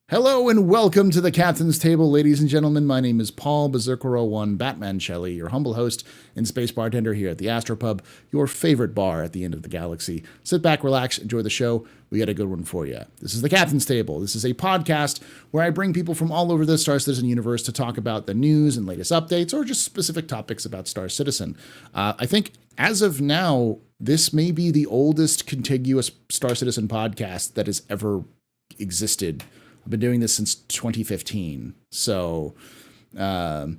Hello and welcome to the Captain's Table, ladies and gentlemen. My name is Paul Berserker01 Batman Shelley, your humble host and space bartender here at the AstroPub, your favorite bar at the end of the galaxy. Sit back, relax, enjoy the show. We got a good one for you. This is the Captain's Table. This is a podcast where I bring people from all over the Star Citizen universe to talk about the news and latest updates or just specific topics about Star Citizen. I think as of now, this may be the oldest contiguous Star Citizen podcast that has ever existed. I've been doing this since 2015. So, I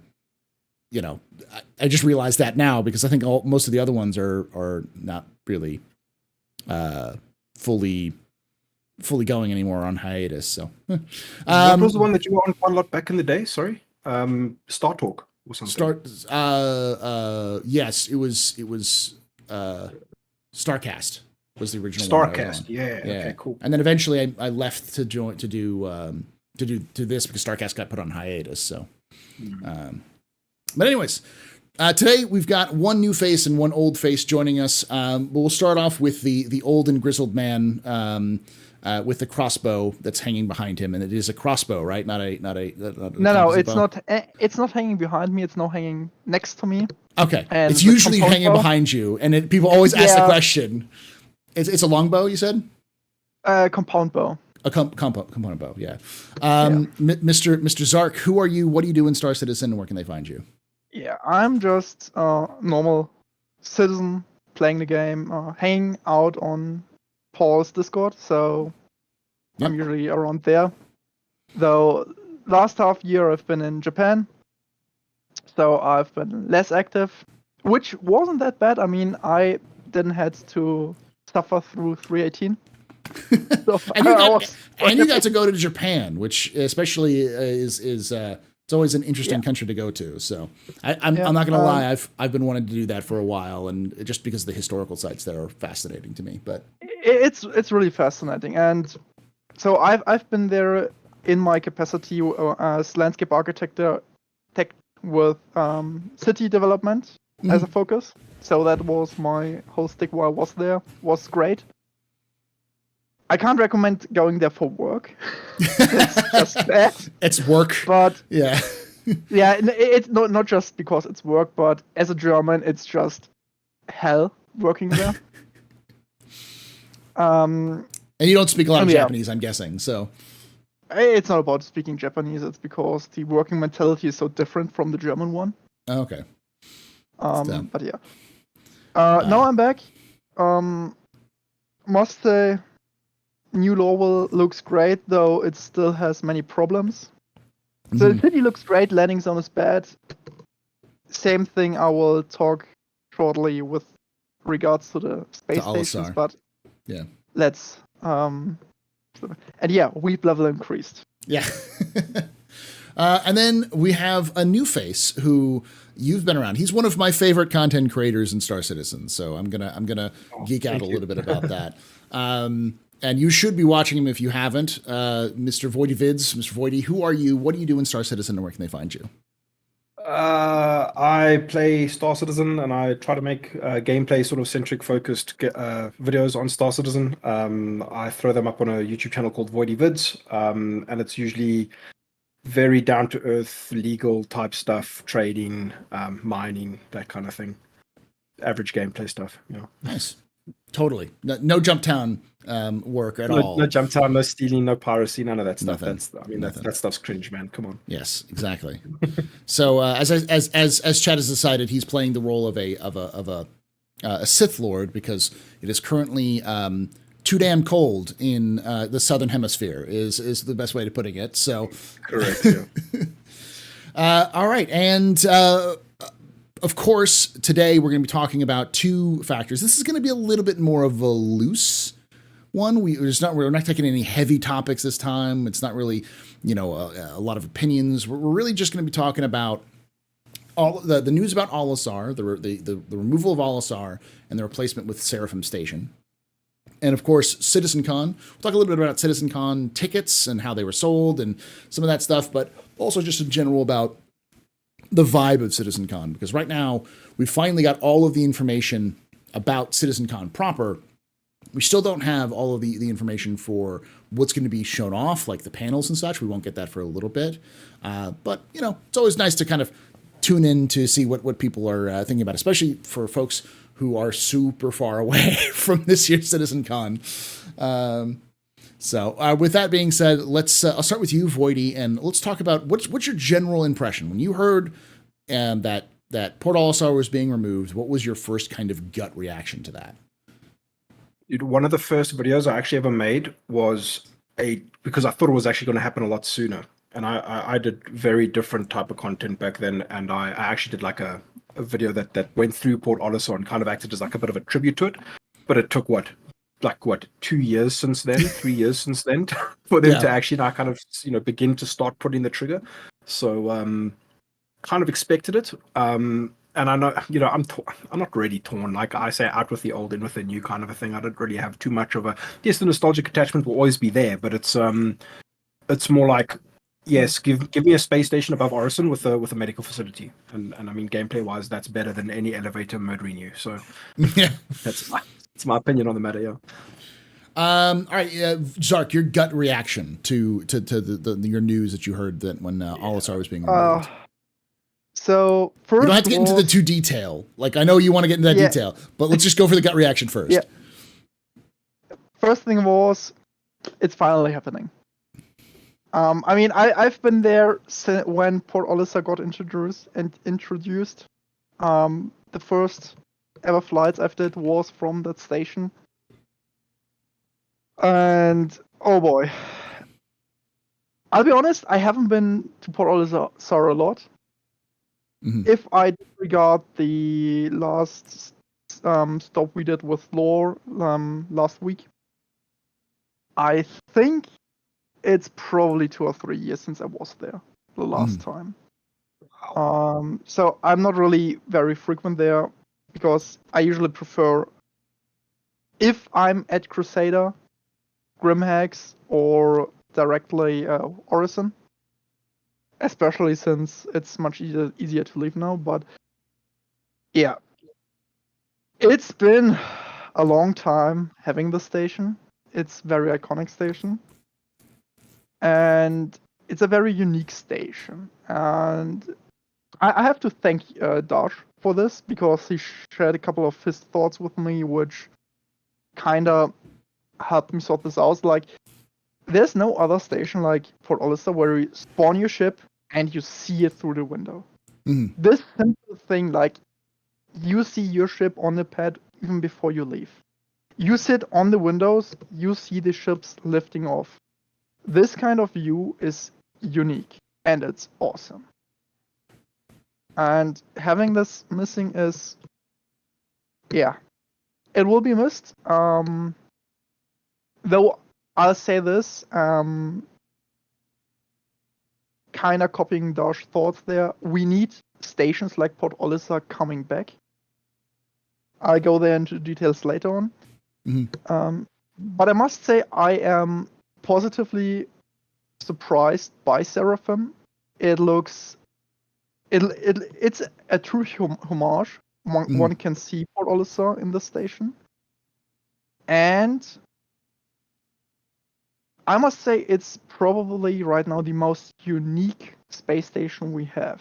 just realized that now because I think most of the other ones are not really fully going anymore on hiatus. So, what was the one that you were on quite a lot back in the day? Sorry, Star Talk or something. Yes, it was Starcast. Was the original Starcast, yeah. Okay, cool. And then eventually I left to do this because Starcast got put on hiatus. So, but anyways, today we've got one new face and one old face joining us. We'll start off with the old and grizzled man with the crossbow that's hanging behind him, and it is a crossbow, right? Not a No, it's not. It's not hanging behind me. It's not hanging next to me. Okay, and it's usually hanging bow behind you, and people always ask the question. It's a longbow, you said? Compound bow. A component bow, yeah. Mr. Zark, who are you? What do you do in Star Citizen, and where can they find you? Yeah, I'm just a normal citizen playing the game, hanging out on Paul's Discord, so I'm usually around there. Though last half year I've been in Japan, so I've been less active, which wasn't that bad. I mean, I didn't have to suffer through 318. So and you got to go to Japan, which especially is it's always an interesting country to go to. So I'm not gonna lie, I've been wanting to do that for a while, and just because the historical sites there are fascinating to me. But it's really fascinating, and so I've been there in my capacity as landscape architect with city development as a focus. So that was my whole stick while I was there. Was great. I can't recommend going there for work. It's just bad. It's work. But yeah. It's not just because it's work, but as a German, it's just hell working there. And you don't speak a lot of Japanese, I'm guessing. So it's not about speaking Japanese. It's because the working mentality is so different from the German one. Oh, okay. But yeah. Now I'm back. Must say, New Lowell looks great, though it still has many problems. So the city looks great, landing zone is bad. Same thing I will talk shortly with regards to the space stations, but let's and weep level increased. Yeah. And then we have a new face who you've been around. He's one of my favorite content creators in Star Citizen, so I'm gonna geek out a little bit about that. And you should be watching him if you haven't. Mr. Voidy Vids, Mr. Voidy, who are you? What do you do in Star Citizen, and where can they find you? I play Star Citizen, and I try to make gameplay sort of centric focused videos on Star Citizen. I throw them up on a YouTube channel called Voidy Vids, and it's usually very down to earth, legal type stuff, trading, mining, that kind of thing. Average gameplay stuff. Nice. Totally. No jump town work at all. No jump town, no stealing, no piracy, none of that stuff. Nothing. That stuff's cringe, man. Come on. Yes, exactly. So as Chad has decided, he's playing the role of a Sith Lord because it is currently too damn cold in the southern hemisphere is the best way to putting it. So correct. Yeah. All right, and of course today we're going to be talking about two factors. This is going to be a little bit more of a loose one. We're not taking any heavy topics this time. It's not really a lot of opinions. We're really just going to be talking about all the news about Olisar, the removal of Olisar and the replacement with Seraphim Station. And of course, CitizenCon. We'll talk a little bit about CitizenCon tickets and how they were sold and some of that stuff, but also just in general about the vibe of CitizenCon, because right now we finally got all of the information about CitizenCon proper, We still don't have all of the information for what's going to be shown off, like the panels and such. We won't get that for a little bit. But, it's always nice to kind of tune in to see what people are thinking about, especially for folks who are super far away from this year's CitizenCon. So with that being said, I'll start with you, Voidy, and let's talk about what's your general impression when you heard that Port Olisar was being removed. What was your first kind of gut reaction to that? One of the first videos I actually ever made was because I thought it was actually going to happen a lot sooner, and I did very different type of content back then, and I actually did like a video that went through Port Olisar and kind of acted as like a bit of a tribute to it, but it took 2 years since then, 3 years since then, for them to actually now kind of begin to start putting the trigger. So kind of expected it. And I know, I'm not really torn. Like I say, out with the old, in with the new kind of a thing. I don't really have too much of a. Yes, the nostalgic attachment will always be there, but it's more like, yes, give me a space station above Orison with a medical facility, and I mean, gameplay wise, that's better than any elevator murdering you. So yeah, that's my opinion on the matter. Yeah. All right, Zark, your gut reaction to your news that you heard that when Olisar was being removed. So first, you don't have to get into the too detail. Like I know you want to get into that detail, but let's just go for the gut reaction first. Yeah. First thing was, it's finally happening. I mean, I've been there since when Port Olisar got introduced. The first ever flights I've did was from that station, and oh boy, I'll be honest, I haven't been to Port Olisar a lot. Mm-hmm. If I disregard the last stop we did with Lore last week, I think it's probably 2 or 3 years since I was there the last time. So I'm not really very frequent there because I usually prefer, if I'm at Crusader, Grimhex, or directly Orison, especially since it's much easier to leave now. But yeah, it's been a long time having the station. It's a very iconic station, and it's a very unique station. And I have to thank Dash for this, because he shared a couple of his thoughts with me, which kind of helped me sort this out. Like, there's no other station like Port Olisar where you spawn your ship and you see it through the window. Mm-hmm. This simple thing, like, you see your ship on the pad even before you leave. You sit on the windows, you see the ships lifting off. This kind of view is unique, and it's awesome. And having this missing is, yeah, it will be missed. Though I'll say this, kind of copying Dash's thoughts there, we need stations like Port Olisar coming back. I'll go there into details later on. Mm-hmm. But I must say I am positively surprised by Seraphim. It's a true homage. One can see Port Olisar in the station. And I must say it's probably right now the most unique space station we have.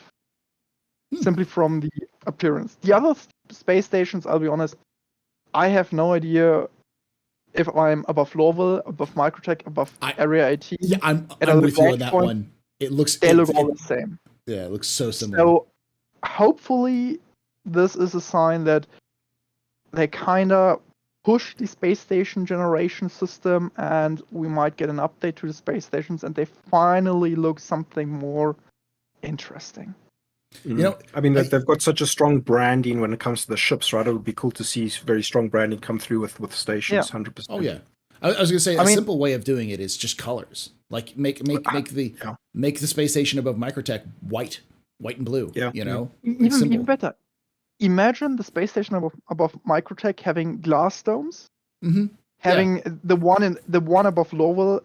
Simply from the appearance. The other space stations, I'll be honest, I have no idea if I'm above Lorville, above Microtech, above Area 18. Yeah, I'm with you on that one. They look all the same. Yeah, it looks so similar. So hopefully this is a sign that they kind of push the space station generation system, and we might get an update to the space stations, and they finally look something more interesting. I mean, they've got such a strong branding when it comes to the ships, right? It would be cool to see very strong branding come through with stations, 100%. Oh yeah, I was gonna say a simple way of doing it is just colors. Like make the space station above Microtech white and blue. Yeah, even better. Imagine the space station above Microtech having glass domes, having the one above Lowell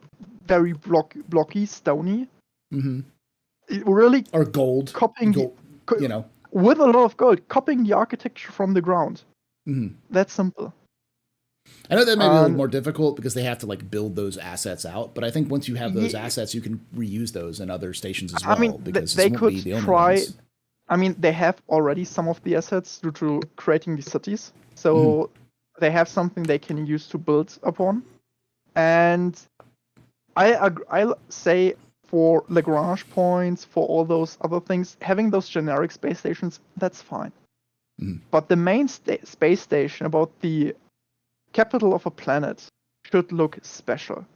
very blocky, stony. Mm-hmm. It really or gold, copying with a lot of gold, copying the architecture from the ground. Mm-hmm. That's simple. I know that may be a little more difficult because they have to like build those assets out, but I think once you have those assets, you can reuse those in other stations as well. I mean, because they won't could be the only try. ones. I mean, they have already some of the assets due to creating these cities, so they have something they can use to build upon. And I'll say for Lagrange points, for all those other things, having those generic space stations, that's fine. But the main space station, about the capital of a planet, should look special.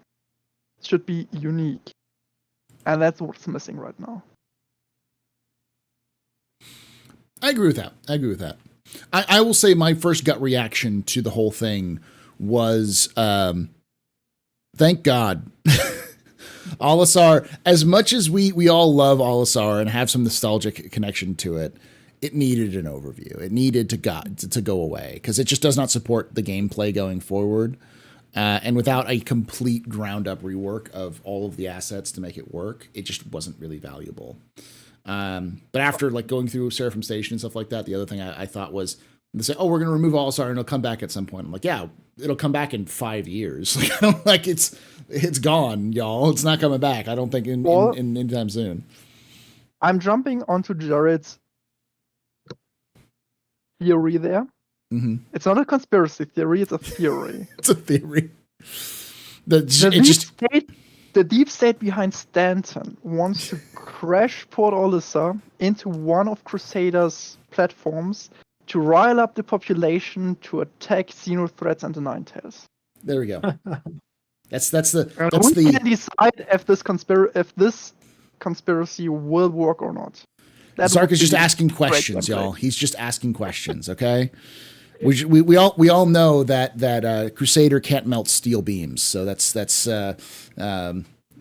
It should be unique. And that's what's missing right now. I agree with that. I will say my first gut reaction to the whole thing was, thank God. Olisar, as much as we all love Olisar and have some nostalgic connection to it, it needed an overview. It needed to go away because it just does not support the gameplay going forward. And without a complete ground up rework of all of the assets to make it work, it just wasn't really valuable. But after like going through Seraphim Station and stuff like that, the other thing I thought was they say, "Oh, we're going to remove Olisar and it'll come back at some point." I'm like, "Yeah, it'll come back in 5 years." Like, I don't like it's gone, y'all. It's not coming back. I don't think in anytime soon. I'm jumping onto Jared's theory there. It's not a conspiracy theory; it's a theory. It's a theory. The deep state behind Stanton wants to crash Port Olisar into one of Crusader's platforms to rile up the population to attack Xeno threats and the Ninetales. There we go. That's we can decide if this conspiracy will work or not. Zark is just asking questions, y'all. He's just asking questions. Okay. We all know that Crusader can't melt steel beams, so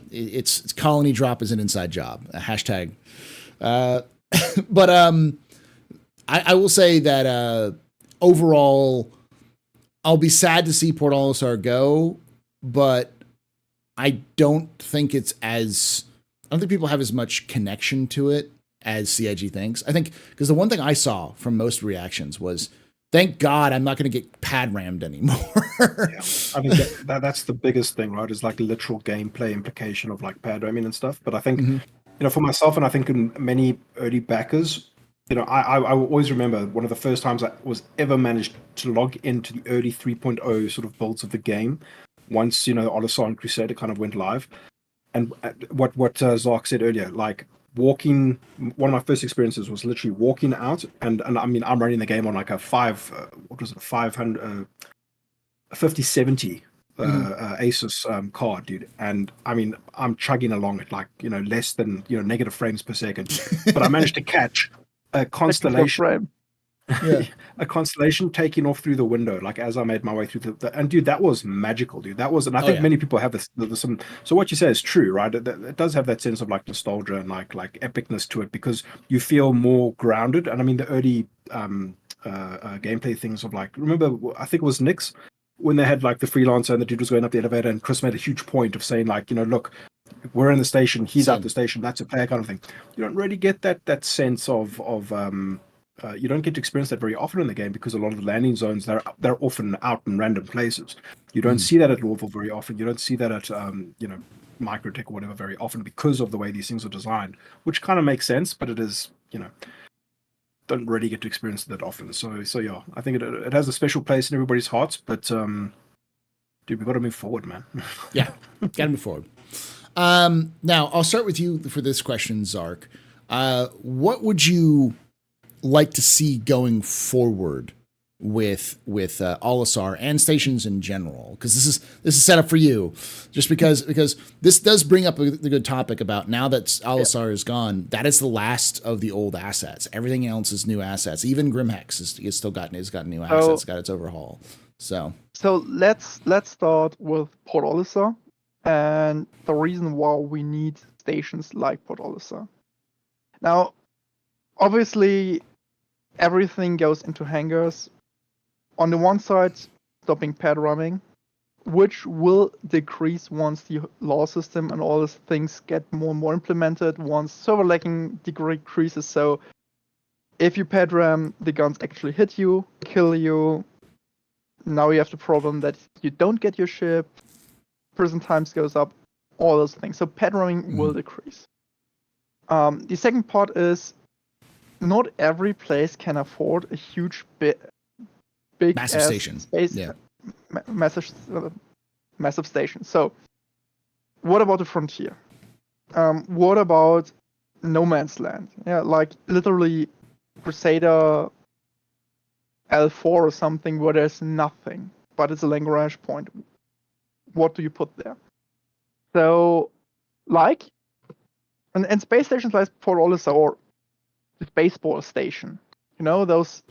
it's colony drop is an inside job. Hashtag. But I will say that overall, I'll be sad to see Port Olisar go, but I don't think people have as much connection to it as CIG thinks. I think because the one thing I saw from most reactions was, thank God I'm not going to get pad rammed anymore. Yeah. I mean, that's the biggest thing, right? Is like literal gameplay implication of like pad ramming and stuff. But I think, for myself, and I think in many early backers, I always remember one of the first times I was ever managed to log into the early 3.0 sort of builds of the game. Once, Olisar and Crusader kind of went live. And what Zark said earlier, like, one of my first experiences was literally walking out, and I mean, I'm running the game on like a 5070 Asus card, dude, and I mean, I'm chugging along at like less than negative frames per second, but I managed to catch a constellation. A constellation taking off through the window, like as I made my way through and dude, that was magical, dude. That was, and I think many people have this. So what you say is true, right? It does have that sense of like nostalgia and like epicness to it because you feel more grounded. And I mean, the early gameplay things of like, remember, I think it was Nyx when they had like the freelancer and the dude was going up the elevator, and Chris made a huge point of saying like, look, we're in the station, he's out the station, that's a player kind of thing. You don't really get that sense of you don't get to experience that very often in the game because a lot of the landing zones they're often out in random places. You don't see that at Lawful very often. You don't see that at Microtech or whatever very often because of the way these things are designed, which kind of makes sense, but it is don't really get to experience it that often. So yeah, I think it has a special place in everybody's hearts. But dude, we got to move forward, man. Yeah, got to move forward. Now I'll start with you for this question, Zark. What would you like to see going forward with Olisar and stations in general? Because this is set up for you, just because this does bring up the good topic about now that Olisar is gone, that is the last of the old assets. Everything else is new assets. Even Grimhex has got new assets, got its overhaul. So let's start with Port Olisar and the reason why we need stations like Port Olisar. Now, obviously, everything goes into hangars. On the one side, stopping pad ramming, which will decrease once the law system and all these things get more and more implemented, once server lagging decreases. So if you pad ram, the guns actually hit you, kill you, now you have the problem that you don't get your ship, prison times goes up, all those things. So pet roaming will decrease. The second part is not every place can afford a huge big Massive station. Space, Yeah. Massive station. So what about the frontier? What about no man's land? Yeah, like literally Crusader L4 or something where there's nothing, but it's a Lagrange point. What do you put there? So, like, and space stations like Port Olisar or the baseball station, you know, those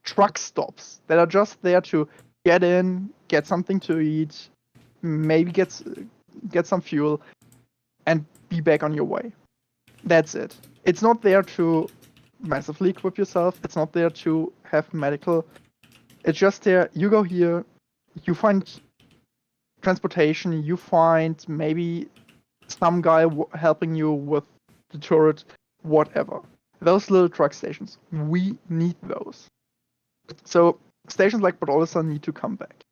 truck stops that are just there to get in, get something to eat, maybe get some fuel, and be back on your way. That's it. It's not there to massively equip yourself. It's not there to have medical. It's just there. You go here, you find transportation, you find maybe some guy helping you with the turret, whatever. Those little truck stations, we need those. So stations like Port Olisar need to come back.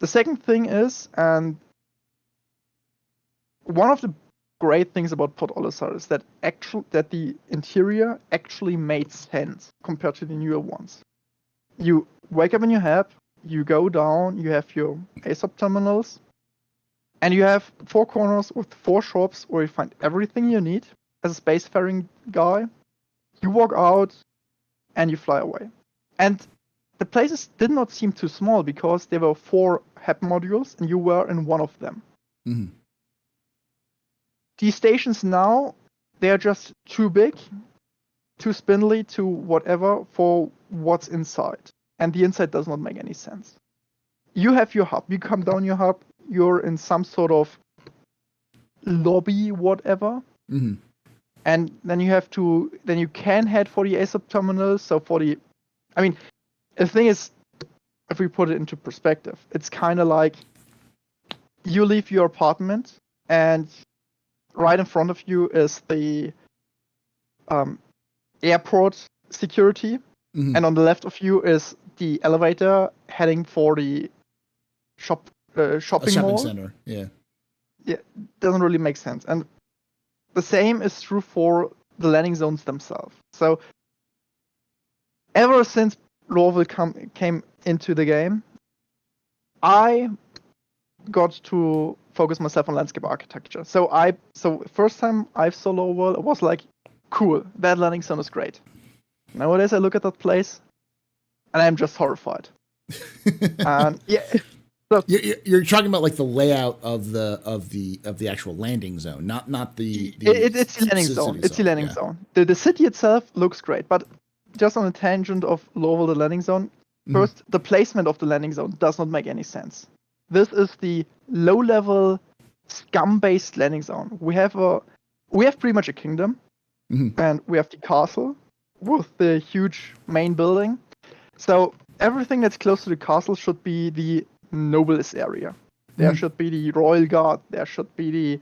The second thing is, and one of the great things about Port Olisar is that the interior actually made sense compared to the newer ones. You wake up in your hab, you go down, you have your ASOP terminals, and you have 4 corners with 4 shops where you find everything you need as a spacefaring guy. You walk out and you fly away. And the places did not seem too small because there were 4 hab modules and you were in one of them. Mm-hmm. These stations now, they are just too big, too spindly, too whatever for what's inside. And the inside does not make any sense. You have your hub. You come down your hub. You're in some sort of lobby, whatever. Mm-hmm. And then you can head for the ASOP terminal. So the thing is, if we put it into perspective, it's kind of like you leave your apartment and right in front of you is the airport security. Mm-hmm. And on the left of you is the elevator heading for the shopping mall. Center. Yeah, doesn't really make sense. And the same is true for the landing zones themselves. So ever since Lorville came into the game, I got to focus myself on landscape architecture. So first time I saw Lorville, it was like, cool, that landing zone is great. Nowadays I look at that place and I'm just horrified. So, you're talking about like the layout of the actual landing zone, not the it's the landing zone. It's the landing zone. The city itself looks great, but just on a tangent of Lorville, the landing zone. First, the placement of the landing zone does not make any sense. This is the low-level scum-based landing zone. We have pretty much a kingdom, and we have the castle with the huge main building. So everything that's close to the castle should be the noblest area. There should be the royal guard. There should be the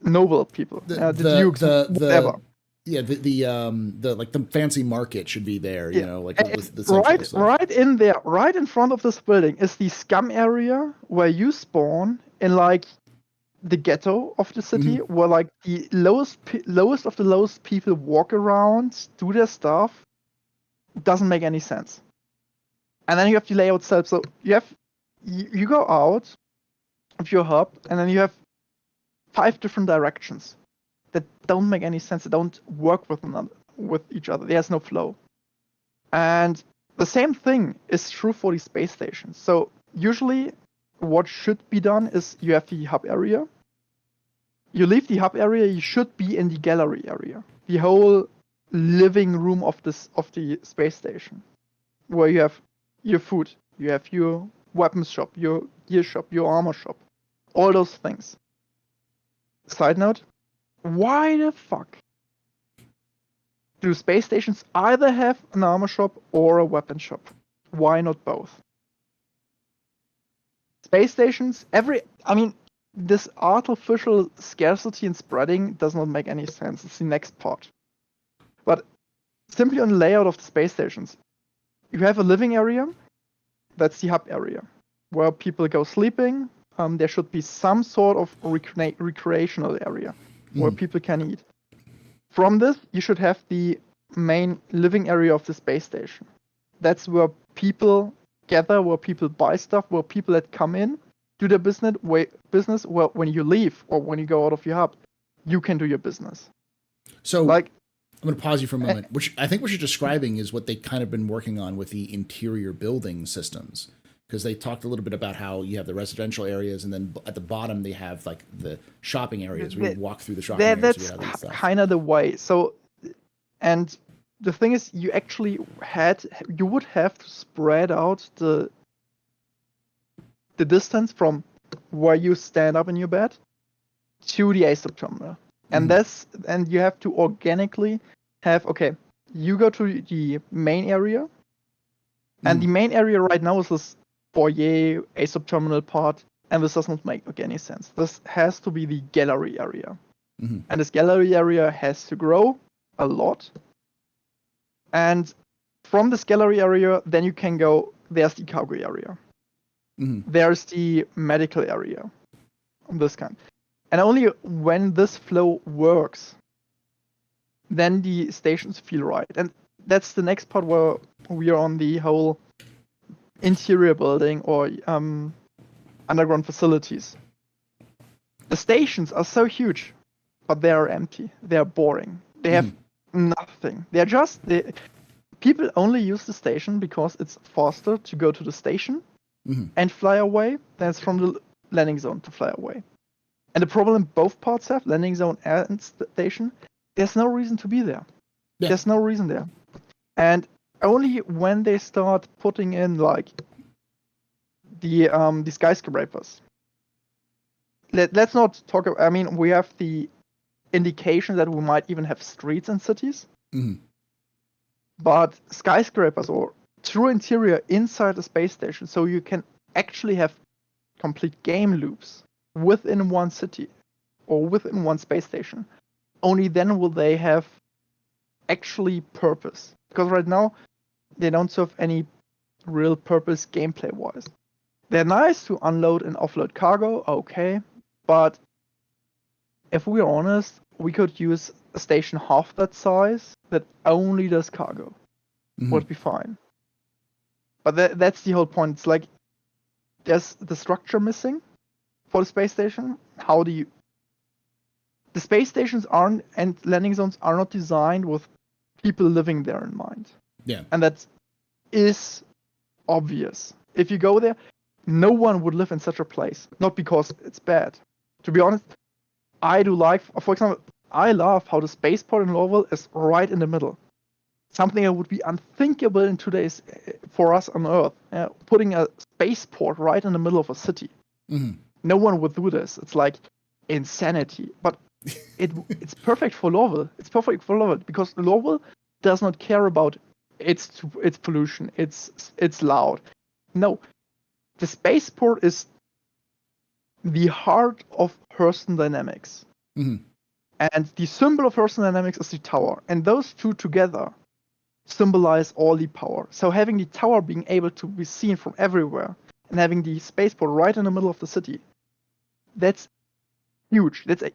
noble people, the dukes, whatever. The fancy market should be there. You know, like right in there, right in front of this building is the scum area where you spawn in like the ghetto of the city, where like the lowest of the lowest people walk around, do their stuff. Doesn't make any sense. And then you have the layout itself. So you go out of your hub, and then you have 5 different directions that don't make any sense. They don't work with each other. There's no flow. And the same thing is true for the space stations. So usually what should be done is you have the hub area. You leave the hub area, you should be in the gallery area. The whole living room of the space station, where you have your food, you have your weapons shop, your gear shop, your armor shop, all those things. Side note, why the fuck do space stations either have an armor shop or a weapon shop? Why not both? Space stations, this artificial scarcity and spreading does not make any sense. It's the next part. But simply on the layout of the space stations, you have a living area. That's the hub area where people go sleeping. There should be some sort of recreational area where people can eat. From this, you should have the main living area of the space station. That's where people gather, where people buy stuff, where people that come in do their business. Well, when you leave or when you go out of your hub, you can do your business. So, like, I'm going to pause you for a moment. Which I think what you're describing is what they kind of been working on with the interior building systems, because they talked a little bit about how you have the residential areas, and then at the bottom they have like the shopping areas where you walk through the shopping areas. That's kind of the way. So, and the thing is, you would have to spread out the distance from where you stand up in your bed to the ASOP terminal. And you have to organically have, okay, you go to the main area, and the main area right now is this foyer ASOP terminal part, and this does not make any sense. This has to be the gallery area. And this gallery area has to grow a lot. And from this gallery area, then you can go, there's the cargo area. There's the medical area, this kind. And only when this flow works, then the stations feel right. And that's the next part where we are on the whole interior building or underground facilities. The stations are so huge, but they are empty. They are boring. They have nothing. People only use the station because it's faster to go to the station and fly away than it's from the landing zone to fly away. And the problem both parts have, landing zone and station, there's no reason to be there. Yeah. There's no reason there. And only when they start putting in like the skyscrapers. Let's not talk about, I mean, we have the indication that we might even have streets in cities. But skyscrapers or true interior inside the space station, so you can actually have complete game loops within one city or within one space station. Only then will they have actually purpose. Because right now, they don't serve any real purpose gameplay wise. They're nice to unload and offload cargo, okay, but if we're honest, we could use a station half that size that only does cargo. Would be fine. But that's the whole point. It's like there's the structure missing for the space station. The space stations aren't, and landing zones are not designed with people living there in mind. Yeah. And that is obvious. If you go there, no one would live in such a place. Not because it's bad. To be honest, I do like, for example, I love how the spaceport in Lowell is right in the middle. Something that would be unthinkable in today's, for us on Earth. Putting a spaceport right in the middle of a city. No one would do this. It's like insanity. But it's perfect for Lowell. It's perfect for Lowell because Lowell does not care about its pollution. It's loud. No, the spaceport is the heart of Hurston Dynamics. And the symbol of Hurston Dynamics is the tower. And those two together symbolize all the power. So having the tower being able to be seen from everywhere and having the spaceport right in the middle of the city, that's huge. That's a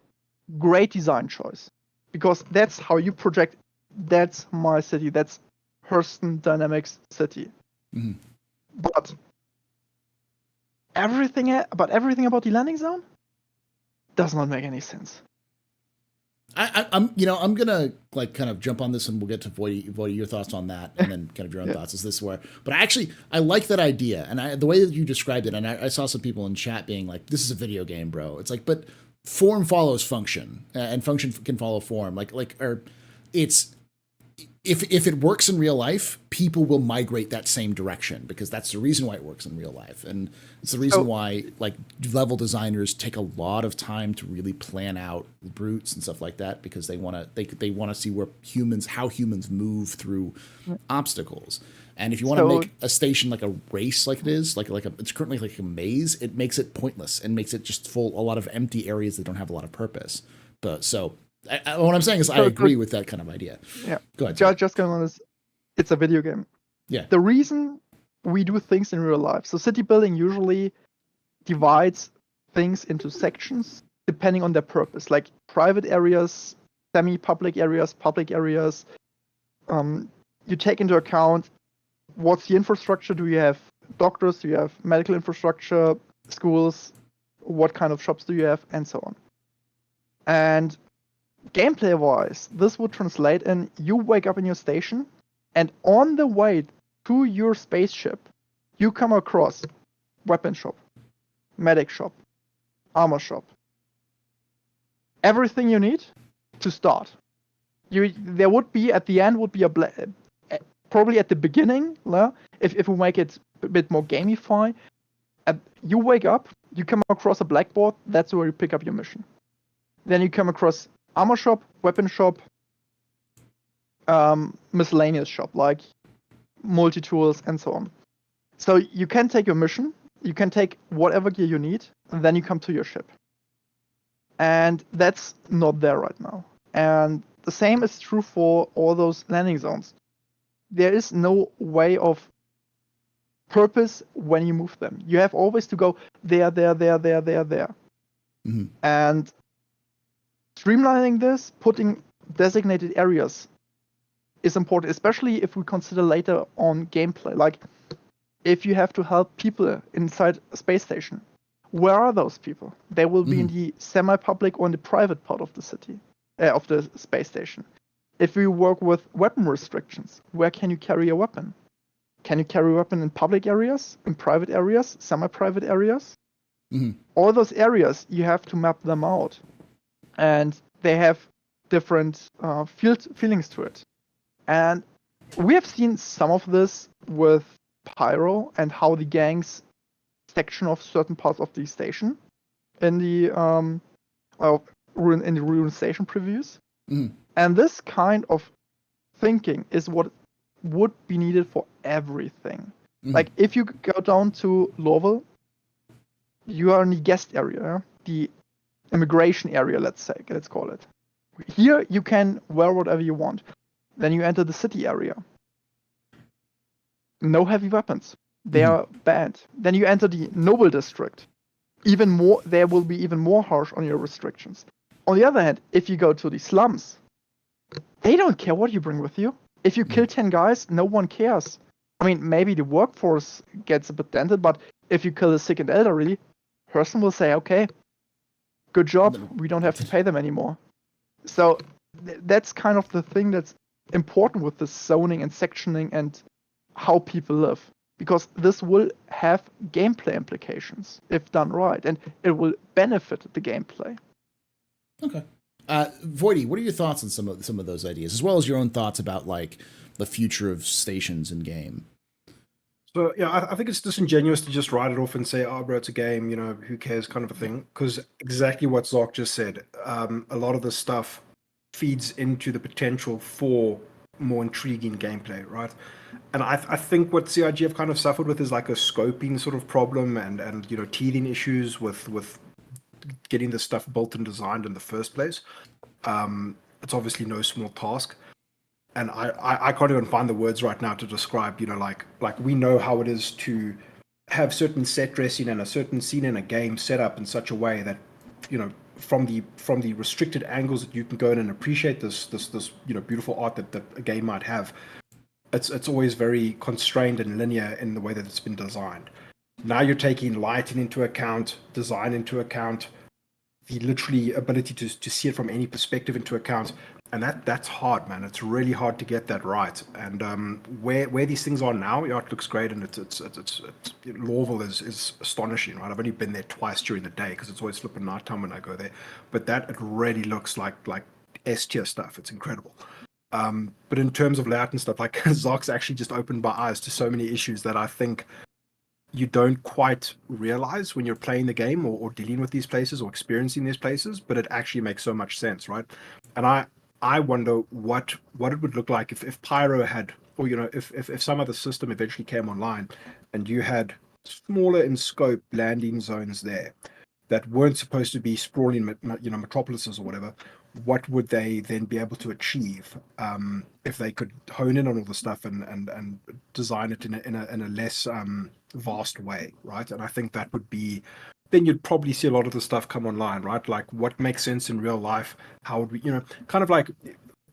great design choice. Because that's how you project, that's my city, that's Hurston Dynamics city. But everything about the landing zone does not make any sense. I'm gonna like kind of jump on this, and we'll get to Voidy, your thoughts on that, and then kind of your own thoughts. Is this where? But I like that idea, and the way that you described it, and I saw some people in chat being like, "This is a video game, bro." It's like, but form follows function, and function can follow form. Or it's if it works in real life, people will migrate that same direction because that's the reason why it works in real life, and it's the reason why like level designers take a lot of time to really plan out routes and stuff like that because they want to see how humans move through obstacles. And if you want to make a station like a race, like it is, it's currently like a maze, it makes it pointless and makes it just full a lot of empty areas that don't have a lot of purpose. But what I'm saying is I agree with that kind of idea. Yeah. Go ahead. Just going on this, it's a video game. Yeah. The reason we do things in real life. So city building usually divides things into sections depending on their purpose, like private areas, semi-public areas, public areas. You take into account what's the infrastructure. Do you have doctors? Do you have medical infrastructure, schools? What kind of shops do you have, and so on. And gameplay-wise, this would translate in you wake up in your station, and on the way to your spaceship, you come across weapon shop, medic shop, armor shop, everything you need to start. There would be at the end would be probably at the beginning, if we make it a bit more gamify. You wake up, you come across a blackboard. That's where you pick up your mission. Then you come across armor shop, weapon shop, miscellaneous shop like multi-tools and so on. So you can take your mission, you can take whatever gear you need, and then you come to your ship. And that's not there right now. And the same is true for all those landing zones. There is no way of purpose when you move them. You have always to go there. Mm-hmm. And streamlining this, putting designated areas is important, especially if we consider later on gameplay. Like, if you have to help people inside a space station, where are those people? They will be in the semi-public or in the private part of the city, of the space station. If we work with weapon restrictions, where can you carry a weapon? Can you carry a weapon in public areas, in private areas, semi-private areas? Mm-hmm. All those areas, you have to map them out. And they have different feelings to it. And we have seen some of this with Pyro and how the gangs section of certain parts of the station in the Ruin Station previews. Mm-hmm. And this kind of thinking is what would be needed for everything. Mm-hmm. Like, if you go down to Lowell, you are in the guest area, the immigration area, let's call it. Here you can wear whatever you want. Then you enter the city area. No heavy weapons. They are banned. Then you enter the noble district. Even more, there will be even more harsh on your restrictions. On the other hand, if you go to the slums, they don't care what you bring with you. If you kill 10 guys, no one cares. I mean, maybe the workforce gets a bit dented, but if you kill the sick and elderly, person will say, okay, good job, we don't have to pay them anymore. So that's kind of the thing that's important with this zoning and sectioning and how people live. Because this will have gameplay implications if done right, and it will benefit the gameplay. Okay. Voidy, what are your thoughts on some of those ideas, as well as your own thoughts about like the future of stations in game? So yeah, I think it's disingenuous to just write it off and say, "Oh, bro, it's a game. You know, who cares?" kind of a thing. Because exactly what Zark just said, a lot of this stuff feeds into the potential for more intriguing gameplay, right? And I think what CIG have kind of suffered with is like a scoping sort of problem and you know, teething issues with getting this stuff built and designed in the first place. It's obviously no small task. And I can't even find the words right now to describe, you know, like we know how it is to have certain set dressing and a certain scene in a game set up in such a way that, you know, from the restricted angles that you can go in and appreciate this you know, beautiful art that a game might have, it's always very constrained and linear in the way that it's been designed. Now you're taking lighting into account, design into account, the literally ability to see it from any perspective into account, and that's hard, man. It's really hard to get that right. And where these things are now, yeah, it looks great, and it's Lawville is astonishing, right? I've only been there twice during the day because it's always flipping nighttime when I go there, but it really looks like S tier stuff. It's incredible. But in terms of layout and stuff, like Zark's actually just opened my eyes to so many issues that I think you don't quite realize when you're playing the game or dealing with these places or experiencing these places, but it actually makes so much sense, right? And I wonder what it would look like if Pyro had, or you know, if some other system eventually came online and you had smaller in scope landing zones there that weren't supposed to be sprawling, you know, metropolises or whatever. what would they then be able to achieve if they could hone in on all the stuff and design it in a less vast way, right? And I think that would be, then you'd probably see a lot of the stuff come online, right? Like what makes sense in real life? How would we, kind of like,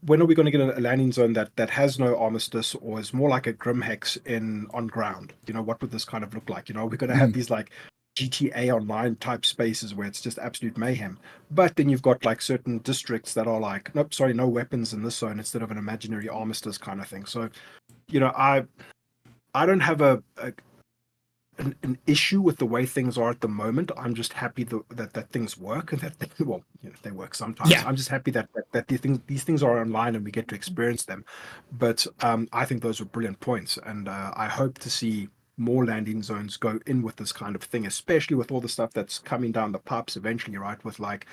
when are we going to get a landing zone that has no armistice or is more like a grim hex on ground? What would this kind of look like? Are we going to have these like GTA Online type spaces where it's just absolute mayhem? But then you've got like certain districts that are like, nope, sorry, no weapons in this zone instead of an imaginary armistice kind of thing. So, I don't have an issue with the way things are at the moment. I'm just happy that things work and that they work sometimes. Yeah. I'm just happy that these things are online and we get to experience them. But I think those are brilliant points, and I hope to see more landing zones go in with this kind of thing, especially with all the stuff that's coming down the pipes eventually, right? With like,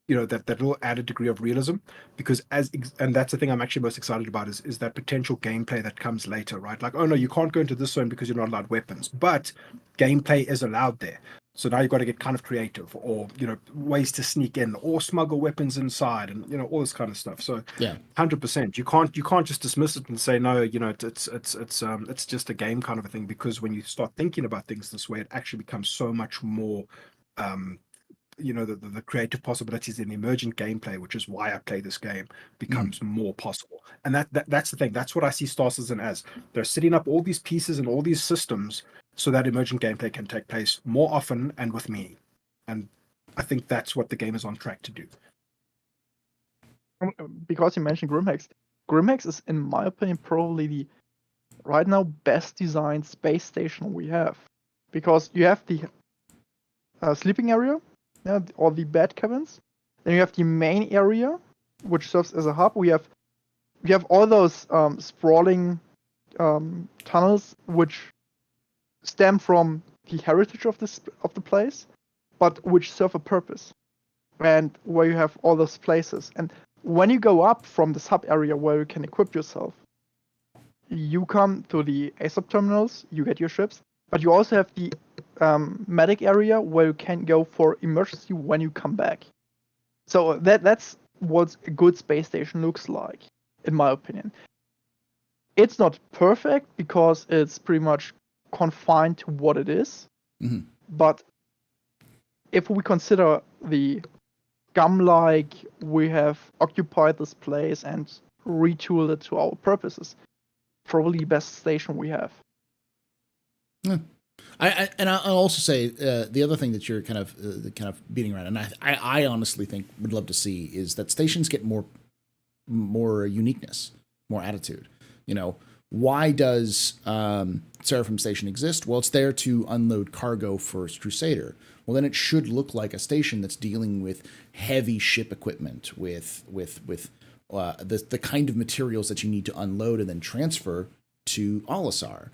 that little added degree of realism, because and that's the thing I'm actually most excited about is that potential gameplay that comes later, right? Like, oh no, you can't go into this zone because you're not allowed weapons, but gameplay is allowed there. So now you've got to get kind of creative, or ways to sneak in or smuggle weapons inside, and all this kind of stuff. So yeah, 100%. You can't just dismiss it and say no. It's just a game kind of a thing, because when you start thinking about things this way, it actually becomes so much more. The creative possibilities in emergent gameplay, which is why I play this game, becomes more possible. And that's the thing. That's what I see Star Citizen as. They're setting up all these pieces and all these systems so that emergent gameplay can take place more often and with meaning. And I think that's what the game is on track to do. Because you mentioned Grimhex is, in my opinion, probably the right now best designed space station we have, because you have the sleeping area, or the bed cabins. Then you have the main area, which serves as a hub. We have all those sprawling tunnels, which stem from the heritage of the place, but which serve a purpose, and where you have all those places. And when you go up from the sub area where you can equip yourself, you come to the ASOP terminals, you get your ships, but you also have the medic area where you can go for emergency when you come back. So that's what a good space station looks like, in my opinion. It's not perfect because it's pretty much confined to what it is. Mm-hmm. But if we consider the GUM-like, we have occupied this place and retooled it to our purposes, probably the best station we have. Yeah. I'll also say the other thing that you're kind of beating around, and I honestly think would love to see, is that stations get more uniqueness, more attitude. Why does Seraphim Station exist? Well, it's there to unload cargo for Crusader. Well, then it should look like a station that's dealing with heavy ship equipment, with the kind of materials that you need to unload and then transfer to Olisar.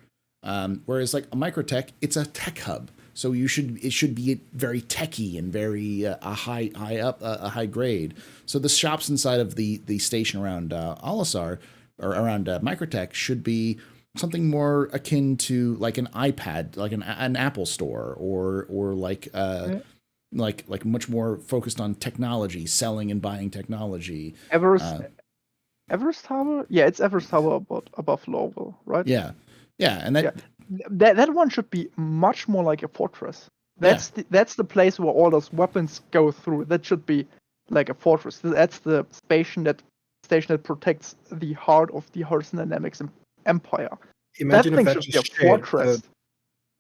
Whereas like a Microtech, it's a tech hub, so it should be very techy and very a high grade. So the shops inside of the station around Olisar or around Microtech should be something more akin to like an iPad, like an Apple store, or like much more focused on technology, selling and buying technology. Everest Tower, yeah, it's Everest Tower above Lowell, right? Yeah. Yeah, and that one should be much more like a fortress. That's the place where all those weapons go through. That should be like a fortress. That's the station that protects the heart of the Horizon Dynamics Empire. Imagine that if thing that should be a just fortress.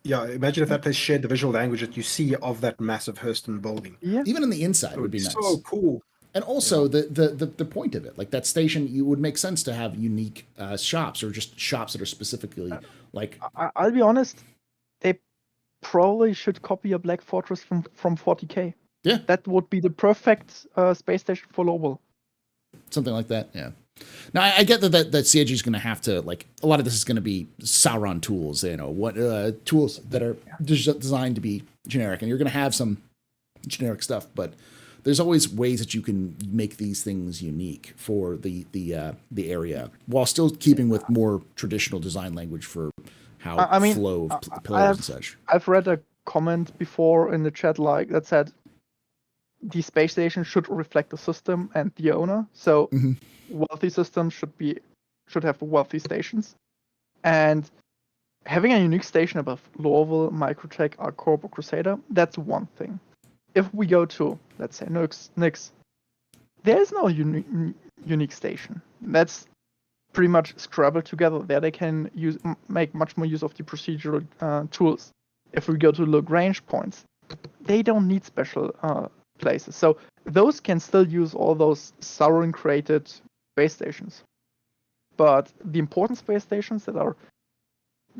Imagine if that place shared the visual language that you see of that massive Hurston building. Yeah. Even in the inside would be nice. So cool. And also the point of it, like that station, you would make sense to have unique shops, or just shops that are specifically like. I'll be honest, they probably should copy a Black Fortress from 40K. Yeah, that would be the perfect space station for Lowell. Something like that. Yeah. Now I get that CIG is going to have to, like, a lot of this is going to be Sauron tools. What tools that are designed to be generic, and you're going to have some generic stuff, but there's always ways that you can make these things unique for the area, while still keeping with more traditional design language for how flow of players and such. I've read a comment before in the chat that said the space station should reflect the system and the owner. So wealthy systems should have wealthy stations. And having a unique station above Lorville, Microtech, Arcorp, or Crusader, that's one thing. If we go to, let's say, Nyx, there is no unique station. That's pretty much scrabbled together. There they can make much more use of the procedural tools. If we go to Lagrange points, they don't need special places. So those can still use all those Sauron created space stations. But the important space stations that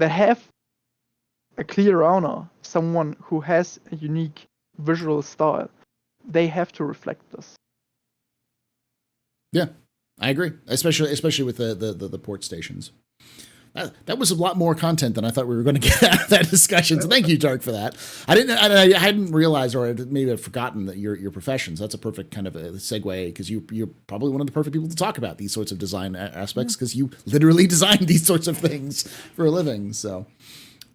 have a clear owner, someone who has a unique visual style, they have to reflect this. Yeah, I agree, especially with the port stations. That was a lot more content than I thought we were going to get out of that discussion. So thank you, Dark, for that. I hadn't realized, or maybe I'd forgotten that your profession. So that's a perfect kind of a segue, because you're probably one of the perfect people to talk about these sorts of design aspects, because you literally design these sorts of things for a living. So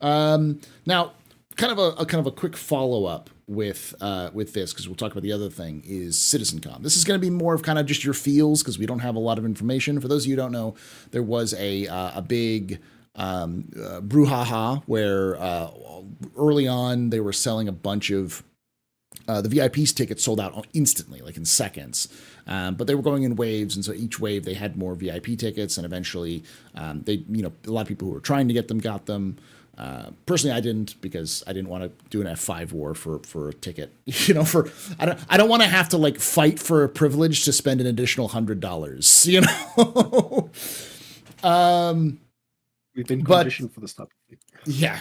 now, kind of a quick follow up with this, because we'll talk about the other thing, is CitizenCon. This is going to be more of kind of just your feels, because we don't have a lot of information. For those of you who don't know, there was a big brouhaha where early on they were selling a bunch of the VIP's tickets sold out instantly, like in seconds. But they were going in waves, and so each wave they had more VIP tickets, and eventually a lot of people who were trying to get them got them. Personally, I didn't, because I didn't want to do an F5 war for a ticket. I don't want to have to like fight for a privilege to spend an additional $100. We've been conditioned for this type of thing. Yeah,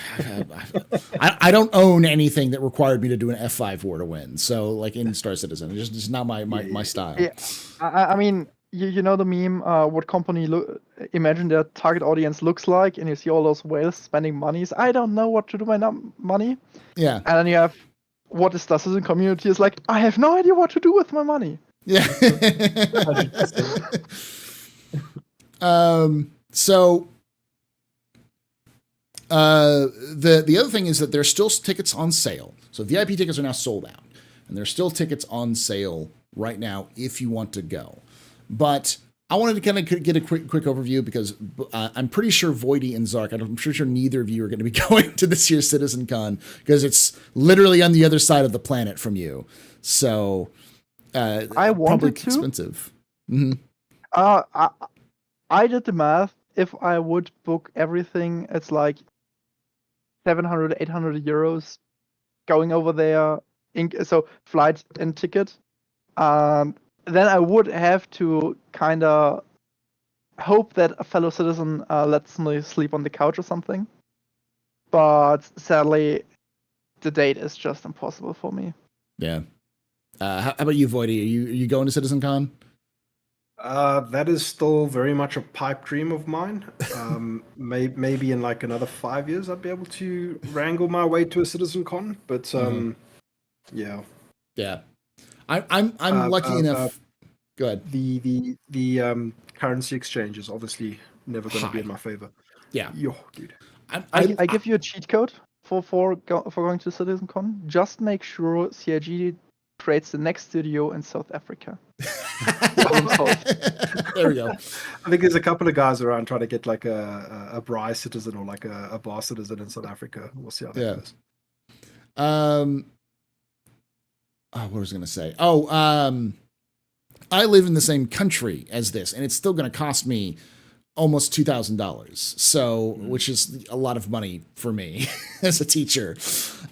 I don't own anything that required me to do an F5 war to win. So, like in Star Citizen, it's just not my style. Yeah, I mean, you know the meme, what company imagine their target audience looks like, and you see all those whales spending monies. I don't know what to do with my money. Yeah. And then you have what the Star Citizen community is like, I have no idea what to do with my money. Yeah. So the other thing is that there's still tickets on sale. So VIP tickets are now sold out, and there's still tickets on sale right now if you want to go. But I wanted to kind of get a quick overview, because I'm pretty sure Voidy and Zark, I'm sure neither of you are going to be going to this year's CitizenCon, because it's literally on the other side of the planet from you. So I wanted probably to. expensive. Mm-hmm. I did the math. If I would book everything, it's like 700, 800 euros going over there. So flight and ticket. Then I would have to kind of hope that a fellow citizen lets me sleep on the couch or something. But sadly, the date is just impossible for me. Yeah. How about you, Voidy? Are you going to CitizenCon? That is still very much a pipe dream of mine. Maybe in like another 5 years, I'd be able to wrangle my way to a CitizenCon. But yeah. Yeah. I'm lucky enough. Go ahead. The currency exchange is obviously never going to be in my favor. Yeah. Yo, dude. I give you a cheat code for going to CitizenCon. Just make sure CIG creates the next studio in South Africa. There we go. I think there's a couple of guys around trying to get like a Bri citizen or like a bar citizen in South Africa. We'll see how that goes. What was I going to say? I live in the same country as this, and it's still going to cost me almost $2,000. So, which is a lot of money for me as a teacher.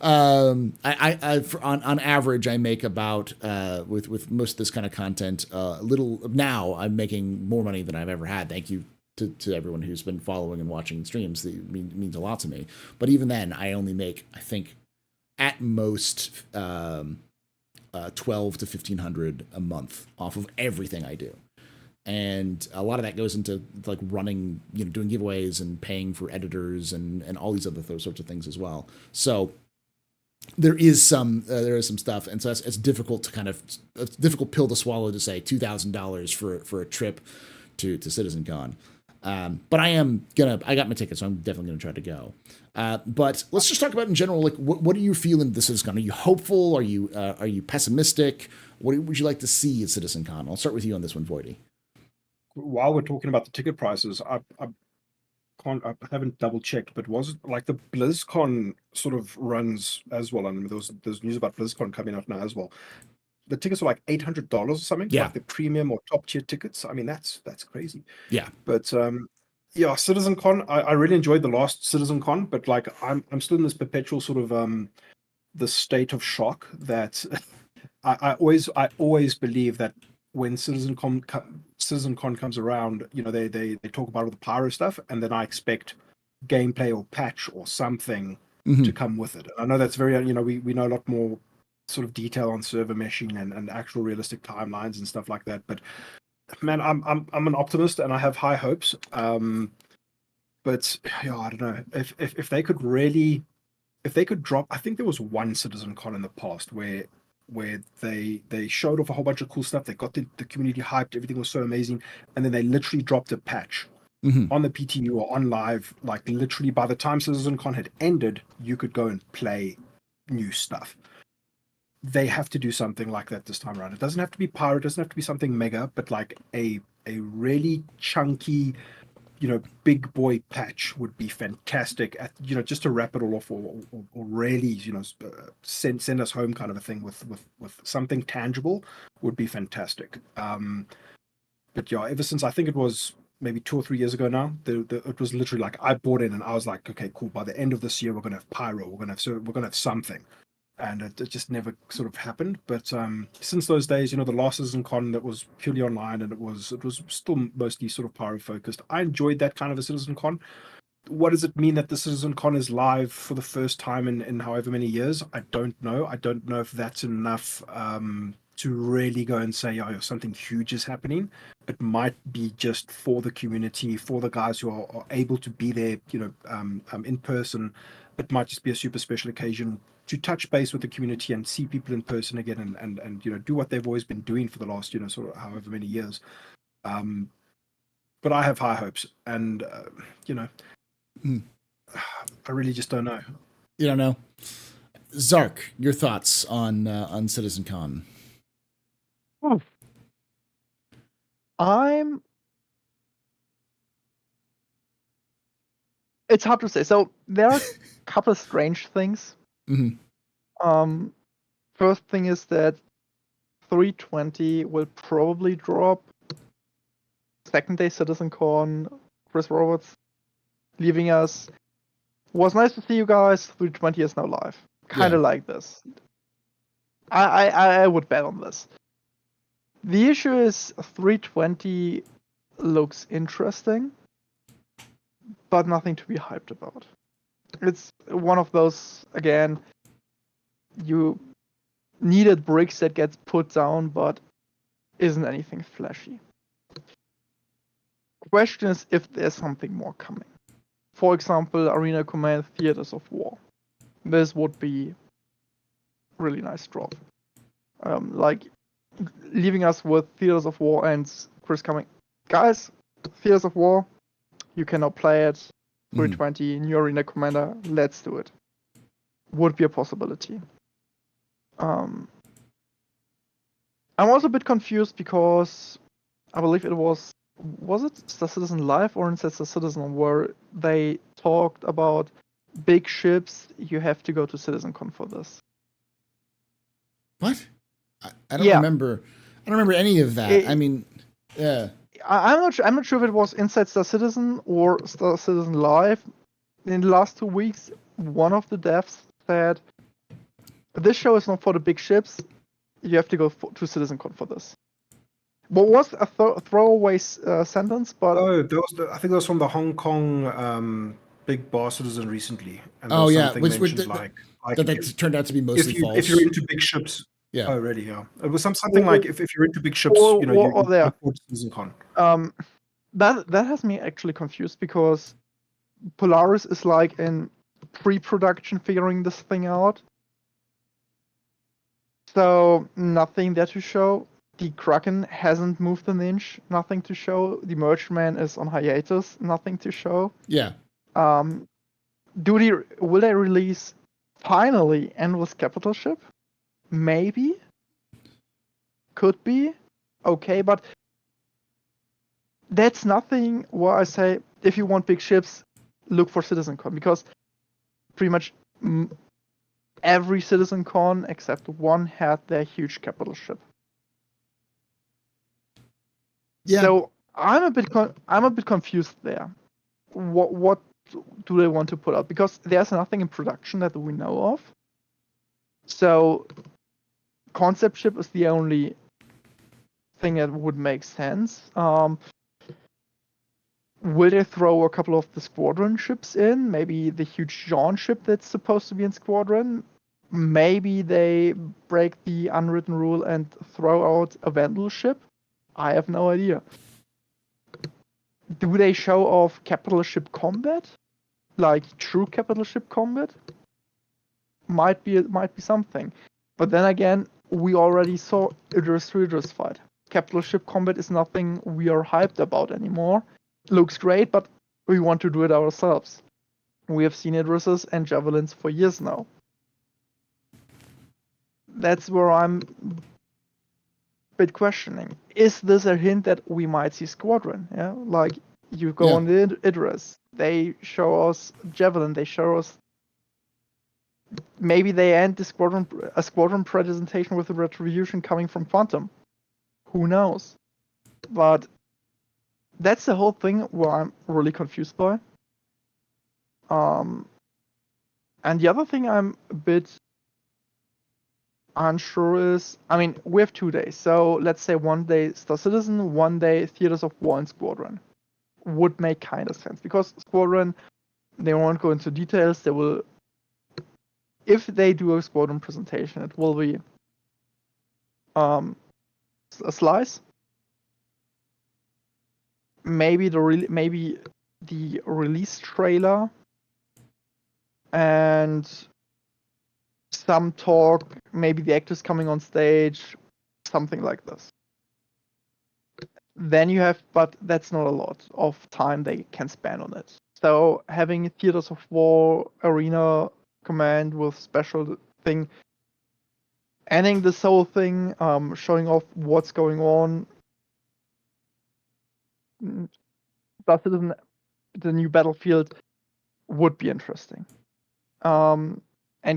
On average, I make about with most of this kind of content, now I'm making more money than I've ever had. Thank you to everyone who's been following and watching streams. It means a lot to me. But even then, I only make, I think, at most 12 to 1,500 a month off of everything I do. And a lot of that goes into like running, doing giveaways and paying for editors and all these other sorts of things as well. So there is some stuff. And so it's difficult to it's a difficult pill to swallow to say $2,000 for a trip to CitizenCon. But I got my ticket, so I'm definitely going to try to go. But let's just talk about in general, like what are you feeling this is going? Are you hopeful? Are you pessimistic? What would you like to see at CitizenCon? I'll start with you on this one, Voidy. While we're talking about the ticket prices, I haven't double checked, but was it like the BlizzCon sort of runs as well? And there's news about BlizzCon coming out now as well. The tickets are like $800 or something, Yeah. like the premium or top tier tickets. I mean, that's crazy. Yeah. But yeah, CitizenCon, I really enjoyed the last CitizenCon, but like I'm still in this perpetual sort of the state of shock that I always believe that when CitizenCon comes around, you know, they talk about all the pyro stuff, and then I expect gameplay or patch or something to come with it. I know that's very, you know, we know a lot more sort of detail on server meshing and actual realistic timelines and stuff like that. But man, I'm an optimist and I have high hopes. But yeah, I don't know if they could really, if they could drop. I think there was one CitizenCon in the past where they showed off a whole bunch of cool stuff. They got the community hyped. Everything was so amazing, and then they literally dropped a patch on the PTU or on live. Like literally, by the time CitizenCon had ended, you could go and play new stuff. They have to do something like that this time around. It doesn't have to be pyro. It doesn't have to be something mega, but like a really chunky, you know, big boy patch would be fantastic. At, you know, just to wrap it all off, or really, you know, send us home kind of a thing with something tangible would be fantastic. But yeah, ever since I think it was maybe 2 or 3 years ago now, it was literally like I bought in and I was like, okay, cool. By the end of this year, we're gonna have pyro. We're gonna have something. And it just never sort of happened. But since those days, you know, the last CitizenCon that was purely online and it was still mostly sort of pyro focused. I enjoyed that kind of a CitizenCon. What does it mean that the CitizenCon is live for the first time in however many years? I don't know. I don't know if that's enough to really go and say, oh, something huge is happening. It might be just for the community, for the guys who are able to be there, you know, in person. It might just be a super special occasion to touch base with the community and see people in person again and you know, do what they've always been doing for the last, you know, sort of however many years. But I have high hopes, and you know, I really just don't know. You don't know. Zark, your thoughts on CitizenCon? It's hard to say. So there are a couple of strange things. First thing is that 320 will probably drop. Second day CitizenCon, Chris Roberts leaving us. Was nice to see you guys. 320 is now live. Kind of like this. I would bet on this. The issue is 320 looks interesting, but nothing to be hyped about. It's one of those, again, you needed bricks that gets put down, but isn't anything flashy. Question is if there's something more coming. For example, Arena Command Theaters of War. This would be really nice drop. Like leaving us with Theaters of War and Chris coming, guys, Theaters of War, you cannot play it. 320, new Arena Commander, let's do it. Would be a possibility. I'm also a bit confused because I believe it was it Star Citizen Live or Inside Star Citizen where they talked about big ships, you have to go to CitizenCon for this. What? I don't remember. I don't remember any of that. I mean, yeah. I'm not sure if it was Inside Star Citizen or Star Citizen Live. In the last 2 weeks, one of the devs said, this show is not for the big ships. You have to go to CitizenCon for this. What was a throwaway sentence? But I think that was from the Hong Kong big bar citizen recently. And which that turned out to be mostly false. If you're into big ships, yeah. Oh, really? Yeah. It was something like if you're into big ships, you know, you look forward to CitizenCon. That has me actually confused because Polaris is like in pre-production figuring this thing out. So nothing there to show. The Kraken hasn't moved an inch. Nothing to show. The Merchantman is on hiatus. Nothing to show. Yeah. Will they release finally Endless Capital Ship? Maybe. could be okay, but that's nothing where I say, if you want big ships, look for CitizenCon, because pretty much every CitizenCon except one had their huge capital ship. Yeah. So I'm a bit confused there. What do they want to put out? Because there's nothing in production that we know of. So concept ship is the only thing that would make sense. Will they throw a couple of the squadron ships in? Maybe the huge Jean ship that's supposed to be in squadron? Maybe they break the unwritten rule and throw out a Vandal ship? I have no idea. Do they show off capital ship combat? Like true capital ship combat? Might be something. But then again, we already saw Idris to Idris fight. Capital ship combat is nothing we are hyped about anymore. Looks great, but we want to do it ourselves. We have seen Idrises and Javelins for years now. That's where I'm a bit questioning. Is this a hint that we might see Squadron? Yeah, like you go on the Idris, they show us Javelin, they show us. Maybe they end the squadron presentation with a retribution coming from Phantom. Who knows? But that's the whole thing where I'm really confused by. And the other thing I'm a bit unsure is, I mean, we have 2 days. So let's say 1 day Star Citizen, 1 day Theaters of War and Squadron. Would make kind of sense, because Squadron, they won't go into details. They will, if they do a Squadron presentation, it will be a slice. Maybe the release trailer and some talk, maybe the actors coming on stage, something like this. Then you have, but that's not a lot of time they can spend on it. So having Theaters of War, Arena Command with special thing, ending this whole thing, showing off what's going on. Star Citizen, the new battlefield, would be interesting. And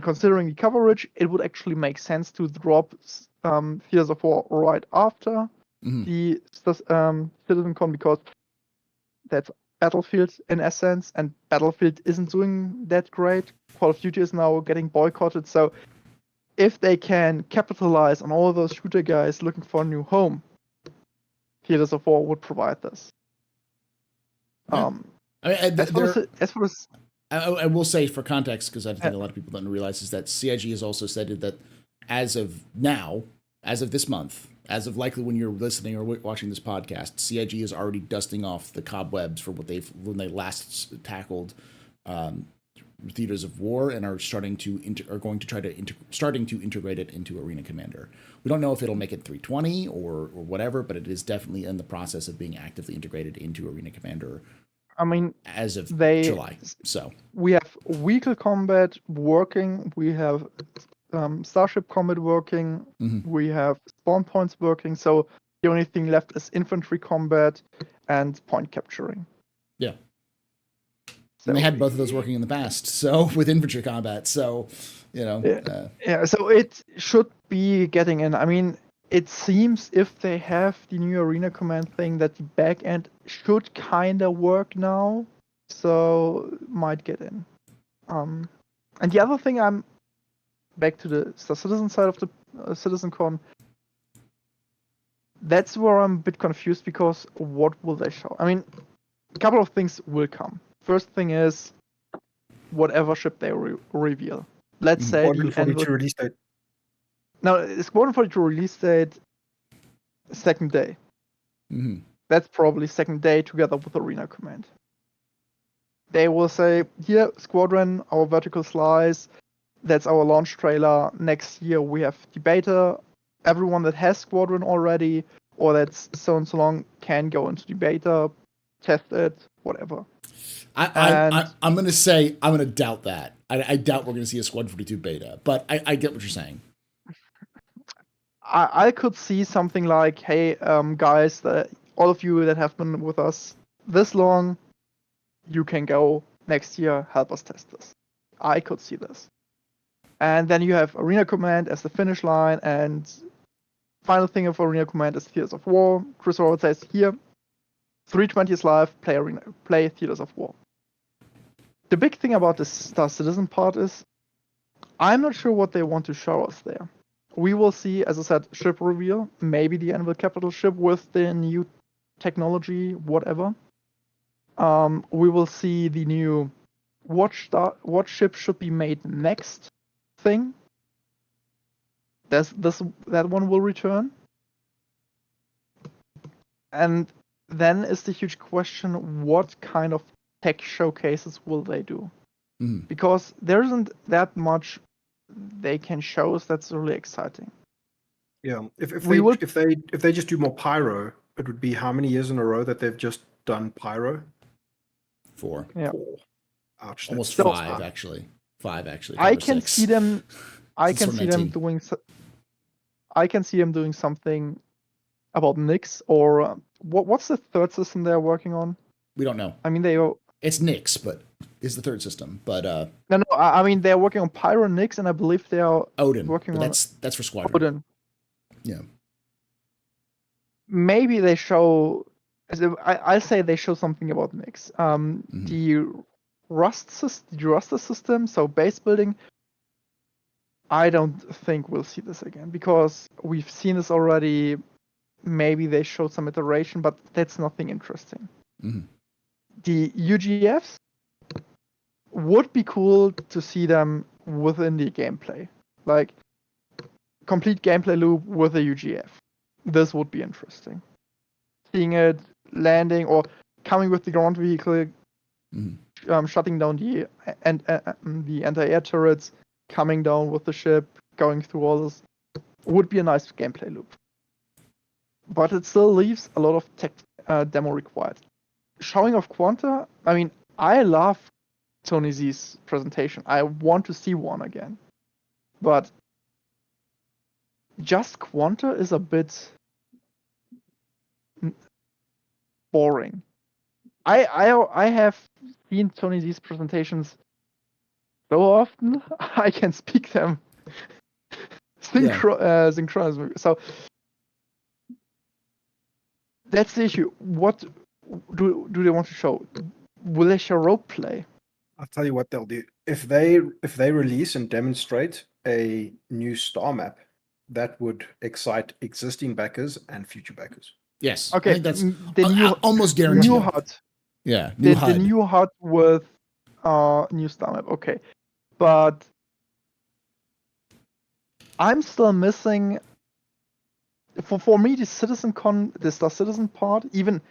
considering the coverage, it would actually make sense to drop Theaters of War right after the CitizenCon, because that's Battlefield in essence, and Battlefield isn't doing that great. Call of Duty is now getting boycotted, so if they can capitalize on all those shooter guys looking for a new home, Theaters of War would provide this. Yeah. I will say, for context, because I think a lot of people don't realize, is that CIG has also stated that as of now, as of this month, as of likely when you're listening or watching this podcast, CIG is already dusting off the cobwebs for when they last tackled Theaters of War, and are starting to integrate it into Arena Commander. We don't know if it'll make it 320 or whatever, but it is definitely in the process of being actively integrated into Arena Commander. I mean, as of July. So we have vehicle combat working. We have starship combat working. We have spawn points working. So the only thing left is infantry combat and point capturing. Yeah. So, and they had both of those working in the past. So with infantry combat, so so it should be getting in. I mean, it seems if they have the new Arena Command thing, that the back end should kind of work now, so might get in. And the other thing, I'm back to the Star Citizen side of the CitizenCon. That's where I'm a bit confused, because what will they show? I mean, a couple of things will come. First thing is whatever ship they reveal. Let's say the 42 release date. No, Squadron 42 release date, second day. That's probably second day together with Arena Command. They will say, here, Squadron, our vertical slice, that's our launch trailer. Next year we have Debater. Everyone that has Squadron already, or that's so and so long, can go into Debater, test it, whatever. I'm going to doubt that. I doubt we're going to see a Squadron 42 beta, but I get what you're saying. I could see something like, hey, guys, all of you that have been with us this long, you can go next year, help us test this. I could see this. And then you have Arena Command as the finish line, and final thing of Arena Command is Theaters of War. Chris Roberts says here, 320 is live, play Theaters of War. The big thing about the Star Citizen part is, I'm not sure what they want to show us there. We will see, as I said, ship reveal, maybe the Anvil Capital ship with the new technology, whatever. We will see the new what ship should be made next thing. That one will return. And then is the huge question, what kind of tech showcases will they do? Mm. Because there isn't that much they can show us that's really exciting. Yeah, if they just do more pyro, it would be how many years in a row that they've just done pyro? 4. Yeah. 4. Ouch. Almost that's 5 hard. actually. 5 actually. I Cover can 6. see them. I Since can see them 2019. doing. I can see them doing something about Nyx or what's the third system they're working on? We don't know. I mean, It's Nyx, but is the third system. But no. I mean, they're working on Pyro Nyx, and I believe they are Odin. working But on that's for Squadron. Odin. Yeah. Maybe they show. I say they show something about Nyx. The Ruster system, so base building. I don't think we'll see this again because we've seen this already. Maybe they showed some iteration, but that's nothing interesting. Mm-hmm. The UGFs would be cool to see them within the gameplay, like complete gameplay loop with a UGF. This would be interesting. Seeing it landing or coming with the ground vehicle, shutting down the anti-air turrets, coming down with the ship, going through all this, would be a nice gameplay loop. But it still leaves a lot of tech demo required. Showing of Quanta, I mean, I love Tony Z's presentation. I want to see one again. But just Quanta is a bit boring. I have seen Tony Z's presentations so often I can speak them synchronously. So that's the issue. What do they want to show? Will they show rope play? I'll tell you what they'll do. If they release and demonstrate a new star map, that would excite existing backers and future backers. Yes. Okay. I think that's almost guaranteed. New HUD. Yeah. New HUD. The new HUD with new star map. Okay. But I'm still missing. For me, the Star Citizen part, even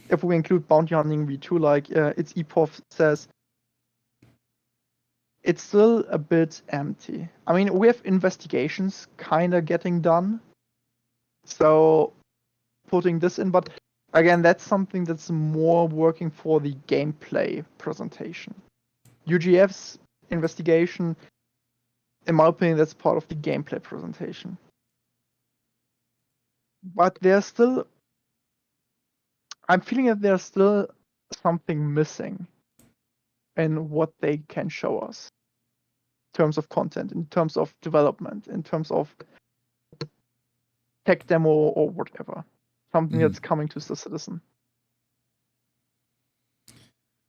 if we include Bounty Hunting V2, like its EPOF says, it's still a bit empty. I mean, we have investigations kind of getting done, so putting this in, but again, that's something that's more working for the gameplay presentation. UGF's investigation, in my opinion, that's part of the gameplay presentation. But I'm feeling that there's still something missing in what they can show us in terms of content, in terms of development, in terms of tech demo or whatever. Something that's coming to Star Citizen.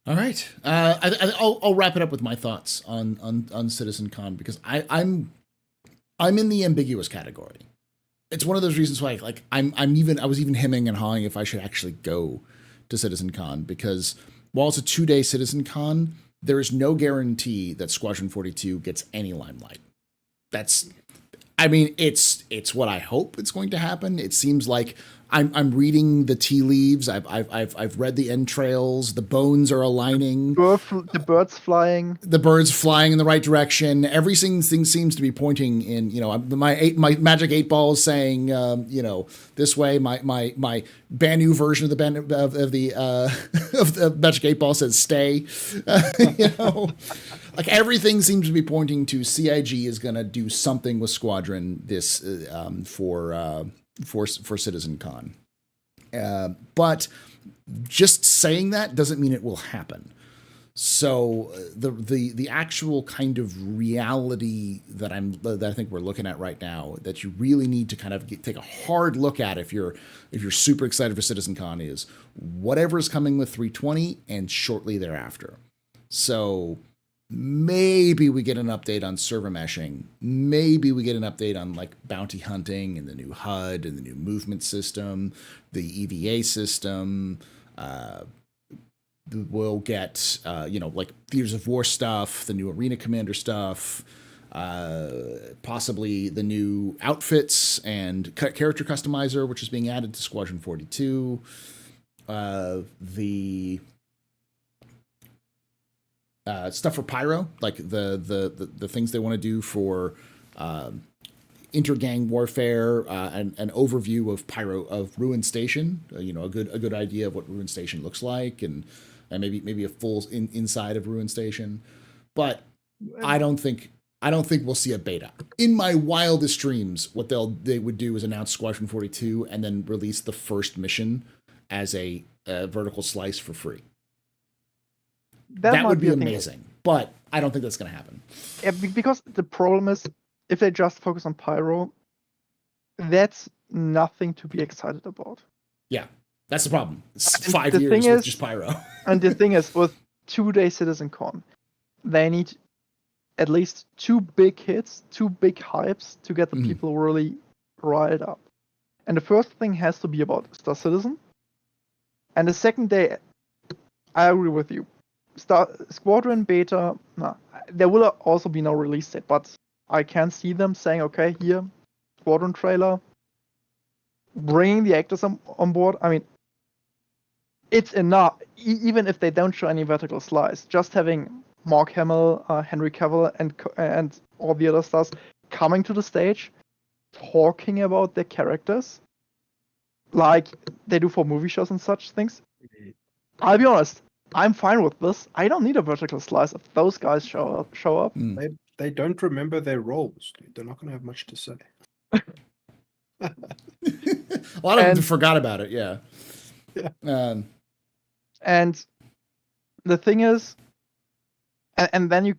All right. I'll wrap it up with my thoughts on CitizenCon because I'm in the ambiguous category. It's one of those reasons why I was even hemming and hawing if I should actually go to CitizenCon because while it's a 2-day CitizenCon, there is no guarantee that Squadron 42 gets any limelight. It's what I hope it's going to happen. It seems like I'm reading the tea leaves. I've read the entrails. The bones are aligning. The birds flying. The birds flying in the right direction. Everything seems to be pointing in. My magic 8 ball is saying, this way. My Banu version of the magic 8 ball says stay. Like everything seems to be pointing to CIG is going to do something with Squadron this for CitizenCon. But just saying that doesn't mean it will happen. So the actual kind of reality that I think we're looking at right now, that you really need to kind of take a hard look at if you're super excited for CitizenCon, is whatever is coming with 320 and shortly thereafter. So maybe we get an update on server meshing. Maybe we get an update on like bounty hunting and the new HUD and the new movement system, the EVA system. We'll get, like Theaters of War stuff, the new Arena Commander stuff, possibly the new outfits and character customizer, which is being added to Squadron 42. The stuff for Pyro, like the things they want to do for intergang warfare, an overview of Ruin Station, a good idea of what Ruin Station looks like, and maybe a full inside of Ruin Station. But I don't think we'll see a beta. In my wildest dreams, what they would do is announce Squadron 42 and then release the first mission as a vertical slice for free. That would be amazing, but I don't think that's going to happen. Yeah, because the problem is, if they just focus on Pyro, that's nothing to be excited about. Yeah, that's the problem. It's 5 years with just Pyro. And the thing is, with 2-day CitizenCon, they need at least 2 big hits, 2 big hypes to get the people really riled up. And the first thing has to be about Star Citizen. And the second day, I agree with you. Squadron beta, there will also be no release date, but I can see them saying, okay, here, Squadron trailer, bringing the actors on board. I mean, it's enough, even if they don't show any vertical slice, just having Mark Hamill, Henry Cavill, and all the other stars coming to the stage, talking about their characters, like they do for movie shows and such things. I'll be honest, I'm fine with this. I don't need a vertical slice if those guys show up. They don't remember their roles, dude. They're not going to have much to say. A lot of them forgot about it, yeah. And the thing is, and then you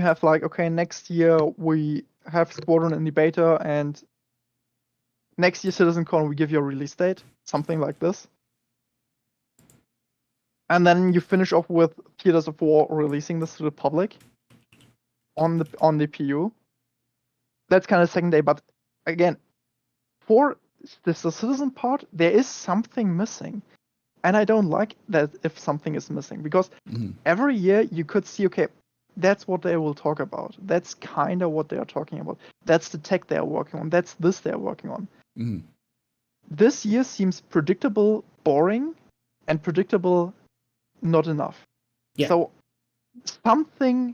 have like, okay, next year we have Squadron in the beta, and next year CitizenCon we give you a release date, something like this. And then you finish off with Theaters of War releasing this to the public on the PU. That's kind of second day, but again, for the Citizen part, there is something missing. And I don't like that if something is missing, because every year you could see, okay, that's what they will talk about. That's kind of what they are talking about. That's the tech they are working on. That's this they are working on. This year seems predictable, boring, and predictable not enough. Yeah. So something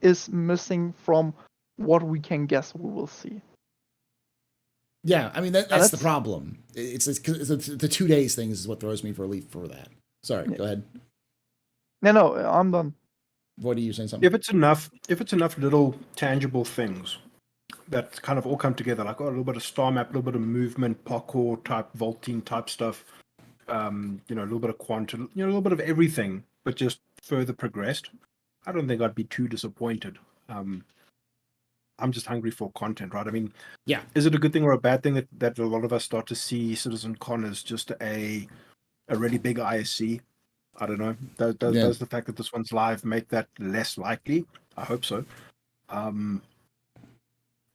is missing from what we can guess we will see. Yeah, I mean that's the problem. It's the 2 days thing is what throws me for a leaf for that. Sorry, go ahead. No, I'm done. What are you saying? Something? If it's enough little tangible things that kind of all come together, like a little bit of star map, a little bit of movement, parkour type, vaulting type stuff, a little bit of quantum, a little bit of everything, but just further progressed, I don't think I'd be too disappointed. I'm just hungry for content, right? I mean, yeah. Is it a good thing or a bad thing that a lot of us start to see CitizenCon as just a really big ISC? I don't know. Does the fact that this one's live make that less likely? I hope so. I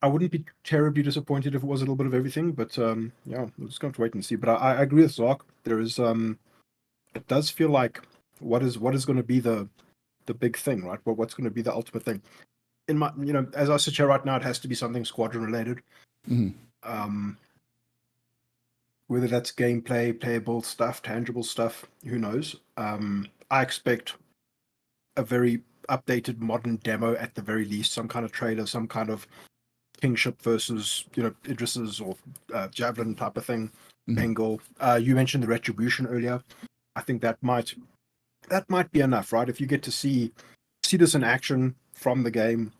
wouldn't be terribly disappointed if it was a little bit of everything, but we're just going to wait and see. But I agree with Zark. There is it does feel like what is going to be the big thing, right? What's going to be the ultimate thing? In my, as I sit here right now, it has to be something Squadron related. Whether that's gameplay, playable stuff, tangible stuff, who knows? I expect a very updated modern demo at the very least, some kind of trailer, some kind of kingship versus Idris's or javelin type of thing, angle. You mentioned the retribution earlier. I think that might be enough, right? If you get to see this in action from the game,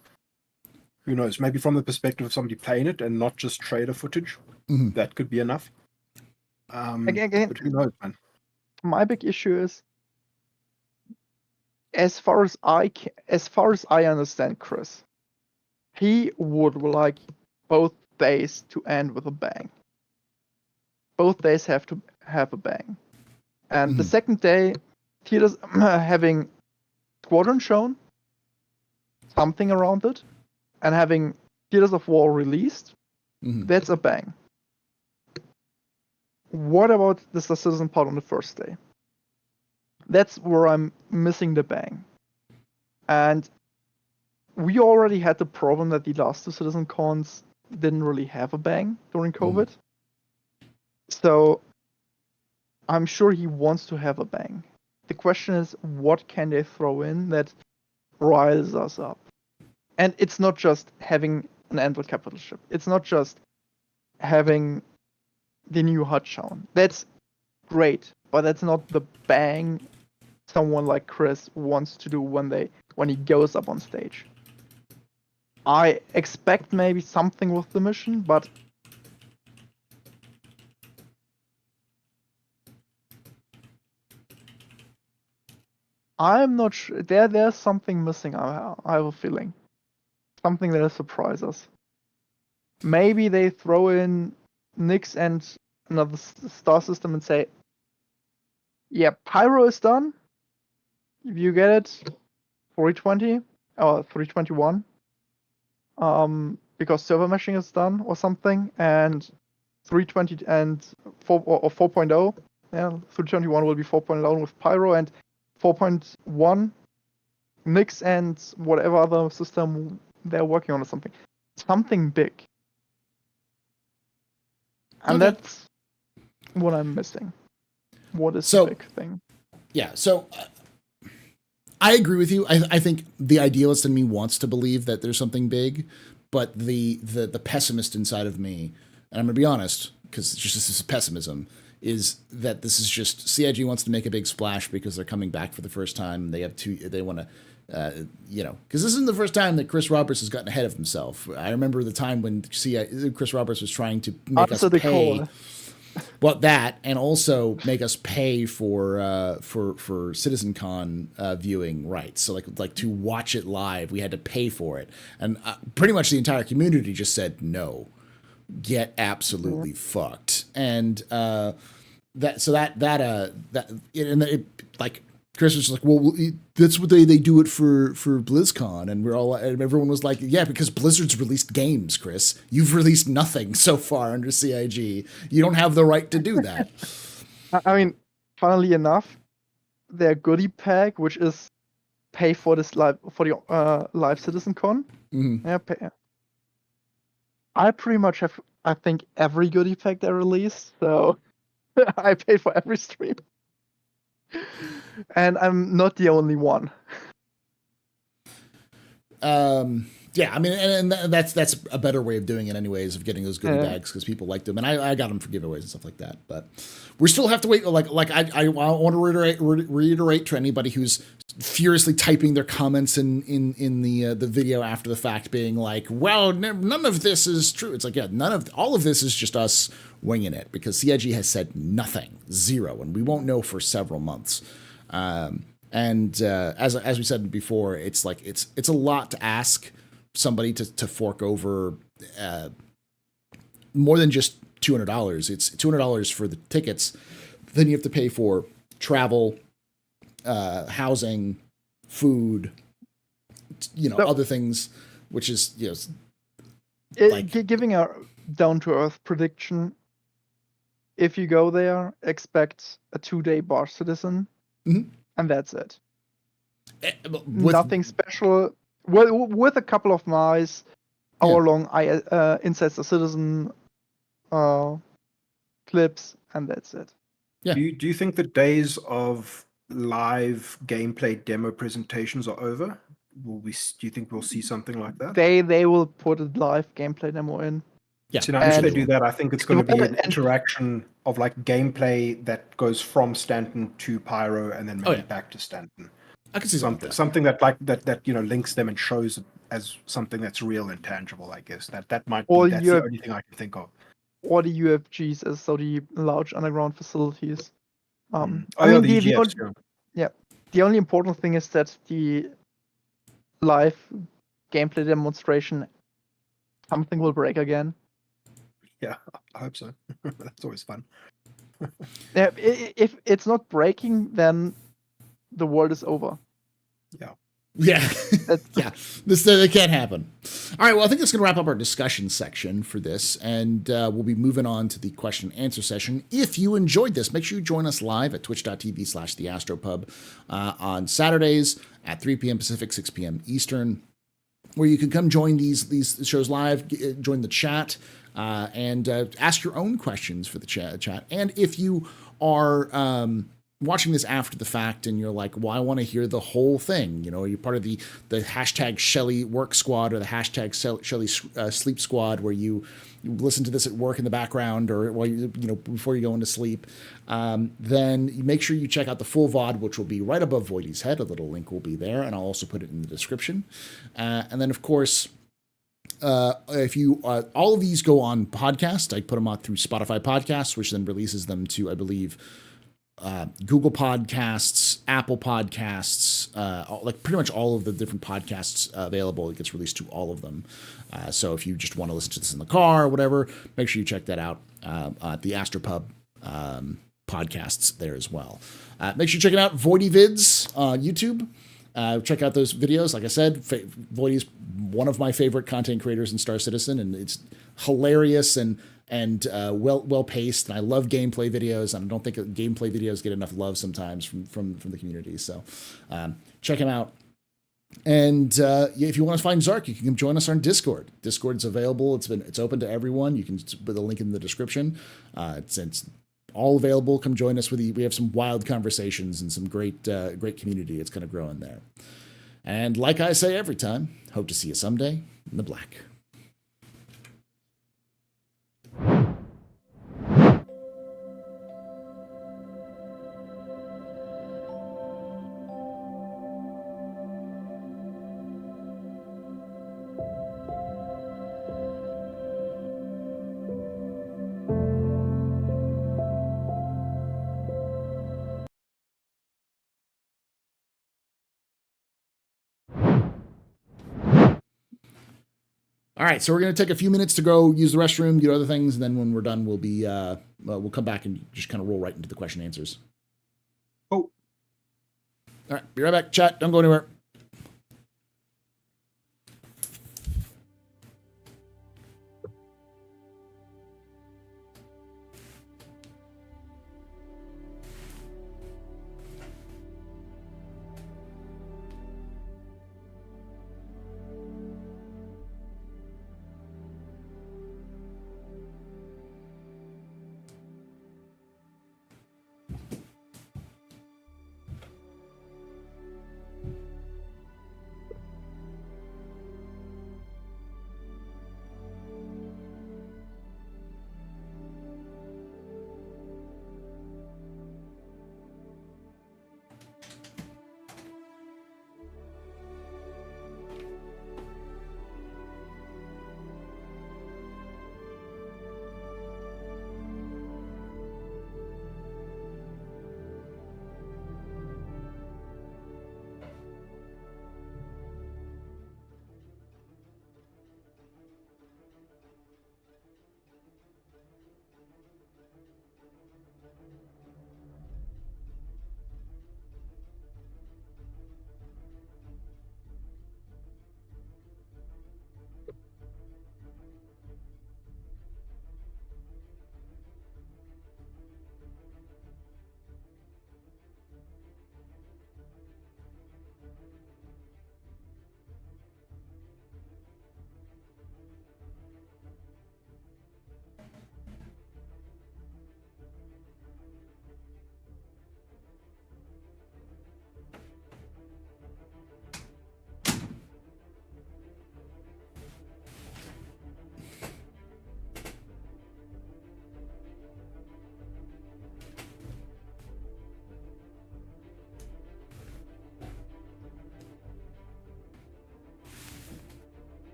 who knows? Maybe from the perspective of somebody playing it and not just trailer footage, that could be enough. Again, but who knows, man? My big issue is, as far as I understand Chris, he would like both days to end with a bang. Both days have to have a bang. And the second day, Theaters having Squadron shown, something around it, and having Theaters of War released, that's a bang. What about the Star Citizen part on the first day? That's where I'm missing the bang. And we already had the problem that the last two Citizen Cons didn't really have a bang during COVID. So I'm sure he wants to have a bang. The question is, what can they throw in that riles us up? And it's not just having an Anvil capital ship. It's not just having the new HUD shown. That's great, but that's not the bang someone like Chris wants to do when he goes up on stage. I expect maybe something with the mission, but I'm not sure. There's something missing. I have a feeling, something that'll surprise us. Maybe they throw in Nyx and another star system and say, "Yeah, Pyro is done. If you get it, 320 or 321, because server meshing is done or something, and 320 and 4 or 4.0. Yeah, 321 will be 4.0 with Pyro, and 4.1 Nyx and whatever other system they're working on or something. Something big. And that's what I'm missing. What is the big thing? Yeah, so I agree with you. I think the idealist in me wants to believe that there's something big, but the pessimist inside of me, and I'm going to be honest, because it's just this is pessimism, is that this is just CIG wants to make a big splash because they're coming back for the first time. They want to, because this isn't the first time that Chris Roberts has gotten ahead of himself. I remember the time when Chris Roberts was trying to make us pay. Well, that, and also make us pay for CitizenCon viewing rights. So like to watch it live, we had to pay for it, and pretty much the entire community just said no, get absolutely fucked. And like Chris was like, well, that's what they do it for BlizzCon, and everyone was like, yeah, because Blizzard's released games, Chris. You've released nothing so far under CIG. You don't have the right to do that. I mean, funnily enough, their goodie pack, which is pay for this live CitizenCon. Yeah, I pretty much have, I think, every goodie pack they released, so I paid for every stream. And I'm not the only one. Yeah, I mean, and that's a better way of doing it, anyways, of getting those goodie bags, because people like them, and I got them for giveaways and stuff like that. But we still have to wait. Like I want to reiterate to anybody who's furiously typing their comments in the video after the fact, being like, well, none of this is true. It's like, yeah, all of this is just us winging it, because CIG has said nothing, zero, and we won't know for several months. And as we said before, it's like it's a lot to ask somebody to fork over more than just $200. It's $200 for the tickets. Then you have to pay for travel, housing, food, other things, which is giving a down to earth prediction. If you go there, expect a 2-day bar citizen, and that's it. Nothing special. With a couple of nice hour-long Insights the Citizen clips, and that's it. Yeah. Do you think the days of live gameplay demo presentations are over? Do you think we'll see something like that? They will put a live gameplay demo in. Yeah. So now, if they And- do that, I think it's going to be an and- interaction of like gameplay that goes from Stanton to Pyro and then maybe back to Stanton. I can see Something that links them and shows it as something that's real and tangible. I guess that might be that's the only thing I can think of. Or the UFGs, as so the large underground facilities. The UGFs, the only important thing is that the live gameplay demonstration, something will break again. Yeah, I hope so. That's always fun. Yeah, if it's not breaking, then the world is over. Yeah. Yeah. That can't happen. All right. Well, I think that's going to wrap up our discussion section for this. And we'll be moving on to the question and answer session. If you enjoyed this, make sure you join us live at twitch.tv/TheAstroPub on Saturdays at 3 p.m. Pacific, 6 p.m. Eastern, where you can come join these shows live, join the chat, and ask your own questions for the chat. And if you are watching this after the fact and you're like, well, I want to hear the whole thing, you're part of the hashtag Shelley work squad or the hashtag Shelley sleep squad, where you listen to this at work in the background or while before you go into sleep, then you make sure you check out the full VOD, which will be right above Voidy's head. A little link will be there, and I'll also put it in the description. And then, of course, if you all of these go on podcast, I put them out through Spotify Podcasts, which then releases them to, I believe, Google Podcasts, Apple Podcasts, like pretty much all of the different podcasts available. It gets released to all of them. So if you just want to listen to this in the car or whatever, make sure you check that out at the AstroPub podcasts there as well. Make sure you check out Voidy Vids YouTube. Check out those videos. Like I said, Voidy is one of my favorite content creators in Star Citizen, and it's hilarious and well paced. And I love gameplay videos, and I don't think gameplay videos get enough love sometimes from the community. So check him out. And if you want to find Zark, you can come join us on Discord. Discord's available. It's open to everyone. You can put the link in the description. It's all available. Come join us. We have some wild conversations and some great community. It's kind of growing there. And like I say every time, hope to see you someday in the black. All right, so we're going to take a few minutes to go use the restroom, do other things, and then when we're done, we'll come back and just kind of roll right into the question and answers. Oh. All right, be right back. Chat, don't go anywhere.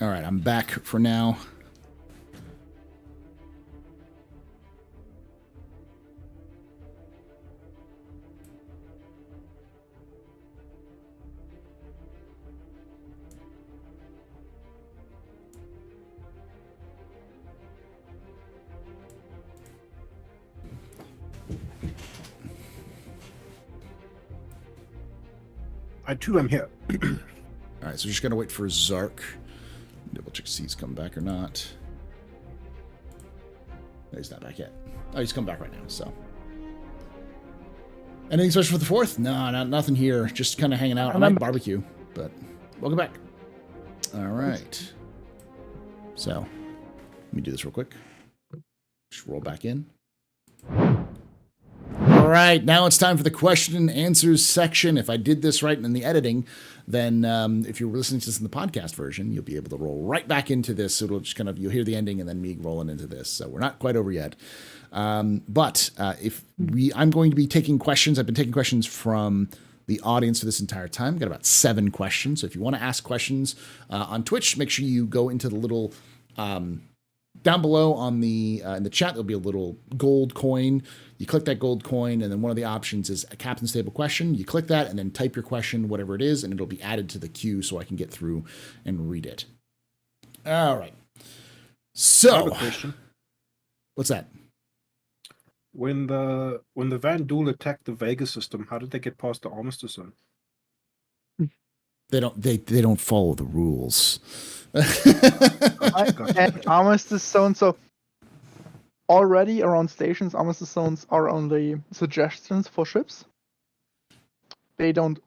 All right, I'm back for now. I too am here. All right, so just gonna wait for Zark. Double check to see he's come back or not. No, he's not back yet. Oh, he's come back right now. So, anything special for the 4th? No, nothing here. Just kind of hanging out. I might barbecue, but welcome back. All right. So, let me do this real quick. Just roll back in. All right, now it's time for the question and answers section. If I did this right in the editing, then if you're listening to this in the podcast version, you'll be able to roll right back into this. So it'll just kind of, you'll hear the ending and then me rolling into this. So we're not quite over yet. But I'm going to be taking questions. I've been taking questions from the audience for this entire time. Got about 7 questions. So if you want to ask questions on Twitch, make sure you go into the little down below on the in the chat. There'll be a little gold coin. You click that gold coin, and then one of the options is a captain's table question. You click that, and then type your question, whatever it is, and it'll be added to the queue so I can get through and read it. All right. So, I have a question. What's that? When the Van Duel attacked the Vega system, how did they get past the armistice zone? They don't follow the rules. And armistice zone. So already around stations, armistice zones are only suggestions for ships. They don't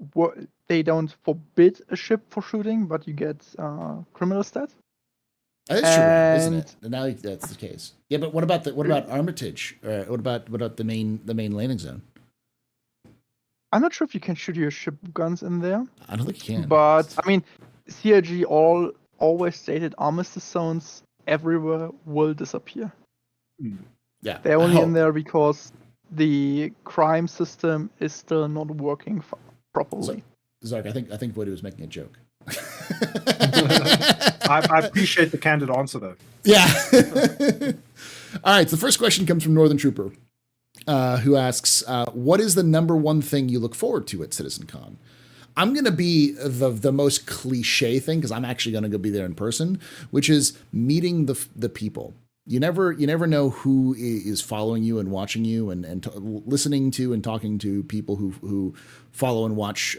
forbid a ship for shooting, but you get criminal stat. That's true, isn't it? Now that's the case. Yeah, but what about Armitage? What about the main landing zone? I'm not sure if you can shoot your ship guns in there. I don't think you can. But I mean, CIG always stated armistice zones everywhere will disappear. Yeah, they're only in there because the crime system is still not working properly. Zark, I think Voidy was making a joke. I appreciate the candid answer, though. Yeah. All right. So the first question comes from Northern Trooper, who asks, "What is the number one thing you look forward to at CitizenCon?" I'm going to be the most cliche thing because I'm actually going to go be there in person, which is meeting the people. You never know who is following you and watching you and listening to and talking to people who follow and watch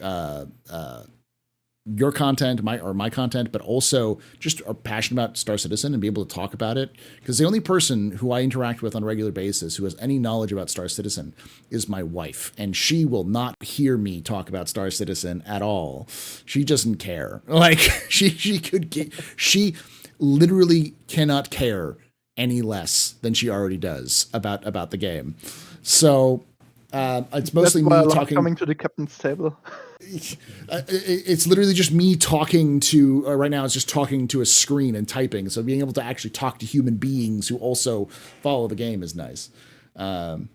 your content, my content, but also just are passionate about Star Citizen and be able to talk about it. Because the only person who I interact with on a regular basis who has any knowledge about Star Citizen is my wife, and she will not hear me talk about Star Citizen at all. She doesn't care. Like she literally cannot care any less than she already does about the game. So it's mostly That's why me I love talking. Coming to the captain's table. It's literally just me talking to right now. It's just talking to a screen and typing. So being able to actually talk to human beings who also follow the game is nice. But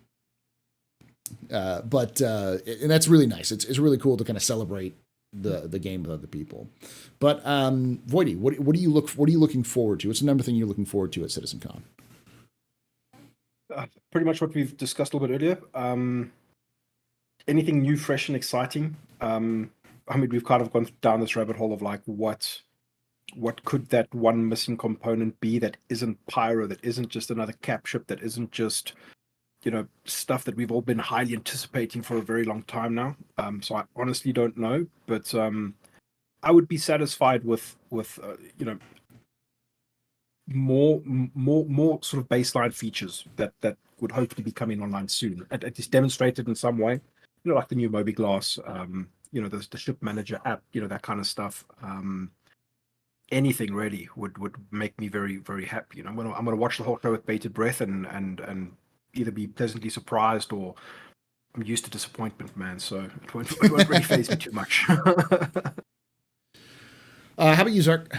and that's really nice. It's really cool to kind of celebrate the game with other people. But Voidy, what are you looking forward to? What's the number thing you're looking forward to at CitizenCon? Pretty much what we've discussed a little bit earlier. Anything new, fresh, and exciting. I mean, we've kind of gone down this rabbit hole of like what could that one missing component be that isn't Pyro, that isn't just another cap ship, that isn't just stuff that we've all been highly anticipating for a very long time now. So I honestly don't know, but I would be satisfied with more sort of baseline features that would hopefully be coming online soon, at least demonstrated in some way. Like the new Moby Glass, the ship manager app, that kind of stuff. Anything really would make me very, very happy. I'm gonna watch the whole show with bated breath and either be pleasantly surprised or I'm used to disappointment, man. So it won't really faze me too much. How about you, Zark?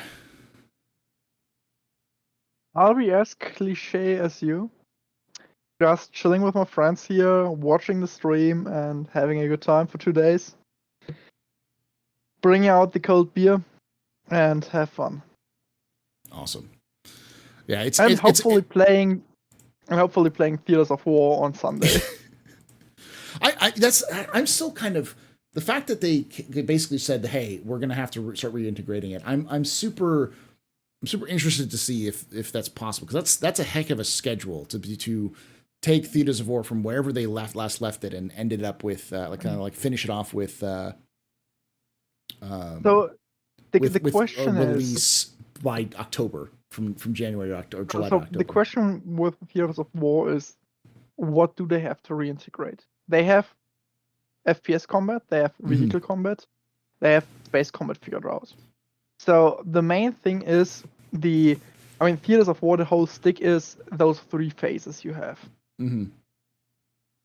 I'll be as cliche as you. Just chilling with my friends here, watching the stream, and having a good time for 2 days. Bring out the cold beer and have fun. Awesome. Yeah, I'm hopefully playing Theaters of War on Sunday. I'm still kind of the fact that they basically said, "Hey, we're going to have to start reintegrating it." I'm super interested to see if that's possible, because that's a heck of a schedule to take Theaters of War from wherever they last left it and ended up with finish it off with. So the question is release by October from January to October, July to October. The question with Theaters of War is, what do they have to reintegrate? They have FPS combat, they have vehicle combat, they have space combat figured out. So the main thing is Theaters of War, the whole stick is those 3 phases you have. Mm-hmm.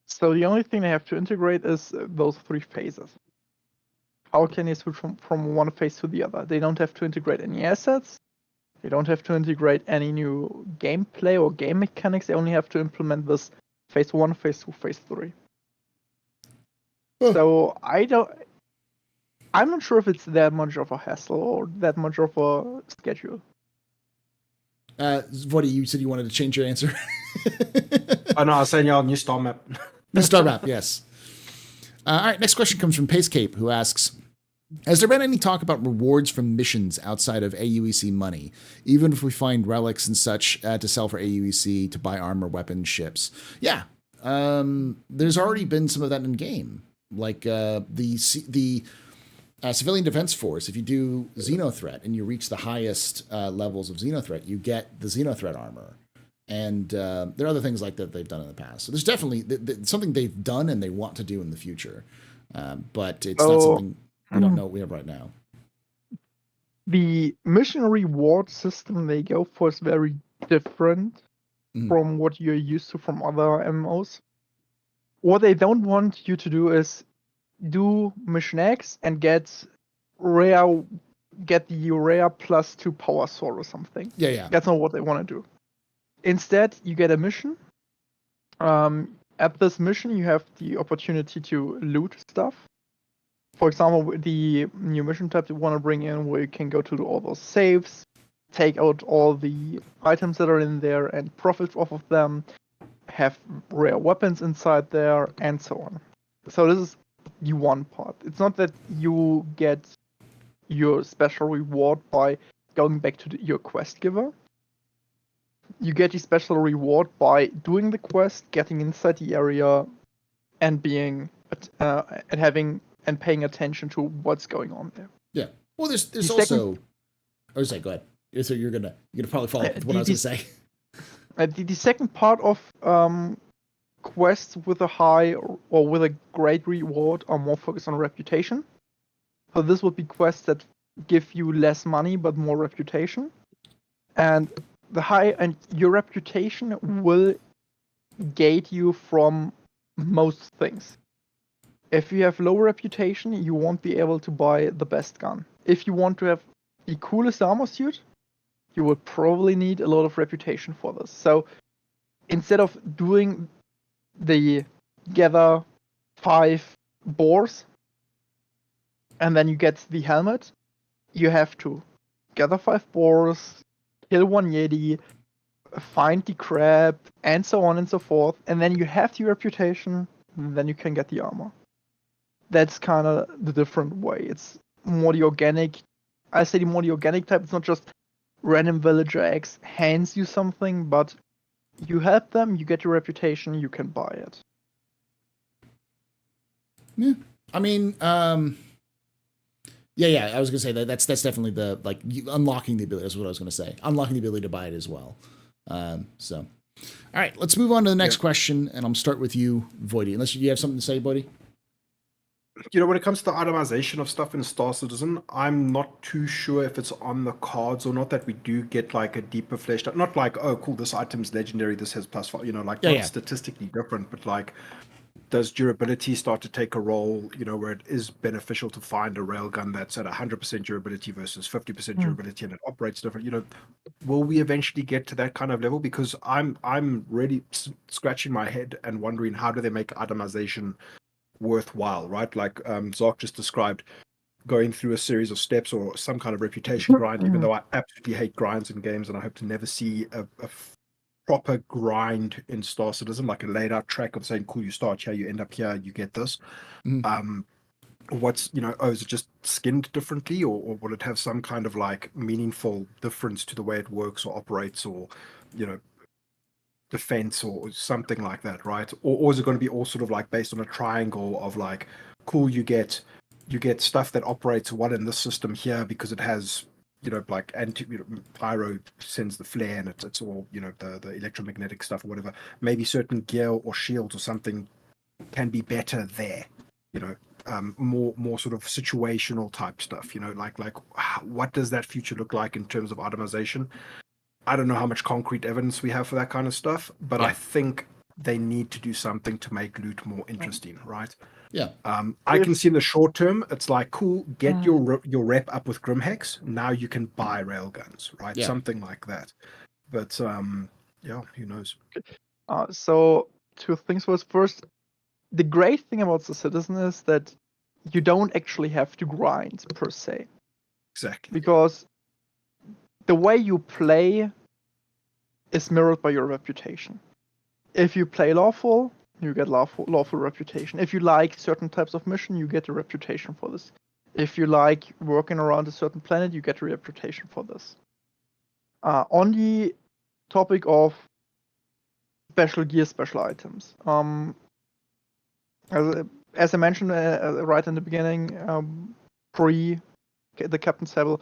So the only thing they have to integrate is those 3 phases. How can you switch from one phase to the other? They don't have to integrate any assets. They don't have to integrate any new gameplay or game mechanics. They only have to implement this phase 1, phase 2, phase 3. So I'm not sure if it's that much of a hassle or that much of a schedule. Vody, you said you wanted to change your answer. Oh no, I was saying new star map. New star map, yes. All right, next question comes from Pace Cape, who asks, has there been any talk about rewards from missions outside of AUEC money, even if we find relics and such to sell for AUEC to buy armor, weapons, ships? Yeah, there's already been some of that in game, like the Civilian Defense Force. If you do Xenothreat and you reach the highest levels of Xenothreat, you get the Xenothreat armor. And there are other things like that they've done in the past. So there's definitely something they've done and they want to do in the future. But it's not something we don't know what we have right now. The mission reward system they go for is very different from what you're used to from other MMOs. What they don't want you to do is do mission X and get the rare +2 power sword or something. Yeah. That's not what they want to do. Instead, you get a mission. At this mission, you have the opportunity to loot stuff. For example, the new mission type you want to bring in, where you can go to all those saves, take out all the items that are in there and profit off of them, have rare weapons inside there, and so on. So this is the one part. It's not that you get your special reward by going back to your quest giver. You get the special reward by doing the quest, getting inside the area, and being and paying attention to what's going on there. Yeah. Well, there's also. Go ahead. So you're gonna probably follow up with what I was gonna say. The second part of quests with a high or with a great reward are more focused on reputation. So this would be quests that give you less money but more reputation, and your reputation will gate you from most things. If you have low reputation, you won't be able to buy the best gun. If you want to have the coolest armor suit, you will probably need a lot of reputation for this. So instead of doing the gather 5 boars and then you get the helmet, you have to gather 5 boars, kill 1 Yeti, find the crab, and so on and so forth, and then you have the reputation, and then you can get the armor. That's kind of the different way. It's more the organic. I say the more the organic type. It's not just random villager X hands you something, but you help them, you get your reputation, you can buy it. Yeah, I mean, yeah. I was gonna say that's definitely the unlocking the ability. That's what I was gonna say. Unlocking the ability to buy it as well. So, all right, let's move on to the next question, and I'll start with you, Voidy. Unless you have something to say, Voidy. When it comes to the itemization of stuff in Star Citizen, I'm not too sure if it's on the cards or not that we do get like a deeper fleshed out. Not like, oh, cool, this item's legendary, this has +5, not statistically different, but like, does durability start to take a role, where it is beneficial to find a railgun that's at 100% durability versus 50% durability and it operates different? Will we eventually get to that kind of level? Because I'm really scratching my head and wondering, how do they make itemization worthwhile, right? Like Zark just described, going through a series of steps or some kind of reputation grind, even though I absolutely hate grinds in games, and I hope to never see a proper grind in Star Citizen, like a laid out track of saying, cool, you start here, you end up here, you get this. What's, is it just skinned differently, or will it have some kind of like meaningful difference to the way it works or operates, or, defense or something like that, right? Or is it going to be all sort of like based on a triangle of like, cool, you get stuff that operates well in this system here because it has, like pyro sends the flare, and it's all, the electromagnetic stuff or whatever. Maybe certain gear or shields or something can be better there, more sort of situational type stuff, like what does that future look like in terms of itemization? I don't know how much concrete evidence we have for that kind of stuff, but I think they need to do something to make loot more interesting, right? Yeah. I can see in the short term, it's like, cool, get your rep up with Grimhex. Now you can buy railguns, right? Yeah. Something like that. But who knows? So two things was first, the great thing about the Citizen is that you don't actually have to grind per se. Exactly. Because the way you play is mirrored by your reputation. If you play lawful, you get lawful reputation. If you like certain types of mission, you get a reputation for this. If you like working around a certain planet, you get a reputation for this. On the topic of special gear, special items, as I mentioned right in the beginning, pre the Captain's Table,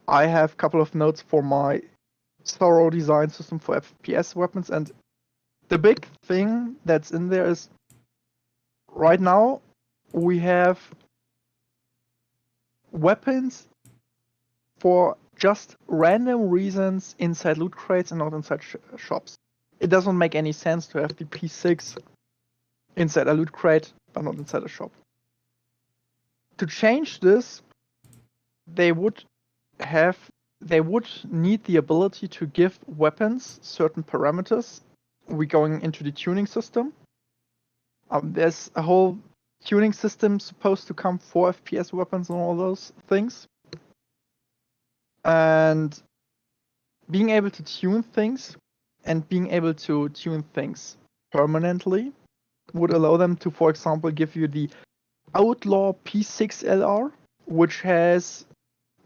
I have a couple of notes for my thorough design system for FPS weapons, and the big thing that's in there is right now we have weapons for just random reasons inside loot crates and not inside shops. It doesn't make any sense to have the P6 inside a loot crate but not inside a shop. To change this, they would need the ability to give weapons certain parameters. We're going into the tuning system. There's a whole tuning system supposed to come for FPS weapons and all those things. And being able to tune things and being able to tune things permanently would allow them to, for example, give you the Outlaw P6LR, which has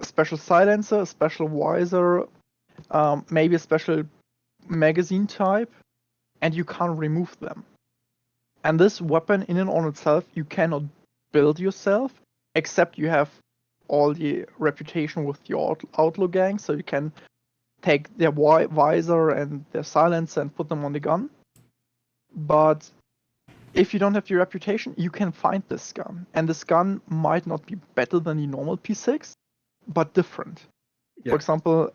a special silencer, a special visor, maybe a special magazine type, and you can't remove them. And this weapon in and on itself, you cannot build yourself, except you have all the reputation with your Outlaw gang, so you can take their visor and their silencer and put them on the gun. But if you don't have the reputation, you can find this gun. And this gun might not be better than the normal P6, but different. Yeah. For example,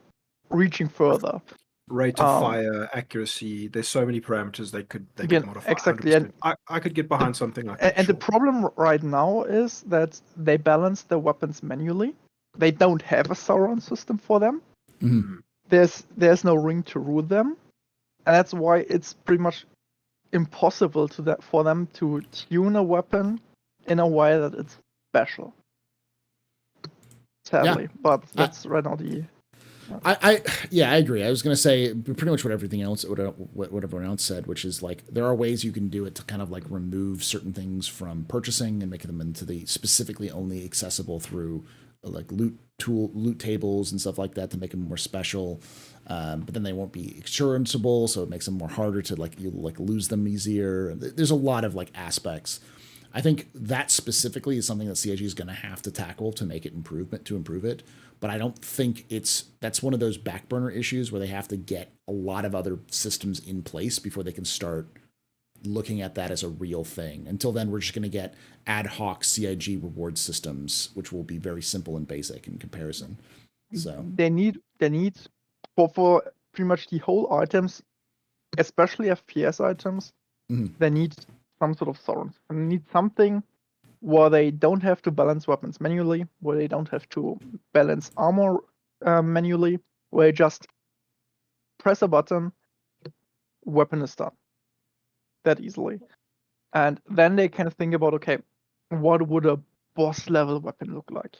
reaching further. Rate of fire, accuracy. There's so many parameters they could modify. Exactly. 100%. I could get behind something like that. And the problem right now is that they balance the weapons manually. They don't have a Sauron system for them. Mm-hmm. There's no ring to rule them, and that's why it's pretty much impossible for them to tune a weapon in a way that it's special. Sadly, but that's right now the. I agree. I was going to say pretty much what everyone else said, which is like there are ways you can do it to kind of like remove certain things from purchasing and make them into the specifically only accessible through like loot tables and stuff like that to make them more special. But then they won't be insuranceable, so it makes them more harder to you lose them easier. There's a lot of like aspects. I think that specifically is something that CIG is going to have to tackle to make it improve it. But I don't think that's one of those back burner issues where they have to get a lot of other systems in place before they can start looking at that as a real thing. Until then, we're just going to get ad hoc CIG reward systems, which will be very simple and basic in comparison. So they need for pretty much the whole items, especially FPS items, they need some sort of Sauron. They need something where they don't have to balance weapons manually, where they don't have to balance armor manually, where you just press a button, weapon is done. That easily. And then they can think about, okay, what would a boss level weapon look like?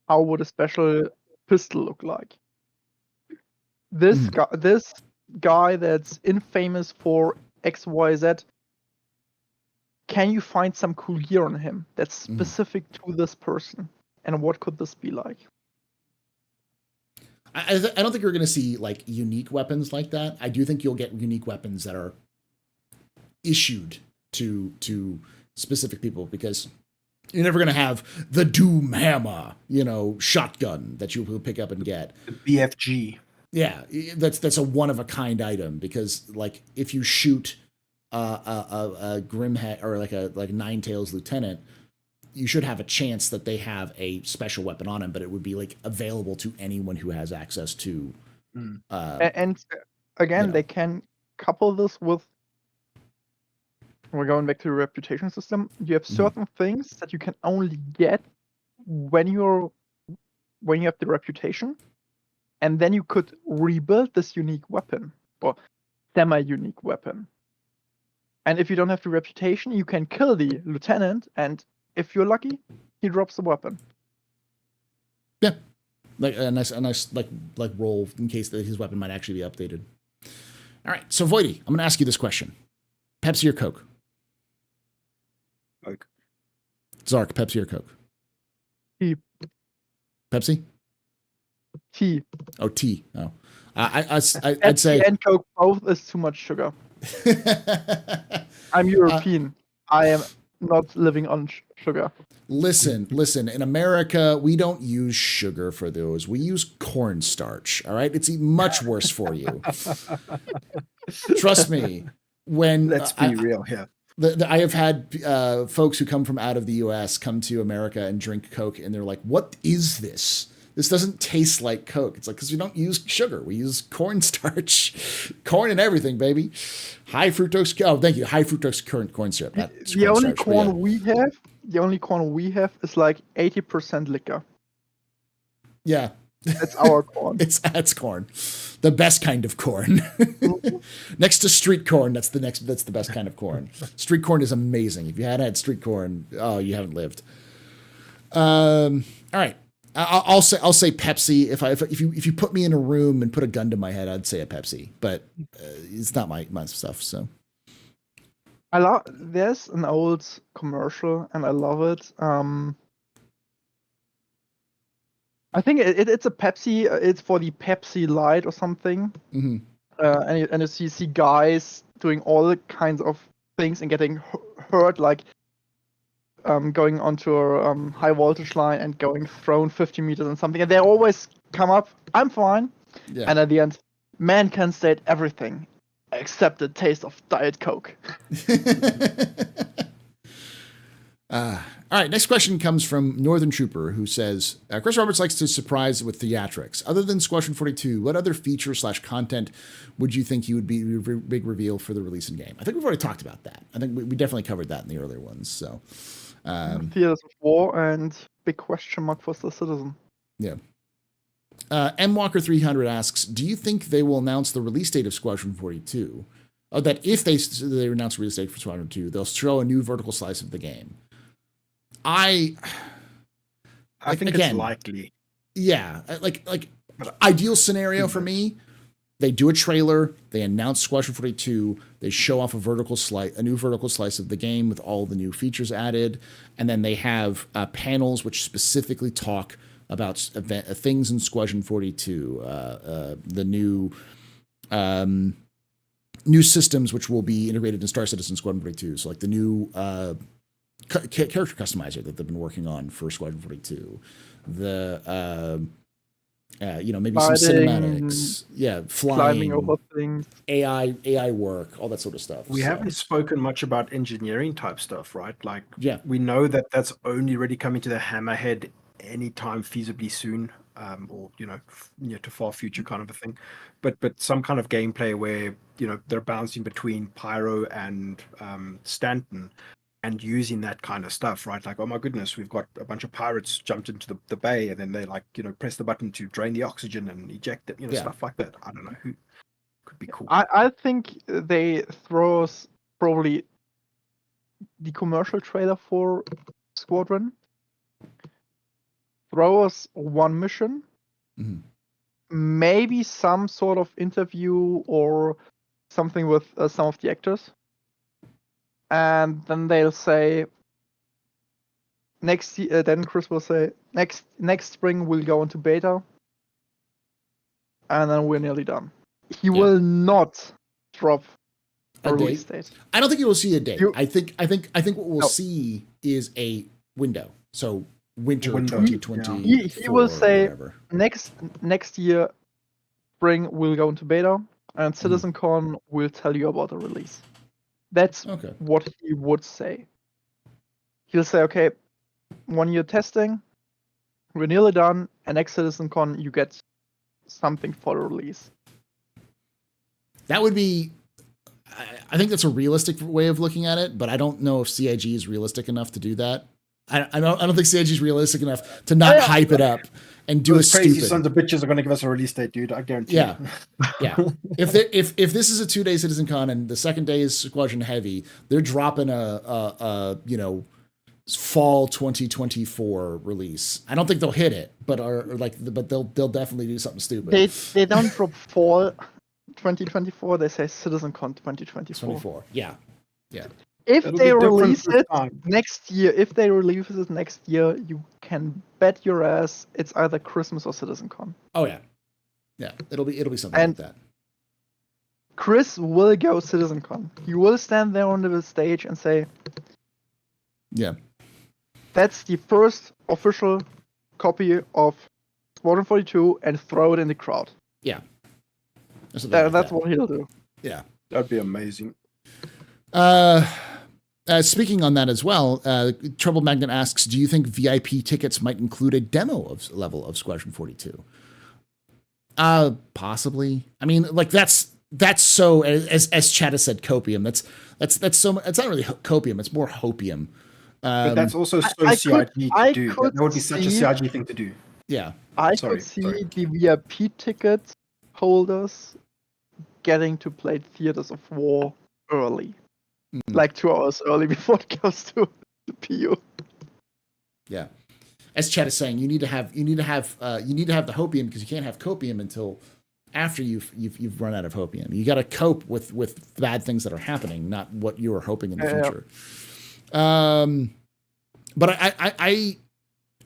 how would a special pistol look like? This guy that's infamous for XYZ, can you find some cool gear on him that's specific to this person? And what could this be like? I don't think you're going to see like unique weapons like that. I do think you'll get unique weapons that are issued to specific people, because you're never going to have the Doom Hammer, shotgun that you will pick up and get. The BFG. Yeah, that's a one of a kind item, because like if you shoot a Grimhead or like a Ninetales Lieutenant, you should have a chance that they have a special weapon on him, but it would be like available to anyone who has access to. And again, they can couple this with. We're going back to the reputation system. You have certain things that you can only get when you have the reputation, and then you could rebuild this unique weapon or semi-unique weapon. And if you don't have the reputation, you can kill the lieutenant, and if you're lucky, he drops the weapon. Yeah, like a nice like roll in case that his weapon might actually be updated. All right, so Voidy, I'm going to ask you this question: Pepsi or Coke? Coke. Zark, Pepsi or Coke? Tea. Pepsi? Tea. Oh, tea. Oh, I'd Pepsi say and Coke both is too much sugar. I'm European. I am not living on sugar. Listen. In America, we don't use sugar for those. We use cornstarch. All right, it's much worse for you. Trust me. When let's be real here. I have had folks who come from out of the U.S. come to America and drink Coke, and they're like, "What is this? This doesn't taste like Coke." It's like, because we don't use sugar. We use cornstarch, corn and everything, baby. High fructose. Oh, thank you. High fructose corn syrup. The only corn we have is like 80% liquor. Yeah. That's our corn. That's corn. The best kind of corn. Next to street corn, that's the best kind of corn. Street corn is amazing. If you hadn't had street corn, oh, you haven't lived. All right. I'll say Pepsi. If you put me in a room and put a gun to my head, I'd say a Pepsi. But it's not my stuff. So there's an old commercial, and I love it. I think it's a Pepsi. It's for the Pepsi Light or something. Mm-hmm. And you see guys doing all kinds of things and getting hurt, like going onto a high voltage line and going thrown 50 meters and something. And they always come up, "I'm fine." Yeah. And at the end, man can state everything except the taste of Diet Coke. All right, next question comes from Northern Trooper, who says, Chris Roberts likes to surprise with theatrics. Other than Squadron 42, what other feature/content would you think he would be a big reveal for the release in game? I think we've already talked about that. I think we definitely covered that in the earlier ones. So, Theaters of War and big question mark for Star Citizen. Yeah. M Walker 300 asks, do you think they will announce the release date of Squadron 42? Oh, that if they announce the release date for Squadron 2, they'll show a new vertical slice of the game. I think it's likely. Yeah, like ideal scenario for me, they do a trailer, they announce Squadron 42, they show off a new vertical slice of the game with all the new features added, and then they have panels which specifically talk about things in Squadron 42, the new systems which will be integrated in Star Citizen Squadron 42. So like the new character customizer that they've been working on for Squadron 42, the maybe some cinematics, flying over things, AI work, all that sort of stuff. We haven't spoken much about engineering type stuff, right? Like, yeah, we know that that's only really coming to the Hammerhead anytime feasibly soon, or to far future kind of a thing. But some kind of gameplay where they're bouncing between Pyro and Stanton, and using that kind of stuff, right? Like, oh my goodness, we've got a bunch of pirates jumped into the bay, and then they press the button to drain the oxygen and eject it, stuff like that. I don't know, who could be cool. I think they throw us probably the commercial trailer for Squadron. throw us one mission, Mhm. maybe some sort of interview or something with some of the actors, and then they'll say next year. Then Chris will say next spring we'll go into beta, and then we're nearly done. He will not drop a release date. I don't think you will see a date. I think what we'll No. see is a window. So winter 2020. He will say next year spring we'll go into beta, and CitizenCon will tell you about the release. That's what he would say. He'll say, okay, 1 year testing, we're nearly done, and next CitizenCon you get something for the release. That would be, I think that's a realistic way of looking at it, but I don't know if CIG is realistic enough to do that. I don't think CIG is realistic enough to not hype it up and do a stupid. Crazy sons of bitches are going to give us a release date, dude. I guarantee. Yeah, yeah. If this is a 2-day CitizenCon and the second day is Squadron Heavy, they're dropping a fall 2024 release. I don't think they'll hit it, but they'll definitely do something stupid. They don't drop fall 2024. They say CitizenCon 2024. Yeah. If they release it next year, you can bet your ass it's either Christmas or CitizenCon. Oh yeah. It'll be something like that. Chris will go CitizenCon. He will stand there on the stage and say, "Yeah, that's the first official copy of Squadron 42," and throw it in the crowd. Yeah, that's what he'll do. Yeah, that'd be amazing. Speaking on that as well, Trouble Magnet asks, do you think VIP tickets might include a demo level of Squadron 42? Possibly. I mean, like that's so, as Chad has said, copium. That's so. It's not really copium. It's more hopium. But that's also so CIG to do. That would be such a CIG thing to do. Yeah. I could see the VIP ticket holders getting to play Theaters of War early. Like 2 hours early before it goes to the PU. Yeah, as Chad is saying, you need to have the hopium, because you can't have copium until after you've run out of hopium. You got to cope with bad things that are happening, not what you are hoping in the future. But I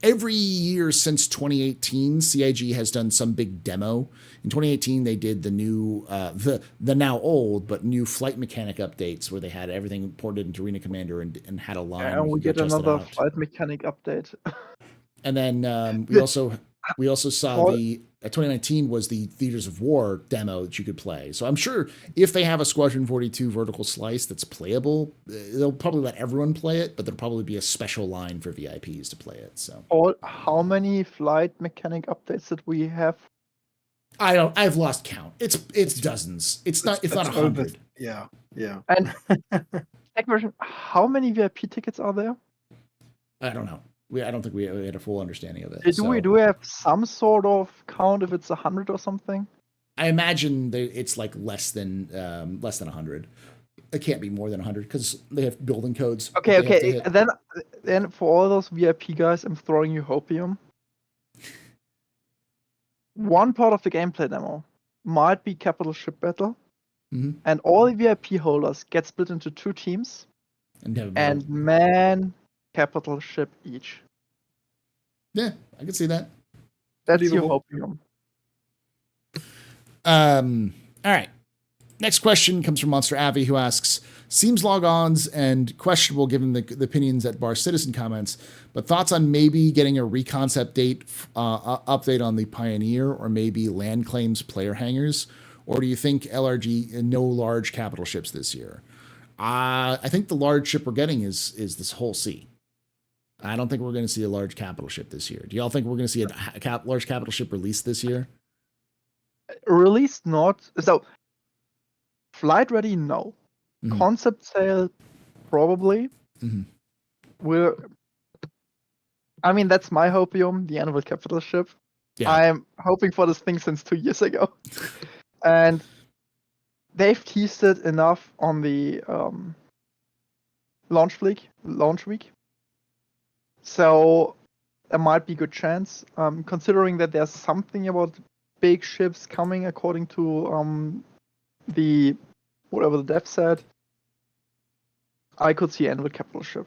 every year since 2018, CIG has done some big demo. In 2018, they did the new, the now old but new flight mechanic updates, where they had everything ported into Arena Commander and had a line. And we get another flight mechanic update. And then we also saw the 2019 was the Theaters of War demo that you could play. So I'm sure if they have a Squadron 42 vertical slice that's playable, they'll probably let everyone play it, but there'll probably be a special line for VIPs to play it. So how many flight mechanic updates did we have? I've lost count. It's dozens. It's not 100. Yeah. And second question, how many VIP tickets are there? I don't know. I don't think we had a full understanding of it. Do we have some sort of count if it's 100 or something? I imagine it's like less than 100. It can't be more than 100 because they have building codes. Okay. Then for all those VIP guys, I'm throwing you hopium. One part of the gameplay demo might be capital ship battle, and all the VIP holders get split into 2 teams, and man capital ship each. Yeah, I can see that. That's your hopium. All right. Next question comes from Monster Avi, who asks, seems log-ons and questionable given the opinions at Bar Citizen comments, but thoughts on maybe getting a reconcept date update on the Pioneer, or maybe land claims player hangars? Or do you think LRG, no large capital ships this year? I think the large ship we're getting is this whole sea. I don't think we're going to see a large capital ship this year. Do y'all think we're going to see a large capital ship released this year? Released not. So, flight ready, no. Concept sale, probably. I mean, that's my hopium, the annual capital ship. Yeah. I'm hoping for this thing since 2 years ago. And they've teased it enough on the launch week. So there might be good chance, considering that there's something about big ships coming according to the whatever the dev said. I could see annual capital ship.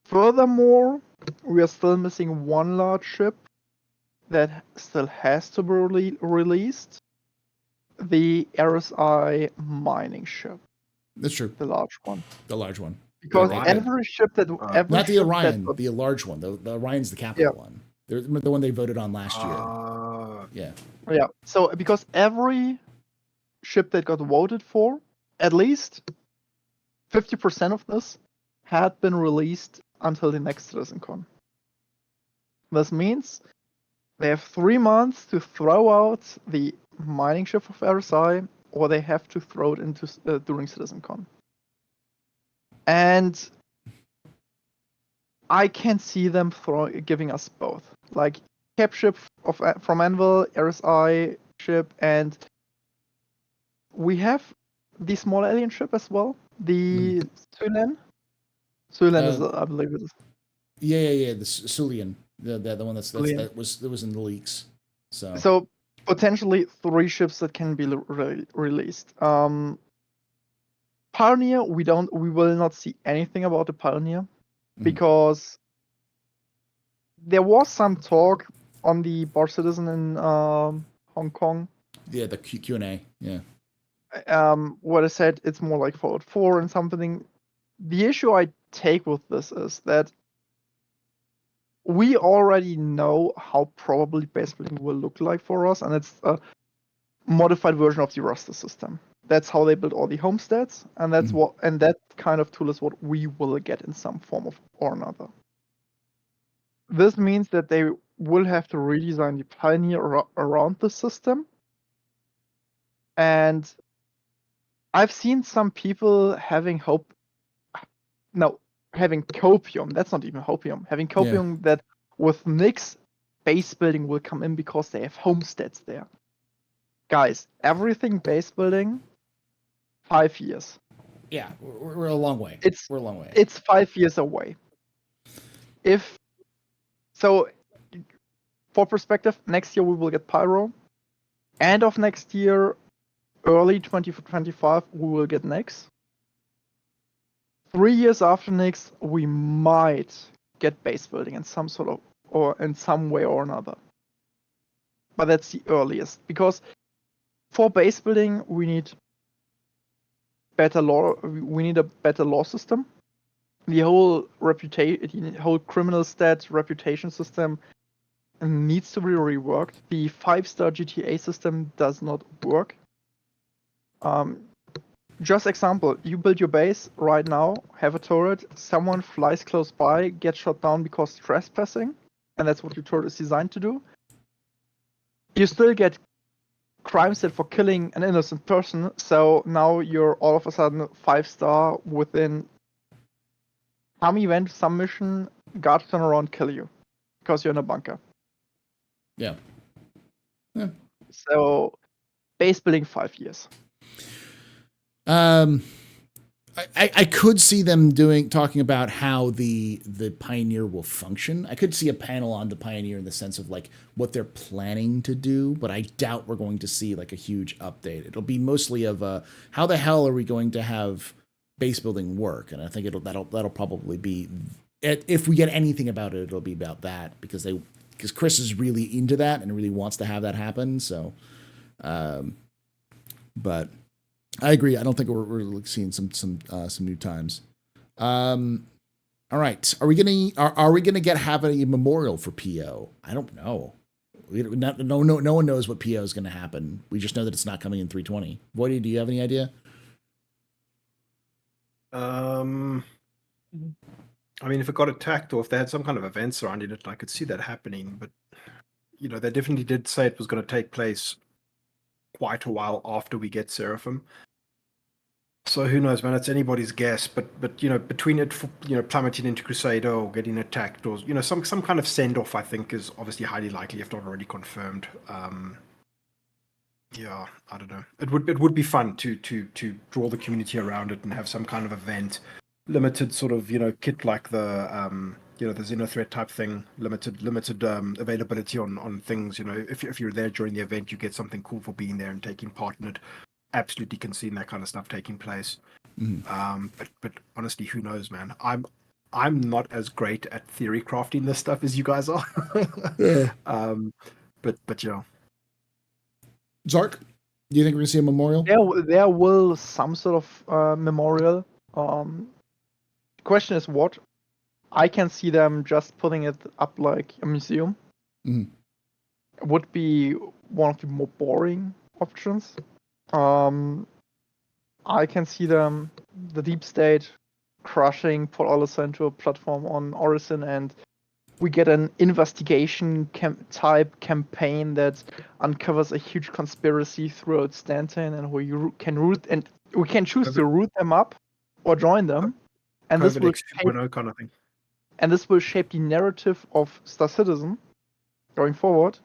Furthermore, we are still missing one large ship that still has to be released. The RSI mining ship. That's true. The large one. The large one. Because Orion. every ship that Not the Orion, the large one. The Orion's the capital one. They're the one they voted on last year. Yeah. Yeah. So because every ship that got voted for, at least 50% of this had been released until the next CitizenCon. This means they have 3 months to throw out the mining ship of RSI, or they have to throw it into during CitizenCon. And I can see them giving us both, like cap ship from Anvil, RSI ship, and we have the small alien ship as well, the Sulen. Sulen is, I believe it is. Yeah. The Sulian, the one that was in the leaks. So potentially 3 ships that can be released. Pioneer, we will not see anything about the Pioneer because there was some talk on the Bar Citizen in Hong Kong. Yeah, the Q&A. Yeah. What I said, it's more like Fallout 4 and something. The issue I take with this is that we already know how probably base building will look like for us, and it's a modified version of the raster system. That's how they build all the homesteads, and that's and that kind of tool is what we will get in some form or another. This means that they will have to redesign the Pioneer around the system. And I've seen some people having having copium. That's not even hopium. Having copium that with Nyx, base building will come in because they have homesteads there. Guys, everything base building, 5 years. Yeah, we're a long way. We're a long way. It's 5 years away. For perspective, next year we will get Pyro. End of next year, early 2025, we will get Nyx. 3 years after Nyx, we might get base building in some sort of, or in some way or another. But that's the earliest, because for base building we need better law. We need a better law system. The whole criminal stat reputation system needs to be reworked. The 5-star GTA system does not work. Just example, you build your base right now, have a turret, someone flies close by, gets shot down because trespassing, and that's what your turret is designed to do. You still get crime set for killing an innocent person, so now you're all of a sudden 5-star within some event, some mission, guards turn around, kill you because you're in a bunker. Yeah. So base building 5 years. I could see them talking about how the Pioneer will function. I could see a panel on the Pioneer in the sense of like what they're planning to do, but I doubt we're going to see like a huge update. It'll be mostly of how the hell are we going to have base building work? And I think that'll probably be, if we get anything about it, it'll be about that because Chris is really into that and really wants to have that happen. So, but I agree. I don't think we're seeing some new times. All right. Are we gonna have a memorial for PO? I don't know. No one knows what PO is going to happen. We just know that it's not coming in 320. Voidy, do you have any idea? I mean, if it got attacked or if they had some kind of event surrounding it, I could see that happening. But they definitely did say it was going to take place quite a while after we get Seraphim. So who knows, man? It's anybody's guess. But between it, plummeting into Crusader or getting attacked, or some kind of send off, I think is obviously highly likely, if not already confirmed. Yeah, I don't know. It would be fun to draw the community around it and have some kind of event, limited sort of kit like the the Xenothreat type thing, limited availability on things. If you're there during the event, you get something cool for being there and taking part in it. Absolutely can see that kind of stuff taking place. But honestly, who knows, man? I'm not as great at theory crafting this stuff as you guys are. Yeah. But Zark, do you think we're gonna see a memorial? There will some sort of memorial. Question is what? I can see them just putting it up like a museum. Mhm. It would be one of the more boring options. I can see them, the deep state, crushing Paul Olisar into a platform on Orison, and we get an investigation type campaign that uncovers a huge conspiracy throughout Stanton, and where you can we can choose to root them up or join them, and this will shape, kind of thing. And this will shape the narrative of Star Citizen going forward.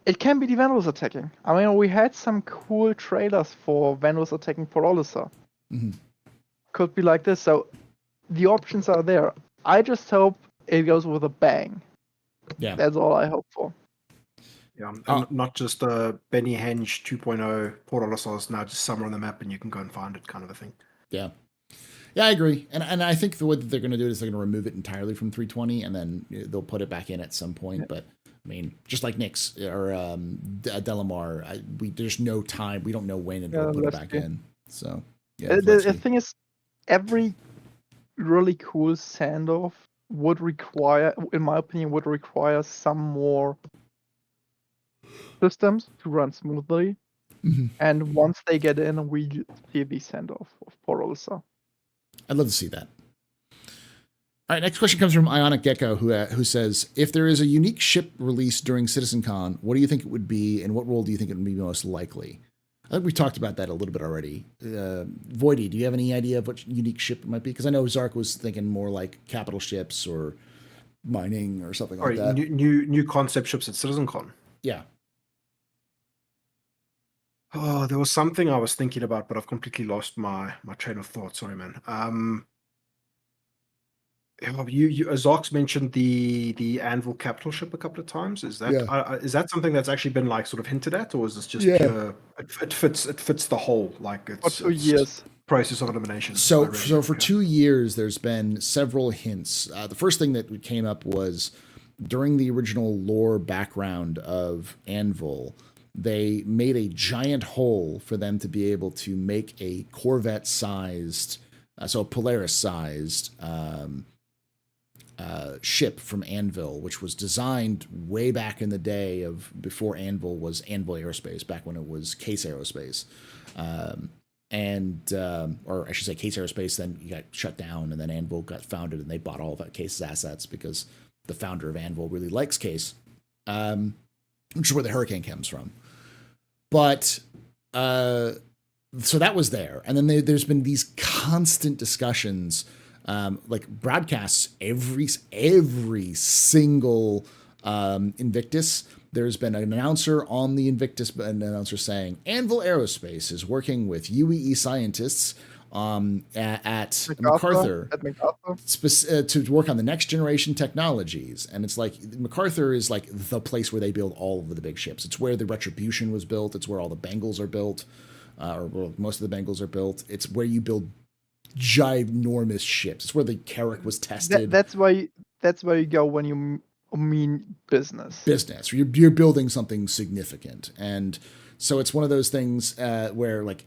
It can be the Vandals attacking. I mean, we had some cool trailers for Vandals attacking Paul Olisar. Could be like this. So the options are there. I just hope it goes with a bang. Yeah. That's all I hope for. Yeah, and not just Benny Henge 2.0, Port Olisar is now just somewhere on the map and you can go and find it kind of a thing. Yeah. Yeah, I agree. And I think the way that they're going to do it is they're going to remove it entirely from 320 and then they'll put it back in at some point. But, I mean, just like Nyx or Delamar, there's no time. We don't know when and they'll put it back in. So, yeah. The thing is, every really cool send-off would require, in my opinion, some more systems to run smoothly. And once they get in, we see the send-off of Paul Olisar. I'd love to see that. All right, next question comes from Ionic Gecko, who says, if there is a unique ship released during CitizenCon, what do you think it would be, and what role do you think it would be most likely? I think we talked about that a little bit already. Voidy, do you have any idea of what unique ship it might be? Because I know Zark was thinking more like capital ships or mining or something like that. New concept ships at CitizenCon. Yeah. Oh, there was something I was thinking about, but I've completely lost my train of thought. Sorry, man. Zark's mentioned the Anvil capital ship a couple of times. Is that is that something that's actually been like sort of hinted at, or is this just pure? It fits the whole it's for 2 years process of elimination. So for 2 years, there's been several hints. The first thing that came up was during the original lore background of Anvil. They made a giant hole for them to be able to make a Corvette-sized, so Polaris-sized ship from Anvil, which was designed way back in the day of before Anvil was Anvil Aerospace, back when it was Case Aerospace. Or I should say Case Aerospace, then you got shut down, and then Anvil got founded, and they bought all of that Case's assets because the founder of Anvil really likes Case. Which is where the Hurricane comes from. But, so that was there. And then there's been these constant discussions, like broadcasts every single Invictus. There's been an announcer on the Invictus, an announcer saying, Anvil Aerospace is working with UEE scientists at MacArthur to work on the next generation technologies. And it's like MacArthur is like the place where they build all of the big ships. It's where the Retribution was built. It's where all the Bengals are built, or most of the Bengals are built. It's where you build ginormous ships. It's where the Carrack was tested. That's why you go when you mean business. You're building something significant. And so it's one of those things where like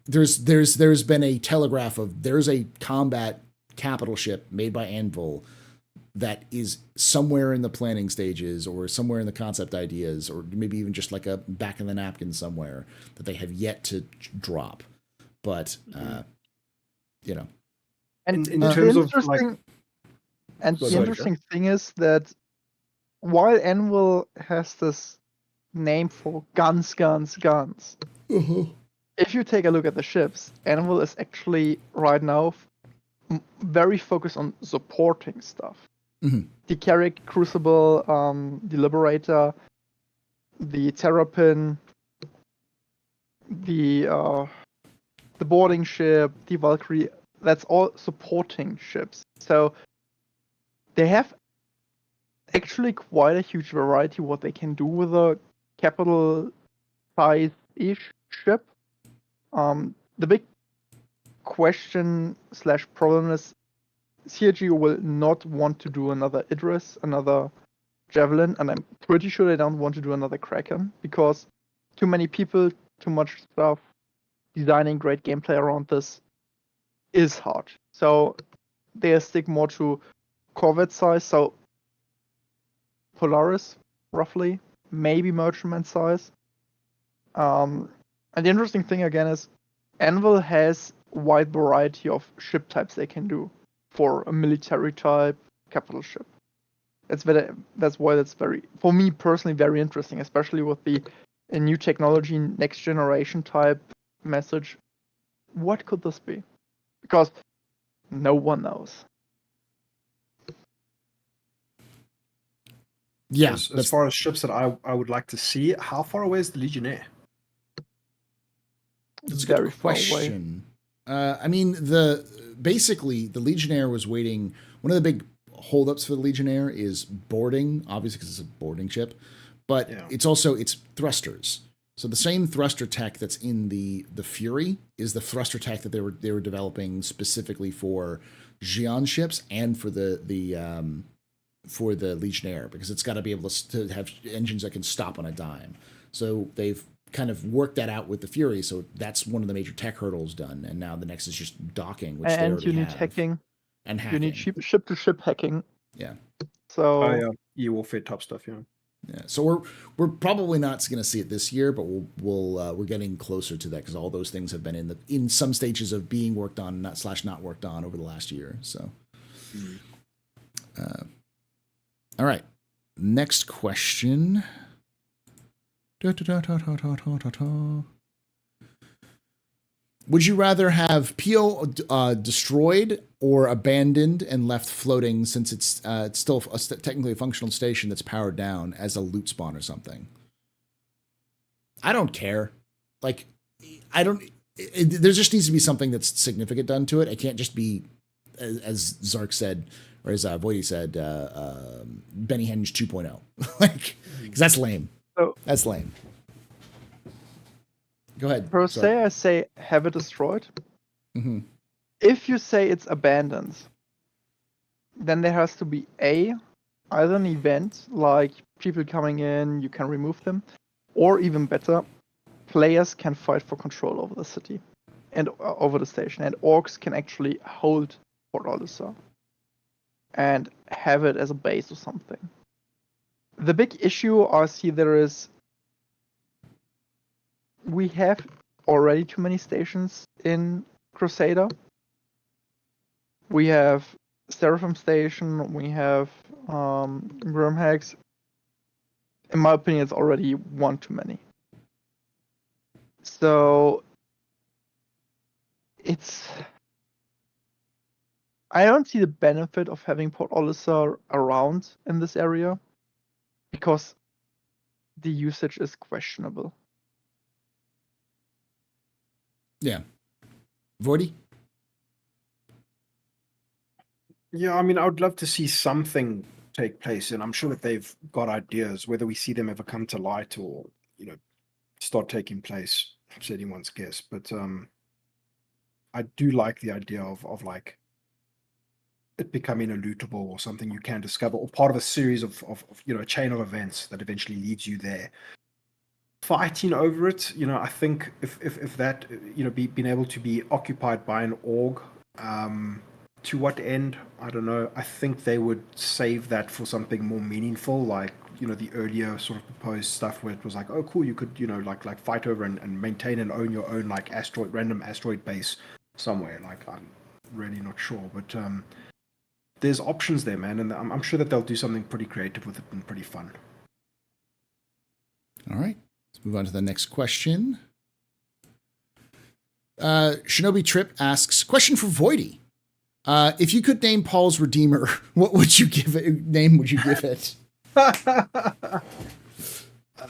there's been a telegraph of there's a combat capital ship made by Anvil that is somewhere in the planning stages or somewhere in the concept ideas, or maybe even just like a back in the napkin somewhere that they have yet to drop. But and in terms of like, and the interesting thing is that while Anvil has this name for guns, if you take a look at the ships, Anvil is actually right now very focused on supporting stuff. The Carrack Crucible, the Liberator, the Terrapin, the boarding ship, the Valkyrie, that's all supporting ships. So they have actually quite a huge variety what they can do with a capital size-ish ship. The big question / problem is CRG will not want to do another Idris, another Javelin, and I'm pretty sure they don't want to do another Kraken because too many people, too much stuff, designing great gameplay around this is hard. So they stick more to corvette size, so Polaris, roughly, maybe Merchantman size. And the interesting thing again is Anvil has a wide variety of ship types they can do for a military type capital ship. That's why that's very, for me personally, very interesting, especially with the new technology, next generation type message. What could this be? Because no one knows. Yeah. As far as ships that I would like to see, how far away is the Legionnaire? That's a Very good far away. question. I mean, basically the Legionnaire was waiting. One of the big holdups for the Legionnaire is boarding, obviously because it's a boarding ship, but it's also its thrusters. So the same thruster tech that's in the Fury is the thruster tech that they were developing specifically for Xi'an ships and for the Legionnaire, because it's got to be able to have engines that can stop on a dime. So they've kind of worked that out with the Fury. So that's one of the major tech hurdles done. And now the next is just docking, which they already you need have. hacking. And hacking. You need ship-to-ship hacking. Yeah. So E-warfare top stuff, yeah. Yeah. So we're probably not going to see it this year, but we're getting closer to that because all those things have been in some stages of being worked on, not worked on over the last year. So, all right. Next question. Would you rather have PO destroyed or abandoned and left floating, since it's still technically a functional station that's powered down, as a loot spawn or something? I don't care. Like, there just needs to be something that's significant done to it. It can't just be, as Zark said, or as Voidy said, Benny Henge 2.0. Like, because that's lame. That's lame. Go ahead. Per se, I say have it destroyed. Mm-hmm. If you say it's abandoned, then there has to be either an event like people coming in, you can remove them, or even better, players can fight for control over the city and over the station, and orcs can actually hold Port Olisar and have it as a base or something. The big issue I see there is we have already too many stations in Crusader. We have Seraphim Station, we have Grimhex. In my opinion, it's already one too many. So I don't see the benefit of having Port Olisar around in this area because the usage is questionable. Yeah. Voidy? Yeah, I mean, I would love to see something take place, and I'm sure that they've got ideas. Whether we see them ever come to light or, start taking place, it's anyone's guess. But I do like the idea of like it becoming a lootable or something you can discover, or part of a series of a chain of events that eventually leads you there. Fighting over it, I think if that, being able to be occupied by an org, to what end, I don't know. I think they would save that for something more meaningful, like, the earlier sort of proposed stuff where it was like, oh cool, you could, like fight over and maintain and own your own like random asteroid base somewhere. Like, I'm really not sure, but there's options there, man, and I'm sure that they'll do something pretty creative with it and pretty fun. All right. Let's move on to the next question. Shinobi Trip asks, question for Voidy. If you could name Paul's Redeemer, what would you give it? Would you give it?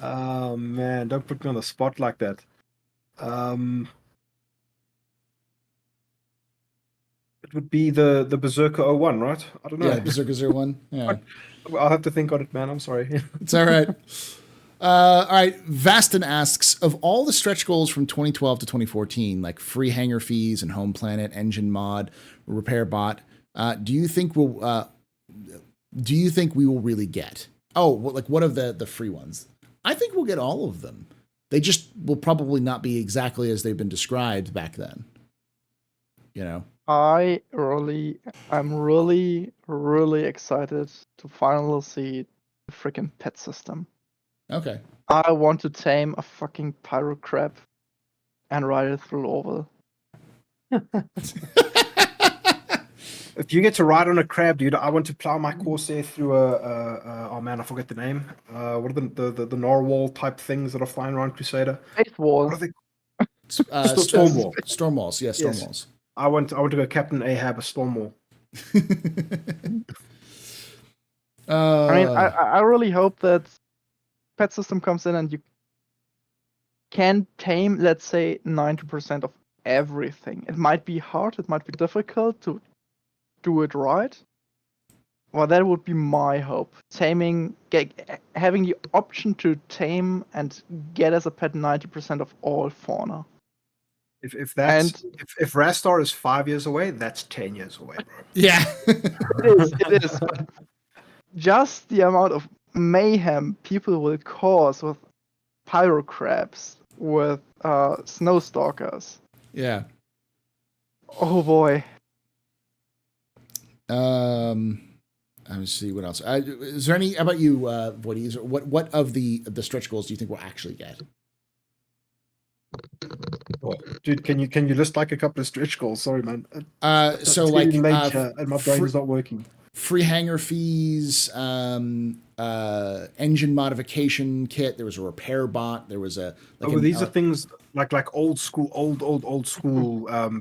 Oh man, don't put me on the spot like that. It That would be the Berserker 01, right? I don't know. Yeah, Berserker 01. Yeah. I'll have to think on it, man. I'm sorry. It's all right. All right. Vastin asks, of all the stretch goals from 2012 to 2014, like free hangar fees and home planet, engine mod, repair bot, do you think we will really get? Oh, like what of the free ones? I think we'll get all of them. They just will probably not be exactly as they've been described back then. You know? I'm really, really excited to finally see the freaking pet system. Okay. I want to tame a fucking pyro crab and ride it through Orville. If you get to ride on a crab, dude, I want to plow my Corsair through oh man, I forget the name. What are the narwhal type things that are flying around Crusader? Space Wall. What are they? Stormwall. Stormwall. Stormwalls. Yes, Yes. Stormwalls. I want to go Captain Ahab a Stormwall. I mean, I really hope that pet system comes in and you can tame, let's say, 90% of everything. It might be hard, it might be difficult to do it right. Well, that would be my hope. Having the option to tame and get as a pet 90% of all fauna. If Rastar is 5 years away, that's 10 years away, bro. Yeah. It is. But just the amount of mayhem people will cause with pyro crabs, with snow stalkers. Yeah. Oh boy. Let me see what else. Is there any? How about you, Voidy? What of the stretch goals do you think we'll actually get? Dude, can you list like a couple of stretch goals? Sorry, man. So like, and my brain is not working. Free hangar fees, engine modification kit. There was a repair bot. There was a. Like these are things like old school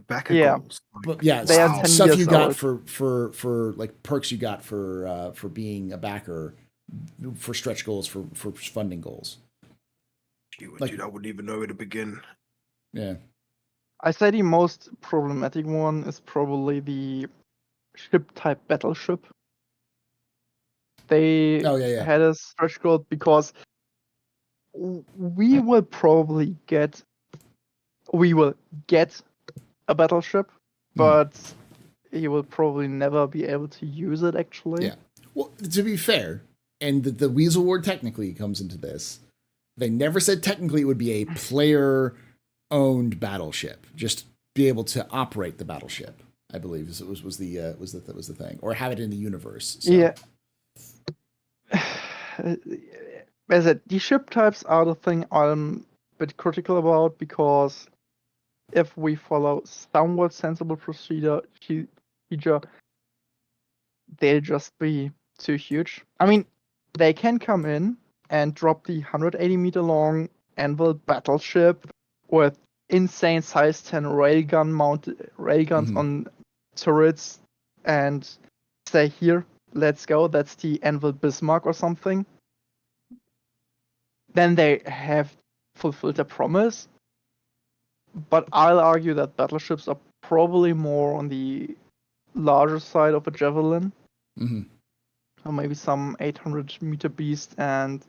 backer goals. But yeah, They are 10 stuff years you got old. for like perks you got for being a backer, for stretch goals, for funding goals. Dude, I wouldn't even know where to begin. Yeah. I say the most problematic one is probably the ship type battleship. They had a stretch goal because we will get a battleship, but he will probably never be able to use it actually. Yeah. Well, to be fair, and the Weasel Ward technically comes into this. They never said technically it would be a player-owned battleship. Just be able to operate the battleship, I believe, was the thing, or have it in the universe. So. Yeah. As the ship types are the thing I'm a bit critical about, because if we follow somewhat sensible procedure, they'll just be too huge. I mean, they can come in and drop the 180-meter long Anvil battleship with insane size 10 railguns on turrets and say, here, let's go. That's the Anvil Bismarck or something. Then they have fulfilled their promise. But I'll argue that battleships are probably more on the larger side of a Javelin. Mm-hmm. Or maybe some 800-meter beast, and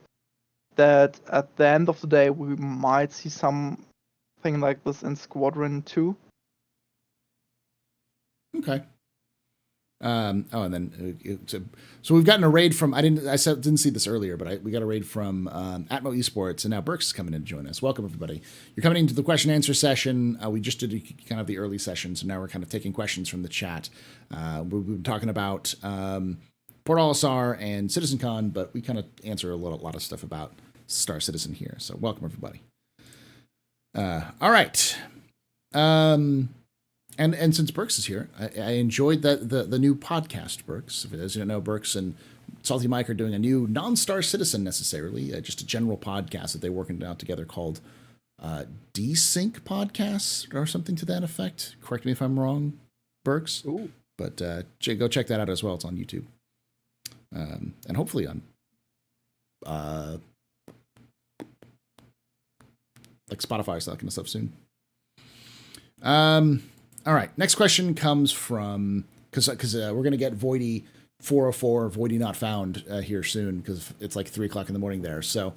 that at the end of the day we might see something like this in Squadron 2. Okay. And then so we've gotten a raid from didn't see this earlier, but we got a raid from Atmo Esports, and now Burks is coming in to join us. Welcome everybody. You're coming into the question and answer session. We just did kind of the early session, so now we're kind of taking questions from the chat. We've been talking about Port Olisar and CitizenCon, but we kind of answer a lot of stuff about Star Citizen here. So welcome everybody. All right. And since Burks is here, I enjoyed the new podcast, Burks. As you know, Burks and Salty Mike are doing a new non-Star Citizen necessarily, just a general podcast that they're working out together called Desync Podcasts or something to that effect. Correct me if I'm wrong, Burks. Ooh. But go check that out as well. It's on YouTube. And hopefully on like Spotify, so that kind of stuff soon. All right. Next question comes from because we're gonna get Voidy 404 Voidy not found here soon because it's like 3:00 in the morning there. So,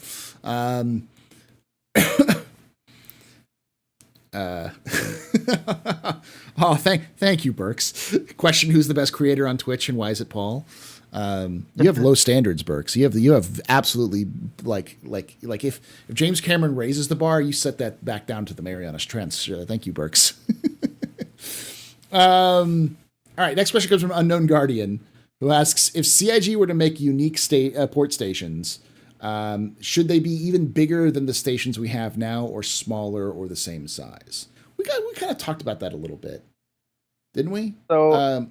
oh, thank you, Burks. Question: Who's the best creator on Twitch and why is it Paul? You have low standards, Burks. You have absolutely like if James Cameron raises the bar, you set that back down to the Marianas Trench. Thank you, Burks. All right, next question comes from Unknown Guardian, who asks, if CIG were to make unique port stations, should they be even bigger than the stations we have now, or smaller, or the same size? We kind of talked about that a little bit, didn't we? So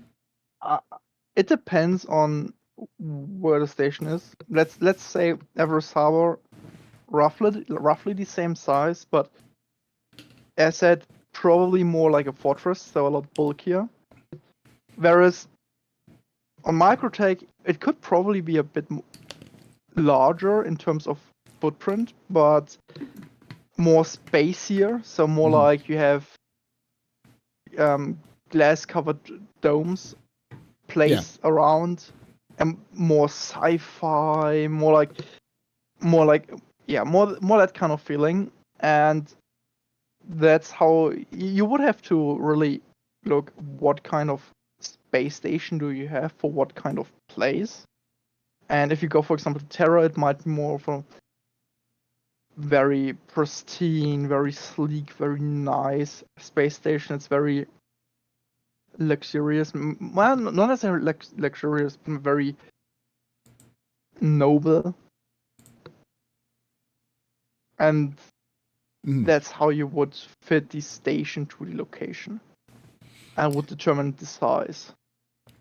it depends on where the station is. Let's say Everest Harbor, roughly the same size, but as said, probably more like a fortress, so a lot bulkier. Whereas on Microtech, it could probably be a bit larger in terms of footprint, but more spacier. So more like you have glass-covered domes placed around, and more sci-fi, more that kind of feeling. And that's how you would have to really look what kind of space station do you have for what kind of place. And if you go, for example, to Terra, it might be more of a very pristine, very sleek, very nice space station. It's very luxurious. Well, not necessarily luxurious, but very noble. And that's how you would fit the station to the location and would determine the size.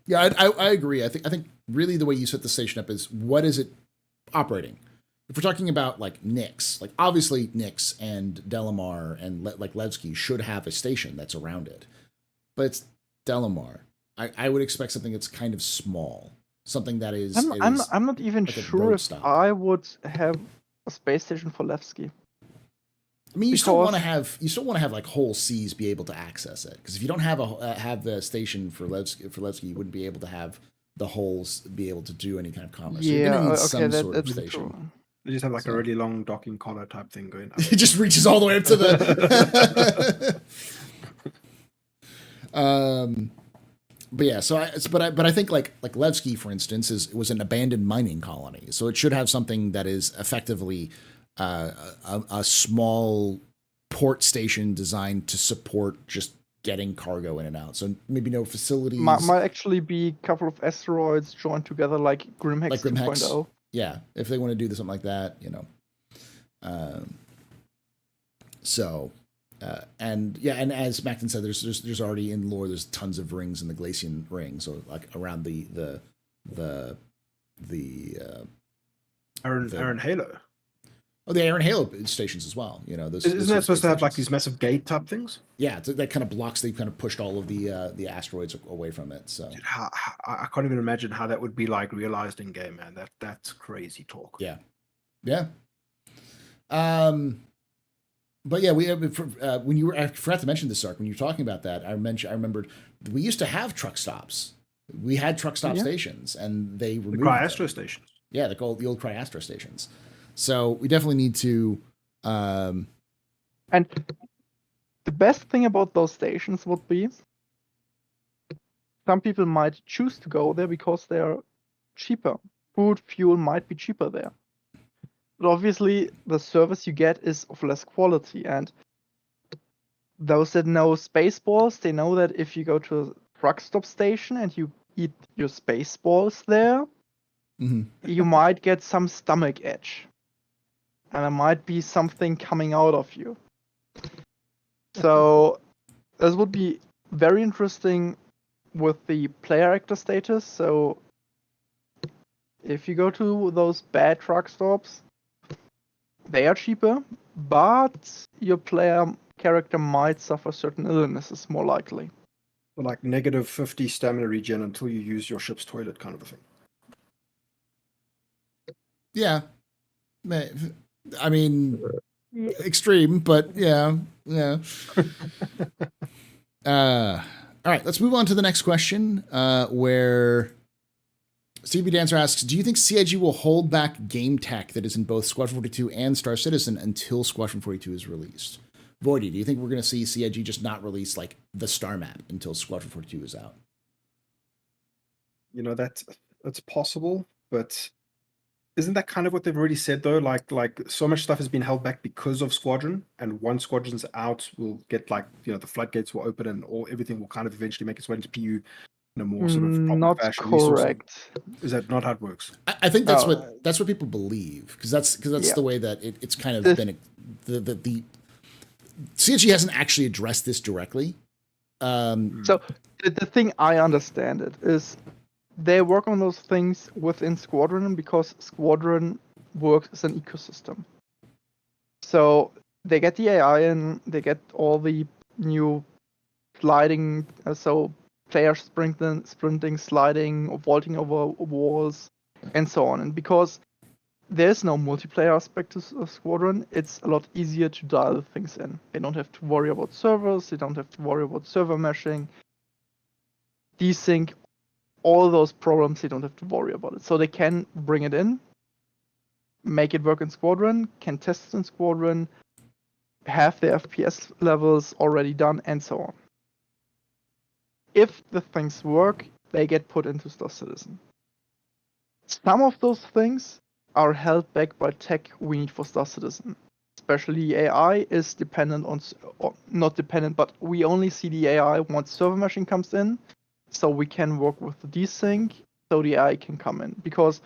Yeah, I agree. I think really the way you set the station up is, what is it operating? If we're talking about like Nyx, like obviously Nyx and Delamar and like Levski should have a station that's around it, but it's Delamar. I would expect something that's kind of small, something that is. I'm not even like sure if I would have a space station for Levski. I mean, you still want to have like whole seas be able to access it, because if you don't have have the station for Levski, you wouldn't be able to have the holes be able to do any kind of commerce. Yeah, you're gonna need some sort of station. True. They just have like a really long docking collar type thing going. It just reaches all the way up to the. But yeah, but I think like Levski, for instance, was an abandoned mining colony, so it should have something that is effectively a small port station designed to support just getting cargo in and out. So maybe no facilities. Might actually be a couple of asteroids joined together, like Grimhex 2.0. Yeah, if they want to do something like that, you know. And as Macton said, there's already in lore, there's tons of rings in the Glacian ring, so like around the Iron Halo. Oh, the Iron Halo stations as well. You know, isn't that supposed to have like these massive gate type things? Yeah, that kind of blocks. They've kind of pushed all of the asteroids away from it. So dude, I can't even imagine how that would be like realized in game, man. That's crazy talk. Yeah. But yeah, we when you were, I forgot to mention this, Sark, when you were talking about that, I remembered we used to have truck stops. We had truck stop stations, and they removed the Cryastro stations. Yeah, the old Cryastro stations. So we definitely need to. And the best thing about those stations would be, some people might choose to go there because they're cheaper. Food, fuel might be cheaper there. But obviously, the service you get is of less quality. And those that know Spaceballs, they know that if you go to a truck stop station and you eat your Spaceballs there, you might get some stomach edge. And there might be something coming out of you. So this would be very interesting with the player actor status. So if you go to those bad truck stops, they are cheaper, but your player character might suffer certain illnesses more likely. So like negative 50 stamina regen until you use your ship's toilet, kind of a thing. Yeah. I mean, extreme, but yeah. All right, let's move on to the next question, where CB Dancer asks, do you think CIG will hold back game tech that is in both Squadron 42 and Star Citizen until Squadron 42 is released? Voidy, do you think we're going to see CIG just not release like the star map until Squadron 42 is out? You know, that's possible, but isn't that kind of what they've already said though? Like so much stuff has been held back because of Squadron, and once Squadron's out, we'll get like, you know, the floodgates will open and everything will kind of eventually make its way into PU in a more sort of proper Not fashion. correct. Is that not how it works? I think that's what people believe, because that's the way that it's kind of been the CIG hasn't actually addressed this directly. So the thing I understand it is they work on those things within Squadron because Squadron works as an ecosystem. So they get the AI in, they get all the new sliding, so players sprinting, sliding, vaulting over walls, and so on. And because there's no multiplayer aspect of Squadron, it's a lot easier to dial things in. They don't have to worry about servers, they don't have to worry about server meshing, desync, all those problems, they don't have to worry about it. So they can bring it in, make it work in Squadron, can test it in Squadron, have their FPS levels already done, and so on. If the things work, they get put into Star Citizen. Some of those things are held back by tech we need for Star Citizen. Especially AI is dependent on, not dependent, but we only see the AI once server meshing comes in, so we can work with the desync, so the AI can come in. Because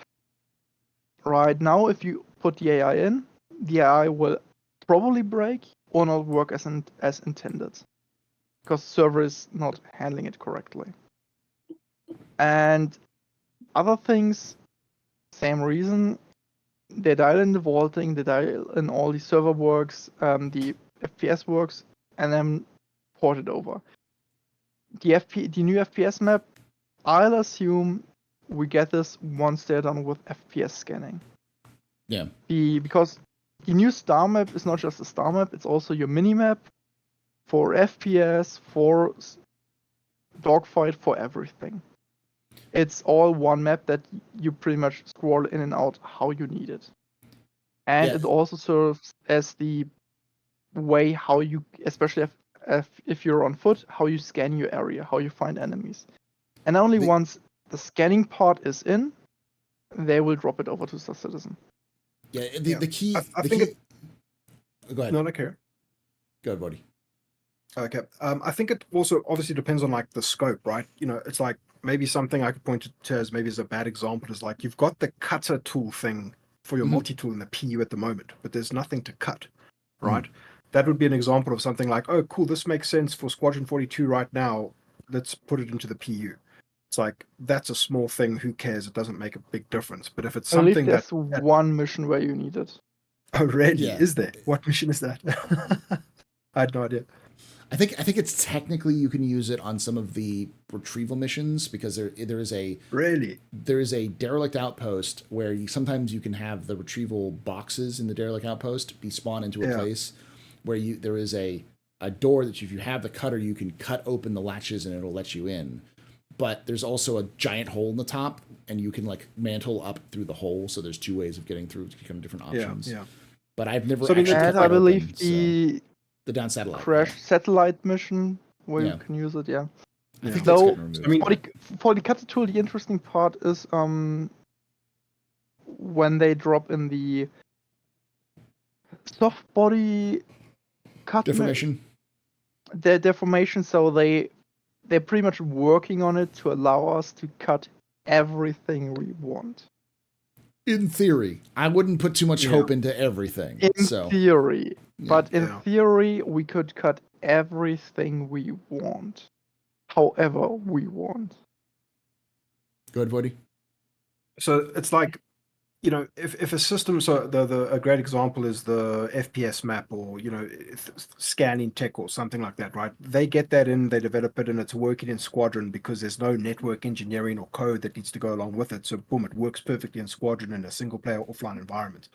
right now, if you put the AI in, the AI will probably break or not work as intended, because server is not handling it correctly. And other things, same reason. They dial in the vaulting, they dial in all the server works, the FPS works, and then port it over. The new FPS map, I'll assume we get this once they're done with FPS scanning. Yeah. Because the new star map is not just a star map, it's also your mini map for FPS, for dogfight, for everything. It's all one map that you pretty much scroll in and out how you need it. And it also serves as the way how you, especially if you're on foot, how you scan your area, how you find enemies. And only once the scanning part is in, they will drop it over to Star Citizen. Yeah, the key... Go ahead. No, I care. Go ahead, buddy. Okay. I think it also obviously depends on like the scope, right? You know, it's like maybe something I could point to as maybe as a bad example is like you've got the cutter tool thing for your multi-tool in the PU at the moment, but there's nothing to cut, right? That would be an example of something like, oh, cool, this makes sense for Squadron 42 right now. Let's put it into the PU. It's like, that's a small thing. Who cares? It doesn't make a big difference. But if it's something there's one mission where you need it. Oh, really? Yeah. Is there? What mission is that? I had no idea. I think it's technically you can use it on some of the retrieval missions because there is a derelict outpost where sometimes you can have the retrieval boxes in the derelict outpost be spawned into a place where there is a door that if you have the cutter you can cut open the latches and it'll let you in. But there's also a giant hole in the top and you can like mantle up through the hole. So there's two ways of getting through to kind of different options. Yeah. But I've never actually I believe the down satellite crash satellite mission where you can use it. I think that's getting removed. For the cutter tool, the interesting part is when they drop in the soft body cut deformation. The deformation, so they're pretty much working on it to allow us to cut everything we want. In theory, I wouldn't put too much hope into everything. In theory. But in theory, we could cut everything we want, however we want. Go ahead, Voidy. So it's like, you know, if a system, so a great example is the FPS map or, you know, scanning tech or something like that, right? They get that in, they develop it, and it's working in Squadron because there's no network engineering or code that needs to go along with it. So boom, it works perfectly in Squadron in a single player offline environment.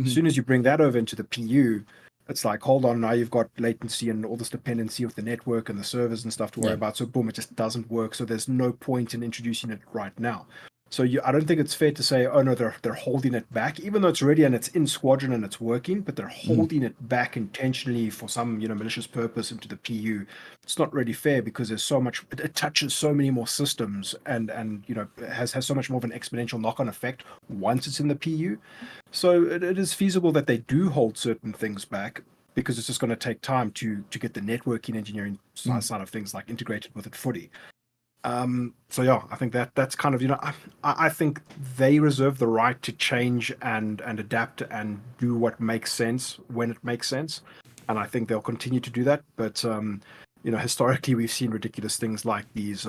As soon as you bring that over into the PU, it's like, hold on, now you've got latency and all this dependency of the network and the servers and stuff to worry about. So boom, it just doesn't work. So there's no point in introducing it right now. So I don't think it's fair to say, oh no, they're holding it back, even though it's ready and it's in squadron and it's working, but they're holding it back intentionally for some malicious purpose into the PU. It's not really fair because there's so much. It touches so many more systems and has so much more of an exponential knock-on effect once it's in the PU. So it is feasible that they do hold certain things back because it's just going to take time to get the networking engineering side of things like integrated with it fully. So yeah, I think that's kind of I think they reserve the right to change and adapt and do what makes sense when it makes sense, and I think they'll continue to do that. But historically we've seen ridiculous things like these.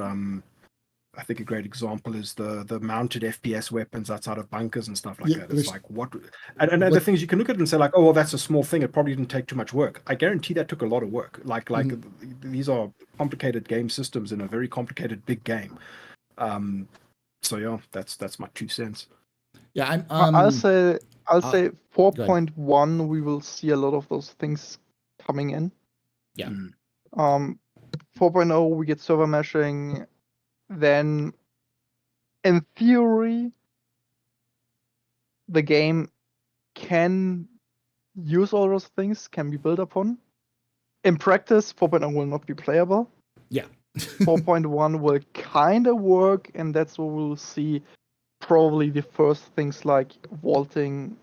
I think a great example is the mounted FPS weapons outside of bunkers and stuff like that. It's like what, and the things you can look at and say like, oh well, that's a small thing. It probably didn't take too much work. I guarantee that took a lot of work. Like these are complicated game systems in a very complicated big game. So yeah, that's my 2 cents. Yeah, I'll say 4.1. We will see a lot of those things coming in. Yeah. 4.0 we get server meshing. Then, in theory, the game can use all those things, can be built upon. In practice, 4.0 will not be playable. Yeah. 4.1 will kind of work, and that's what we'll see probably the first things like vaulting,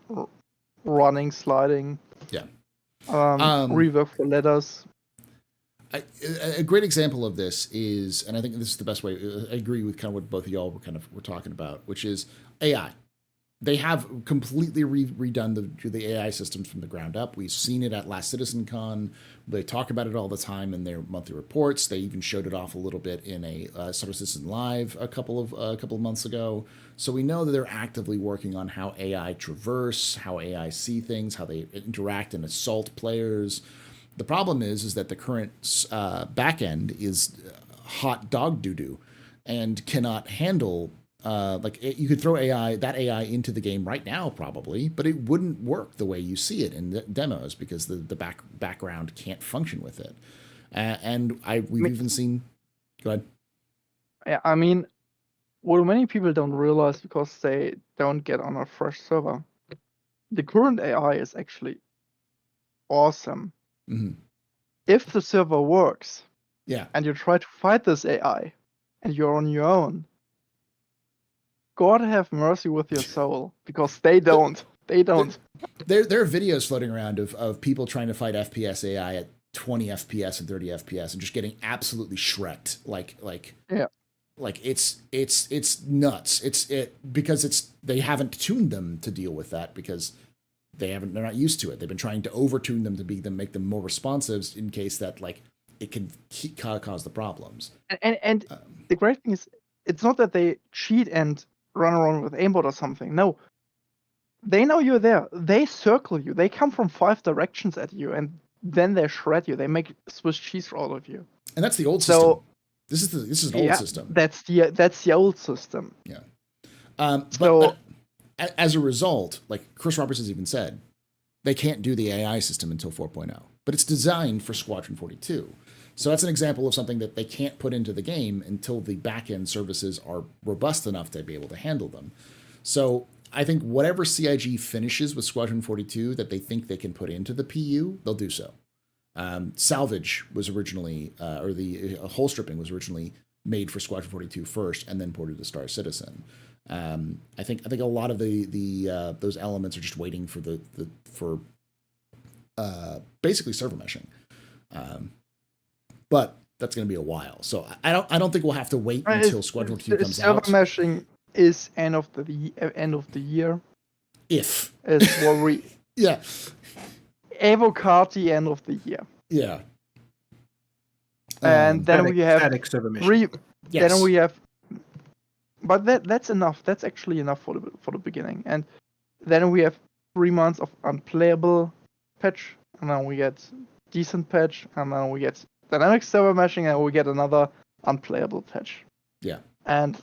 running, sliding. Yeah. Rework for ladders. A great example of this is, and I think this is the best way, I agree with kind of what both of y'all were talking about, which is AI. They have completely redone the AI systems from the ground up. We've seen it at last CitizenCon. They talk about it all the time in their monthly reports. They even showed it off a little bit in a Star Citizen Live a couple of months ago. So we know that they're actively working on how AI traverse, how AI see things, how they interact and assault players. The problem is that the current backend is hot dog doo-doo and cannot handle, you could throw that AI into the game right now probably, but it wouldn't work the way you see it in the demos because the background can't function with it. We've even seen... Go ahead. Yeah, I mean, what many people don't realize because they don't get on a fresh server, the current AI is actually awesome. Mm-hmm. If the server works, yeah, and you try to fight this AI, and you're on your own, God have mercy with your soul, because they don't. They don't. There are videos floating around of people trying to fight FPS AI at 20 FPS and 30 FPS and just getting absolutely shreked. Yeah. Like it's nuts. Because they haven't tuned them to deal with that because they're not used to it. They've been trying to over-tune them to make them more responsive in case that it can cause the problems. And the great thing is, it's not that they cheat and run around with aimbot or something. No, they know you're there. They circle you. They come from 5 directions at you, and then they shred you. They make Swiss cheese out of you. And that's the old system. This is an old system. That's the old system. Yeah. But as a result, like Chris Roberts has even said, they can't do the AI system until 4.0. But it's designed for Squadron 42. So that's an example of something that they can't put into the game until the back-end services are robust enough to be able to handle them. So I think whatever CIG finishes with Squadron 42 that they think they can put into the PU, they'll do so. Salvage was originally, or the hole stripping was originally made for Squadron 42 first and then ported to Star Citizen. I think a lot of those elements are just waiting for basically server meshing. But that's going to be a while. So I don't think we'll have to wait until Squadron 42 comes out. Server meshing is end of the year. If is what we yeah. Evocati end of the year. Yeah. And then we have yes. Then we have, but that's enough. That's actually enough for the beginning. And then we have 3 months of unplayable patch, and then we get decent patch, and then we get dynamic server meshing, and we get another unplayable patch. Yeah. And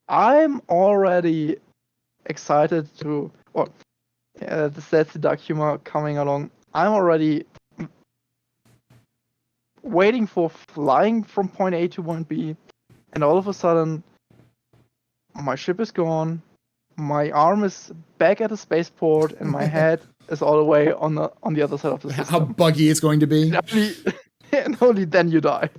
I'm already excited to. That's the dark humor coming along. I'm already waiting for flying from point A to point B, and all of a sudden, my ship is gone, my arm is back at the spaceport, and my head is all the way on the other side of the system. How buggy it's going to be. And only then you die.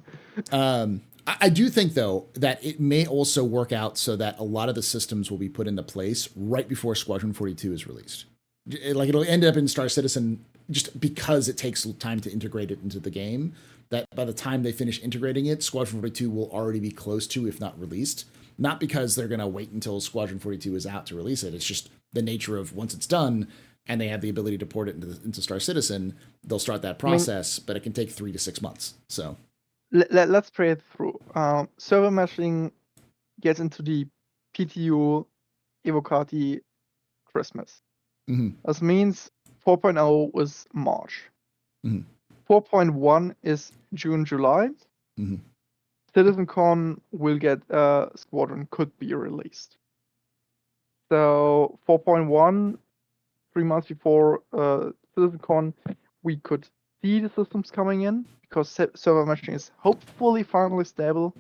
I do think, though, that it may also work out so that a lot of the systems will be put into place right before Squadron 42 is released. It'll end up in Star Citizen just because it takes time to integrate it into the game, that by the time they finish integrating it, Squadron 42 will already be close to, if not released. Not because they're going to wait until Squadron 42 is out to release it. It's just the nature of once it's done and they have the ability to port it into Star Citizen, they'll start that process, but it can take 3 to 6 months. So let's play it through. Server meshing gets into the PTU Evocati Christmas. Mm-hmm. This means 4.0 was March. Mm-hmm. 4.1 is June, July. Mm-hmm. CitizenCon will get Squadron could be released. So 4.1, 3 months before CitizenCon, we could see the systems coming in because server meshing is hopefully finally stable.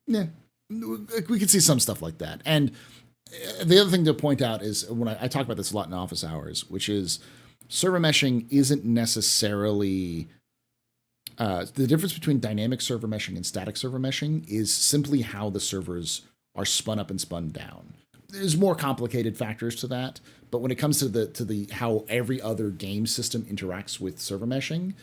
Yeah, we could see some stuff like that. And the other thing to point out is when I talk about this a lot in office hours, which is server meshing isn't necessarily the difference between dynamic server meshing and static server meshing is simply how the servers are spun up and spun down. There's more complicated factors to that, but when it comes to the how every other game system interacts with server meshing,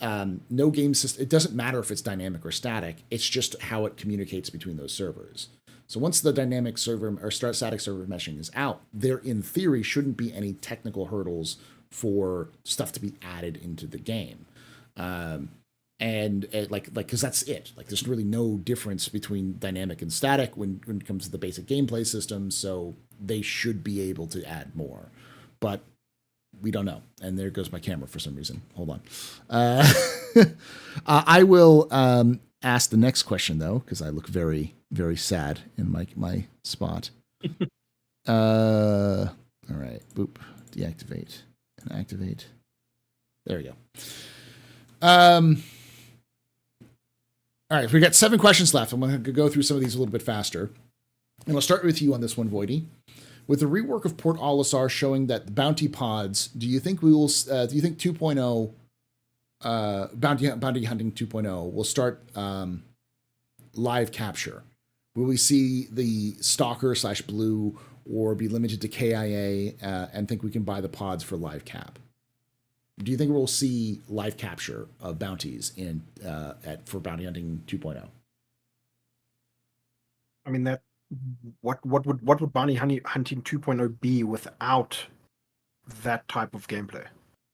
no game system, it doesn't matter if it's dynamic or static, it's just how it communicates between those servers. So once the dynamic server or static server meshing is out, there in theory shouldn't be any technical hurdles for stuff to be added into the game. Because that's it. Like, there's really no difference between dynamic and static when it comes to the basic gameplay system. So they should be able to add more, but we don't know. And there goes my camera for some reason. Hold on. I will ask the next question though, because I look very, very sad in my spot. All right. Boop. Deactivate and activate. There we go. All right, we got 7 questions left. I'm going to go through some of these a little bit faster. And I'll start with you on this one, Voidy. With the rework of Port Olisar showing that the bounty pods, do you think 2.0, bounty hunting 2.0 will start live capture? Will we see the Stalker / Blue or be limited to KIA and think we can buy the pods for live cap? Do you think we'll see live capture of bounties for bounty hunting 2.0? I mean, that what would bounty hunting 2.0 be without that type of gameplay,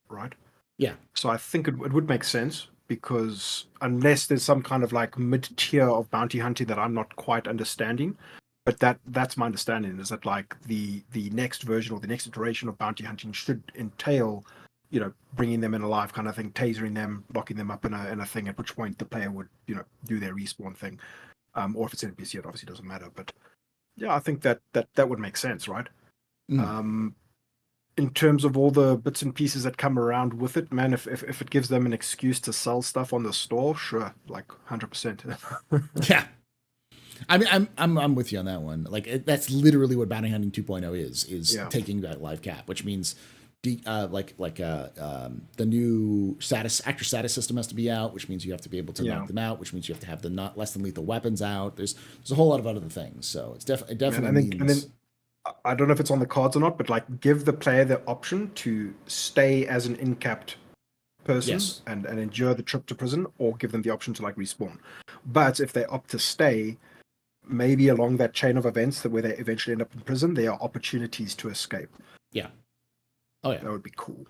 right? Yeah. So I think it would make sense, because unless there's some kind of like mid-tier of bounty hunting that I'm not quite understanding, but that's my understanding, is that like the next version or the next iteration of bounty hunting should entail, bringing them in alive kind of thing, tasering them, locking them up in a thing, at which point the player would, do their respawn thing. Or if it's an NPC, it obviously doesn't matter. But yeah, I think that would make sense, right? Mm. In terms of all the bits and pieces that come around with it, man, if it gives them an excuse to sell stuff on the store, sure, like 100%. Yeah. I mean, I'm with you on that one. Like, that's literally what bounty hunting 2.0 is taking that live cap, which means the new actor status system has to be out, which means you have to be able to knock them out, which means you have to have the not less than lethal weapons out. There's a whole lot of other things. So it's definitely and then I don't know if it's on the cards or not, but like, give the player the option to stay as an in-capped person and endure the trip to prison, or give them the option to like respawn. But if they opt to stay, maybe along that chain of events where they eventually end up in prison, there are opportunities to escape. Yeah. Oh yeah, that would be cool.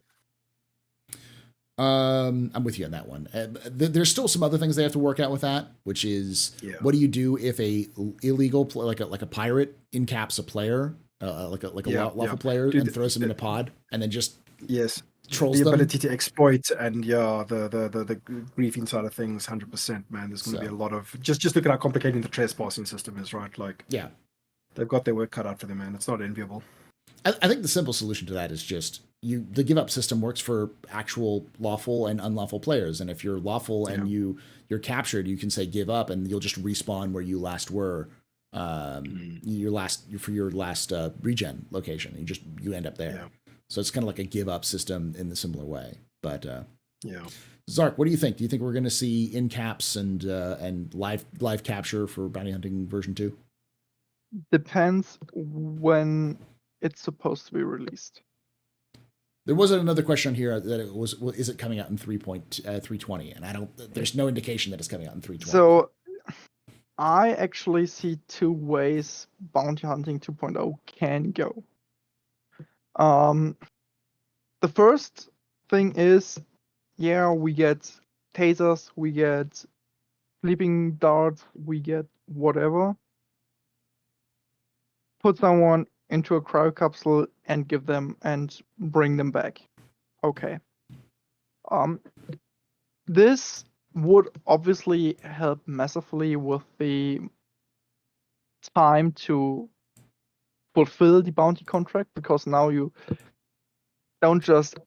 I'm with you on that one. There's still some other things they have to work out with that, which is what do you do if a illegal like a pirate incaps a player, like a lawful player, and throws them in a pod, and then just trolls the them? Ability to exploit and the griefing side of things, 100%, man. There's going to be a lot of just look at how complicated the trespassing system is, right? Like, they've got their work cut out for them, man. It's not enviable. I think the simple solution to that is just the give up system works for actual lawful and unlawful players. And if you're lawful and you're captured, you can say give up, and you'll just respawn where you last were, your last regen location. You end up there. Yeah. So it's kind of like a give up system in the similar way. But Zark, what do you think? Do you think we're going to see in caps and live capture for bounty hunting version 2? Depends when it's supposed to be released. There was another question here that it was, is it coming out in 3.320? And there's no indication that it's coming out in 320. So I actually see two ways bounty hunting 2.0 can go. The first thing is, we get tasers, we get sleeping darts, we get whatever. Put someone into a cryo capsule and give them and bring them back. Okay. This would obviously help massively with the time to fulfill the bounty contract, because now you don't just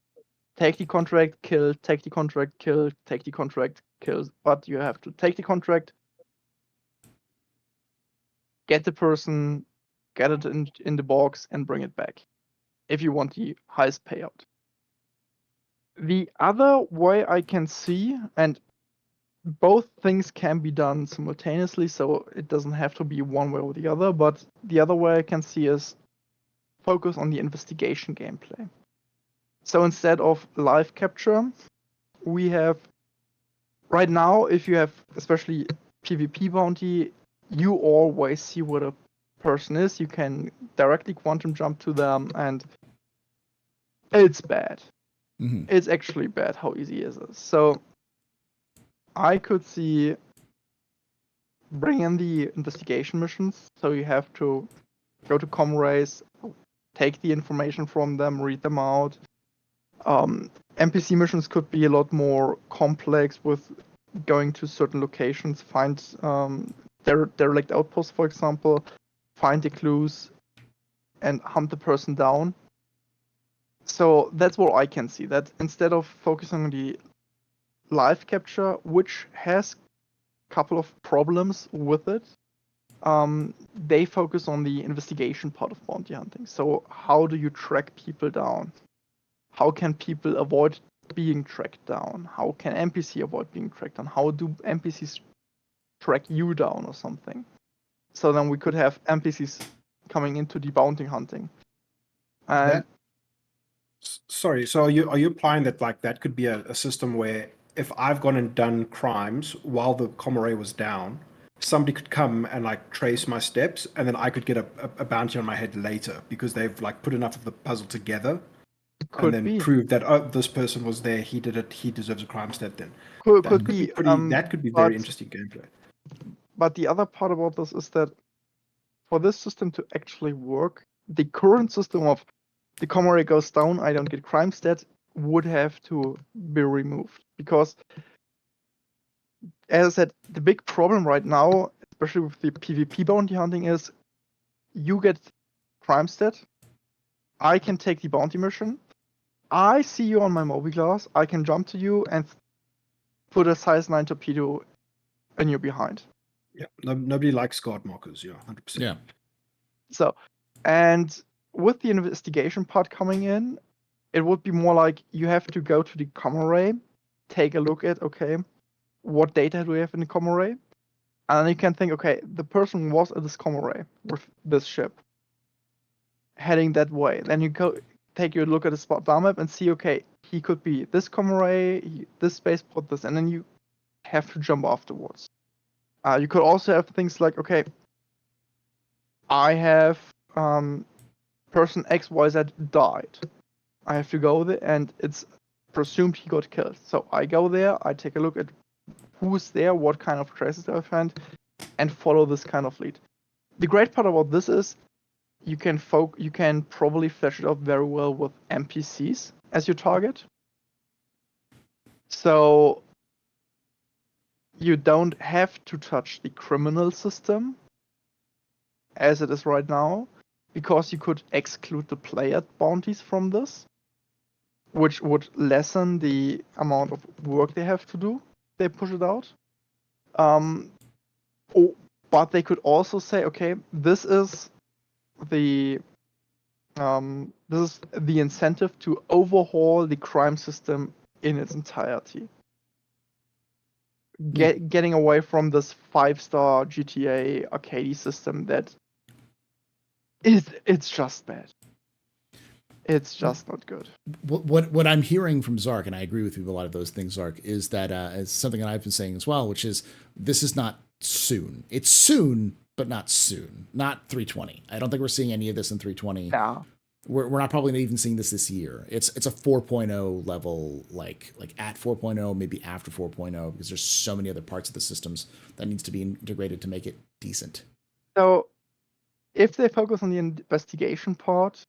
take the contract, kill, take the contract, kill, take the contract, kill, but you have to take the contract, get the person, get it in the box, and bring it back if you want the highest payout. The other way I can see, and both things can be done simultaneously, so it doesn't have to be one way or the other, but the other way I can see is focus on the investigation gameplay. So instead of live capture, we have right now, if you have especially PvP bounty, you always see what a person is. You can directly quantum jump to them, and it's bad. Mm-hmm. It's actually bad how easy it is. So I could see bring in the investigation missions. So you have to go to comrays, take the information from them, read them out. NPC missions could be a lot more complex with going to certain locations, find derelict outposts, for example, find the clues, and hunt the person down. So that's what I can see. That instead of focusing on the live capture, which has a couple of problems with it, they focus on the investigation part of bounty hunting. So how do you track people down? How can people avoid being tracked down? How can NPC avoid being tracked down? How do NPCs track you down or something? So then we could have NPCs coming into the bounty hunting. Sorry, so are you implying that like that could be a system where if I've gone and done crimes while the comrade was down, somebody could come and like trace my steps, and then I could get a bounty on my head later because they've like put enough of the puzzle together, and then prove that this person was there, he did it, he deserves a crime stat. Then that could be very interesting gameplay. But the other part about this is that for this system to actually work, the current system of the comrade goes down, I don't get crime stat, would have to be removed. Because, as I said, the big problem right now, especially with the PvP bounty hunting, is you get crime stat, I can take the bounty mission, I see you on my mobiGlas, I can jump to you and put a size 9 torpedo in your behind. Yeah, nobody likes guard markers, 100%. Yeah. So, and with the investigation part coming in, it would be more like you have to go to the com array, take a look at, okay, what data do we have in the com array? And then you can think, okay, the person was at this com array with this ship, heading that way. Then you go take a look at the star map and see, okay, he could be this com array, this spaceport, this, and then you have to jump afterwards. You could also have things like, okay, I have person XYZ died. I have to go there, and it's presumed he got killed. So I go there, I take a look at who's there, what kind of traces I find, and follow this kind of lead. The great part about this is you can probably flesh it out very well with NPCs as your target. So you don't have to touch the criminal system as it is right now, because you could exclude the player bounties from this. which would lessen the amount of work they have to do. They push it out. But they could also say, okay, this is the incentive to overhaul the crime system in its entirety. Getting away from this 5-star GTA arcade system that it's just bad. It's just not good. What I'm hearing from Zark, and I agree with you with a lot of those things, Zark, is that it's something that I've been saying as well, which is this is not soon. It's soon, but not soon. Not 320. I don't think we're seeing any of this in 320. Yeah. We're not probably not even seeing this year. It's a 4.0 level, like at 4.0, maybe after 4.0, because there's so many other parts of the systems that needs to be integrated to make it decent. So if they focus on the investigation part,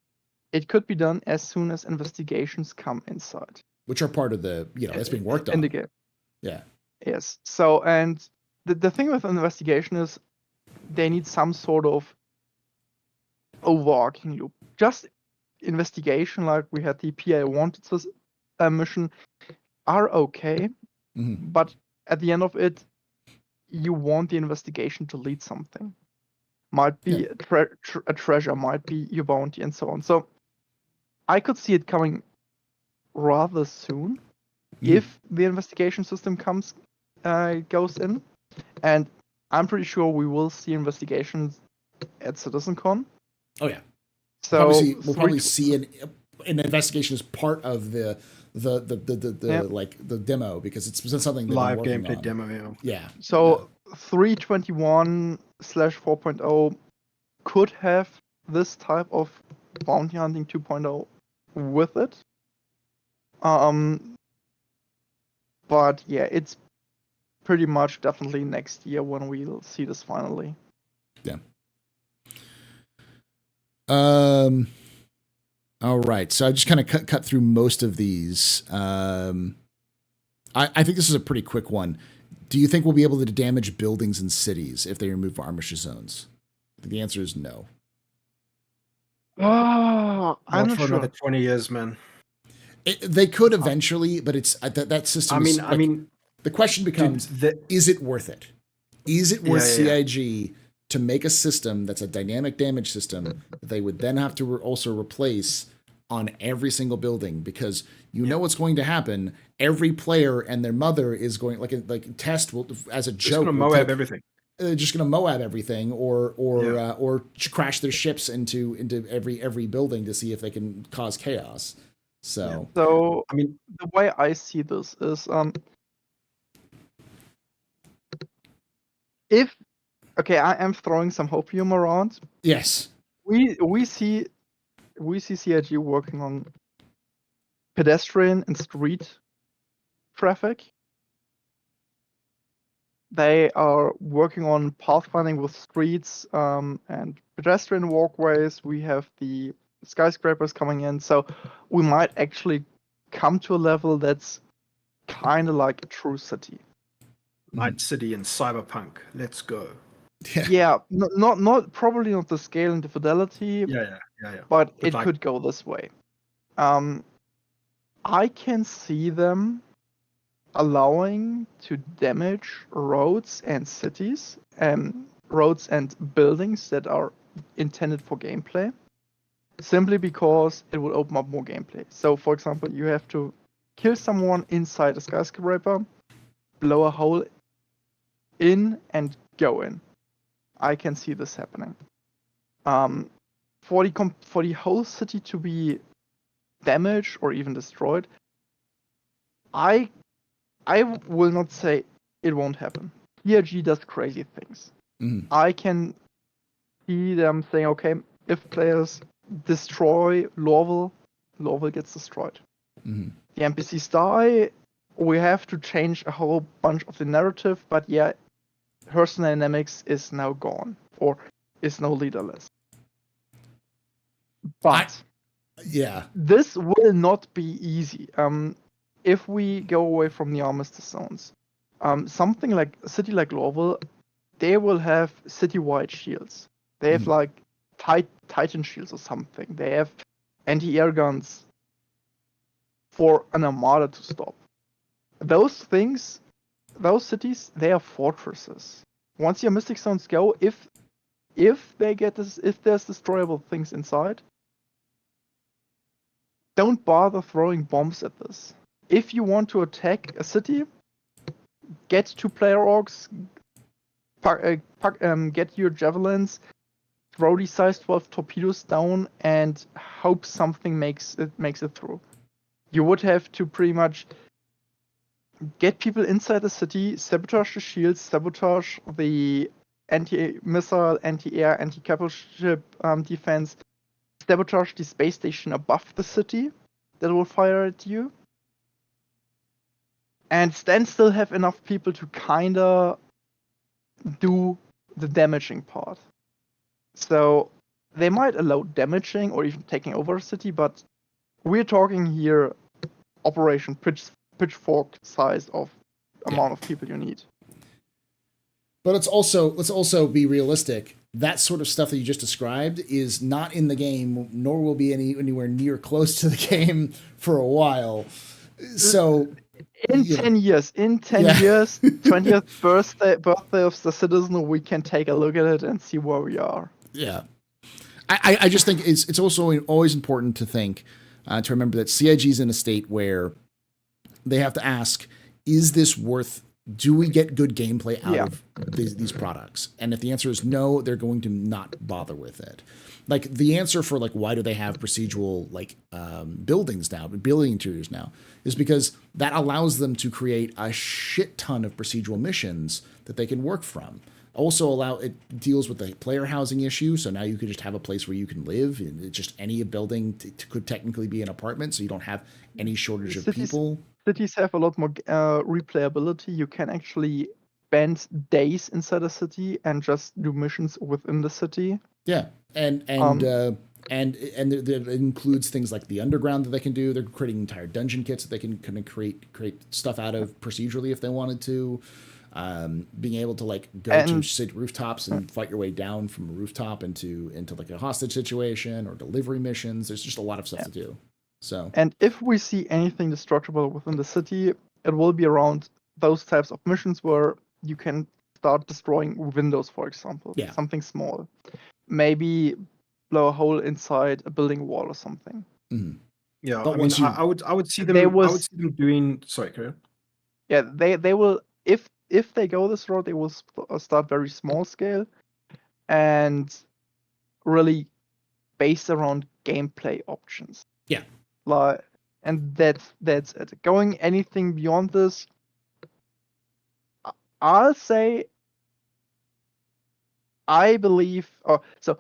it could be done as soon as investigations come inside. Which are part of the, that's being worked on. In the game. Yeah. Yes. So, and the thing with an investigation is they need some sort of overarching loop. Just investigation, like we had the PI Wanted mission, are okay. Mm-hmm. But at the end of it, you want the investigation to lead something. Might be a treasure, might be your bounty, and so on. So I could see it coming rather soon if the investigation system goes in, and I'm pretty sure we will see investigations at CitizenCon. Oh yeah. So we'll probably see an investigation as part of the demo, because it's something live gameplay demo. Yeah. So 321/4.0 could have this type of bounty hunting 2.0 with it. But yeah, it's pretty much definitely next year when we'll see this finally. Yeah. All right. So I just kind of cut through most of these. I think this is a pretty quick one. Do you think we'll be able to damage buildings and cities if they remove armistice zones? I think the answer is no. Oh, I'm not for sure. Another 20 years, man. They could eventually, but it's that system. I mean, the question becomes: is it worth it? Is it worth CIG to make a system that's a dynamic damage system that they would then have to also replace on every single building? Because you know what's going to happen. Every player and their mother is going like test will, as a joke, going to Moab everything. Just going to Moab everything, or crash their ships into every building to see if they can cause chaos. So I mean, the way I see this is I am throwing some hopium around. Yes. We see CIG working on pedestrian and street traffic. They are working on pathfinding with streets and pedestrian walkways. We have the skyscrapers coming in, so we might actually come to a level that's kind of like a true city. Night City and Cyberpunk. Let's go. Yeah, not probably not the scale and the fidelity. Yeah. But it could go this way. I can see them allowing to damage roads and cities and roads and buildings that are intended for gameplay, simply because it will open up more gameplay. So, for example, you have to kill someone inside a skyscraper, blow a hole in, and go in. I can see this happening. For the whole city to be damaged or even destroyed, I will not say it won't happen. PRG does crazy things. Mm-hmm. I can see them saying, okay, if players destroy Lorville gets destroyed. Mm-hmm. The NPCs die, we have to change a whole bunch of the narrative, but yeah, person dynamics is now gone, or is now leaderless. But this will not be easy. If we go away from the armistice zones, something like a city like Lorville, they will have city-wide shields. They have like Titan shields or something. They have anti-air guns. for an armada to stop. Those things, those cities, they are fortresses. Once your mystic stones go, if there's destroyable things inside, don't bother throwing bombs at this. If you want to attack a city, get 2 player orcs, get your javelins, throw these size 12 torpedoes down, and hope something makes it through. You would have to pretty much get people inside the city, sabotage the shields, sabotage the anti-missile, anti-air, anti-capital defense, sabotage the space station above the city that will fire at you, and then still have enough people to kinda do the damaging part. So they might allow damaging or even taking over a city, but we're talking here operation pitchfork size of amount of people you need. But let's also be realistic. That sort of stuff that you just described is not in the game, nor will be anywhere near close to the game for a while. So in 10 years, 20th birthday of Star Citizen, we can take a look at it and see where we are. Yeah. I just think it's also always important to think, to remember that CIG is in a state where they have to ask, is this worth, do we get good gameplay out of these products? And if the answer is no, they're going to not bother with it. Like the answer for like, why do they have procedural like buildings now, building interiors now, is because that allows them to create a shit ton of procedural missions that they can work from. Also it deals with the player housing issue. So now you could just have a place where you can live, and just any building could technically be an apartment. So you don't have any shortage of people. Cities have a lot more replayability. You can actually spend days inside a city and just do missions within the city. Yeah, and it includes things like the underground that they can do. They're creating entire dungeon kits that they can kind of create stuff out of procedurally if they wanted to. Being able to like go to sit rooftops and fight your way down from a rooftop into like a hostage situation or delivery missions. There's just a lot of stuff to do. So, and if we see anything destructible within the city, it will be around those types of missions where you can start destroying windows, for example. Yeah. Something small. Maybe blow a hole inside a building wall or something. Mm-hmm. Yeah, I mean, I would see them. I would see them doing. Sorry, Karen. Yeah, they will. If they go this route, they will start very small scale, and really based around gameplay options. Yeah. And that's it. Going anything beyond this, I'll say I believe. So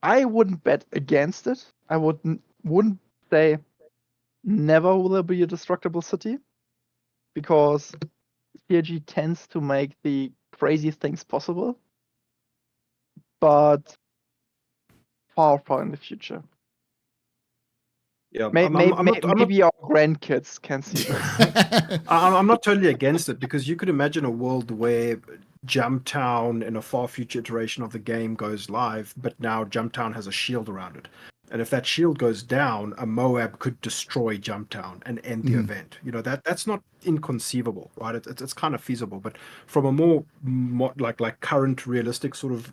I wouldn't bet against it. I wouldn't say never will there be a destructible city, because CIG tends to make the crazy things possible, but far in the future. Yeah, maybe our grandkids can see this. I'm not totally against it, because you could imagine a world where Jumptown in a far future iteration of the game goes live, but now Jumptown has a shield around it. And if that shield goes down, a Moab could destroy Jumptown and end the event. You know, that's not inconceivable, right? It's kind of feasible. But from a more like current realistic sort of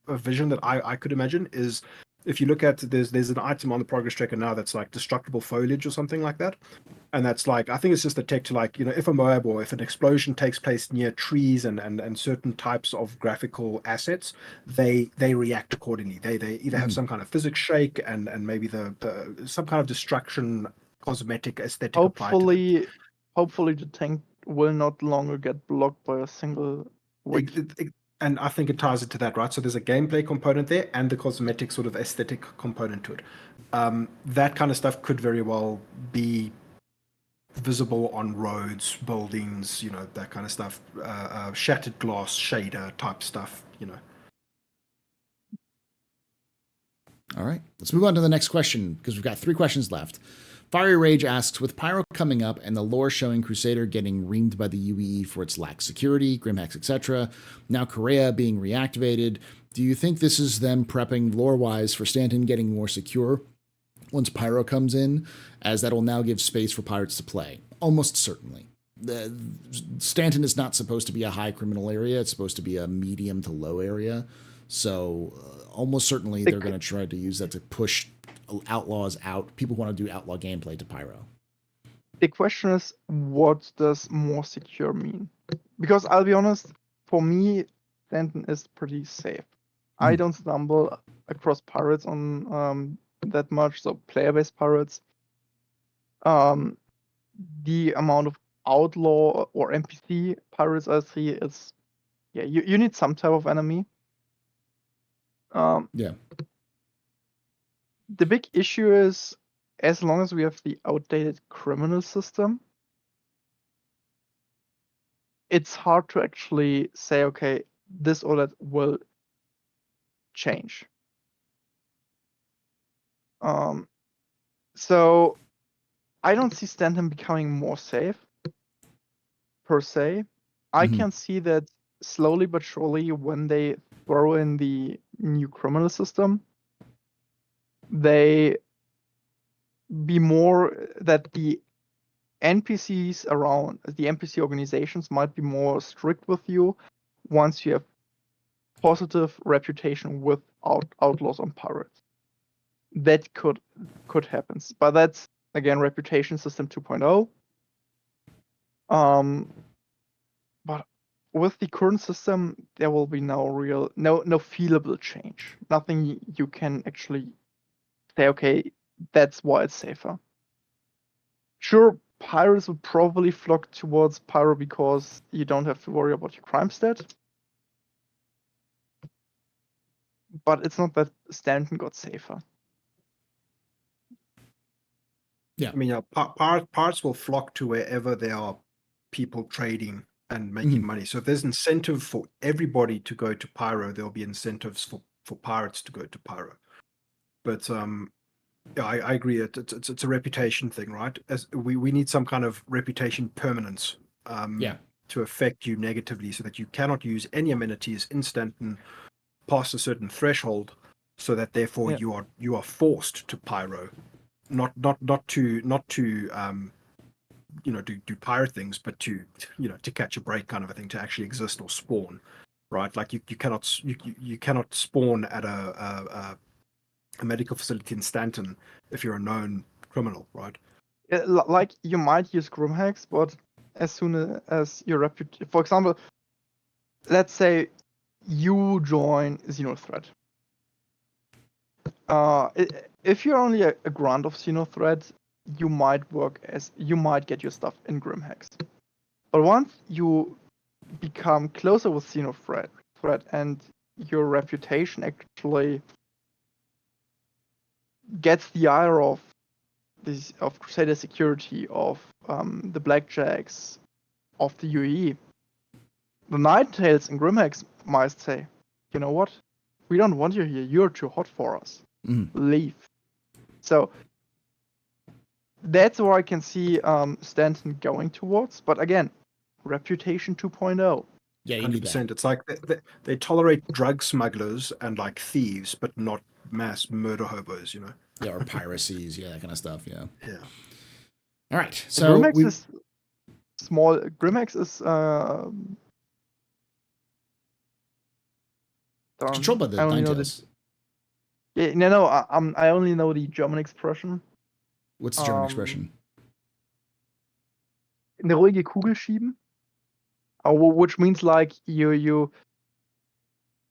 a vision that I could imagine is, if you look at, there's an item on the progress tracker now that's like destructible foliage or something like that. And that's like, I think it's just a tech to like, you know, if a Moab or if an explosion takes place near trees and certain types of graphical assets, they react accordingly. They either have some kind of physics shake and maybe the some kind of destruction cosmetic aesthetic. Hopefully the tank will not longer get blocked by a single wave. And I think it ties into that, right? So there's a gameplay component there and the cosmetic sort of aesthetic component to it. That kind of stuff could very well be visible on roads, buildings, you know, that kind of stuff. Shattered glass, shader type stuff, you know. All right, let's move on to the next question, because we've got 3 questions left. Fiery Rage asks, with Pyro coming up and the lore showing Crusader getting reamed by the UEE for its lax security, Grimhex, etc., now Korea being reactivated, do you think this is them prepping lore-wise for Stanton getting more secure once Pyro comes in, as that'll now give space for pirates to play. Almost certainly. Stanton is not supposed to be a high criminal area. It's supposed to be a medium to low area. So almost certainly they're going to try to use that to push outlaws out. People who want to do outlaw gameplay to Pyro. The question is, what does more secure mean? Because I'll be honest, for me, Stanton is pretty safe. I don't stumble across pirates on that much, so player-based pirates. The amount of outlaw or NPC pirates I see is, you need some type of enemy. Yeah. The big issue is, as long as we have the outdated criminal system, it's hard to actually say, okay, this or that will change. So I don't see Stanton becoming more safe, per se. I can see that slowly but surely when they throw in the new criminal system, they be more that the NPCs around the NPC organizations might be more strict with you once you have positive reputation with outlaws on pirates. That could happen, but that's again reputation system 2.0. But with the current system, there will be no feelable change. Nothing you can actually say, okay, that's why it's safer. Sure, pirates would probably flock towards Pyro because you don't have to worry about your crime stat. But it's not that Stanton got safer. Yeah. I mean, pirates will flock to wherever there are people trading and making money. So if there's incentive for everybody to go to Pyro, there'll be incentives for pirates to go to Pyro. But yeah, I agree. It's a reputation thing, right? As we need some kind of reputation permanence to affect you negatively, so that you cannot use any amenities in Stanton past a certain threshold, so that therefore you are forced to Pyro, not to do pirate things, but to catch a break kind of a thing, to actually exist or spawn, right? Like you cannot spawn at a medical facility in Stanton if you're a known criminal, right? Like you might use grim hacks, but as soon as your reputation, for example, let's say you join Xenothreat. If you're only a grunt of Xenothreat, you might get your stuff in grim hacks. But once you become closer with Xenothreat and your reputation actually gets the ire of Crusader Security, of the Blackjacks, of the UE, the Ninetales and Grimhacks might say, you know what? We don't want you here. You're too hot for us. Leave. So that's where I can see Stanton going towards. But again, reputation 2.0. Yeah, you need that. It's like they tolerate drug smugglers and like thieves, but not mass murder hobos, Yeah, or piracies, that kind of stuff, yeah. Yeah. All right, so Grimhex is small. Grimhex is controlled by the Ninetales. I only know the German expression. What's the German expression? Eine ruhige Kugel schieben, which means like you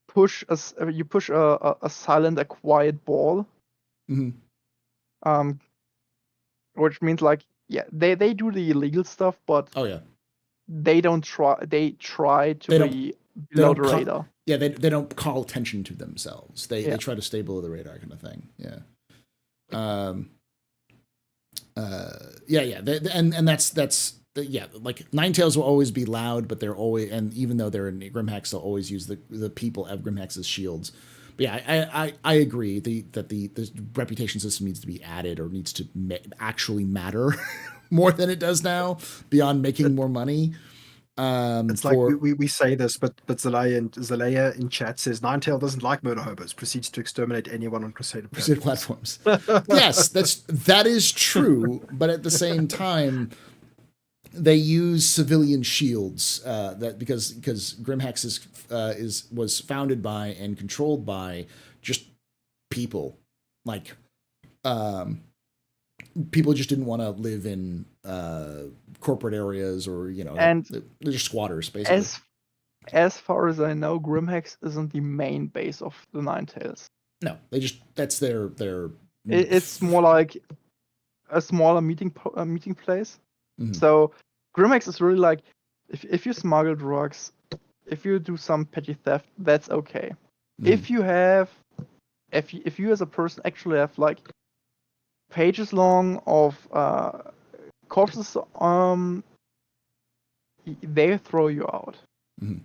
push a silent, a quiet ball. Which means like they do the illegal stuff, but they don't try. They try to be below the radar. They don't call attention to themselves. They try to stay below the radar, kind of thing. Yeah. And that's like Ninetales will always be loud, but they're always, and even though they're in Grimhacks, they'll always use the people of Grimhacks as shields. But yeah, I agree that the reputation system needs to be added, or needs to actually matter more than it does now, beyond making more money. It's like we say this, but Zalea in chat says Ninetale doesn't like murder hobos. Proceeds to exterminate anyone on Crusader platforms. Yes, that is true. But at the same time, they use civilian shields that because Grimhex was founded by and controlled by just people, like people just didn't want to live in corporate areas, or and they're just squatters basically. As far as I know, Grimhex isn't the main base of the Ninetales. No, that's their. It's more like a smaller meeting place. Mm-hmm. So Grimhex is really like if you smuggle drugs, if you do some petty theft, that's okay. Mm-hmm. If you as a person actually have like pages long of corpses, they throw you out. Mm-hmm.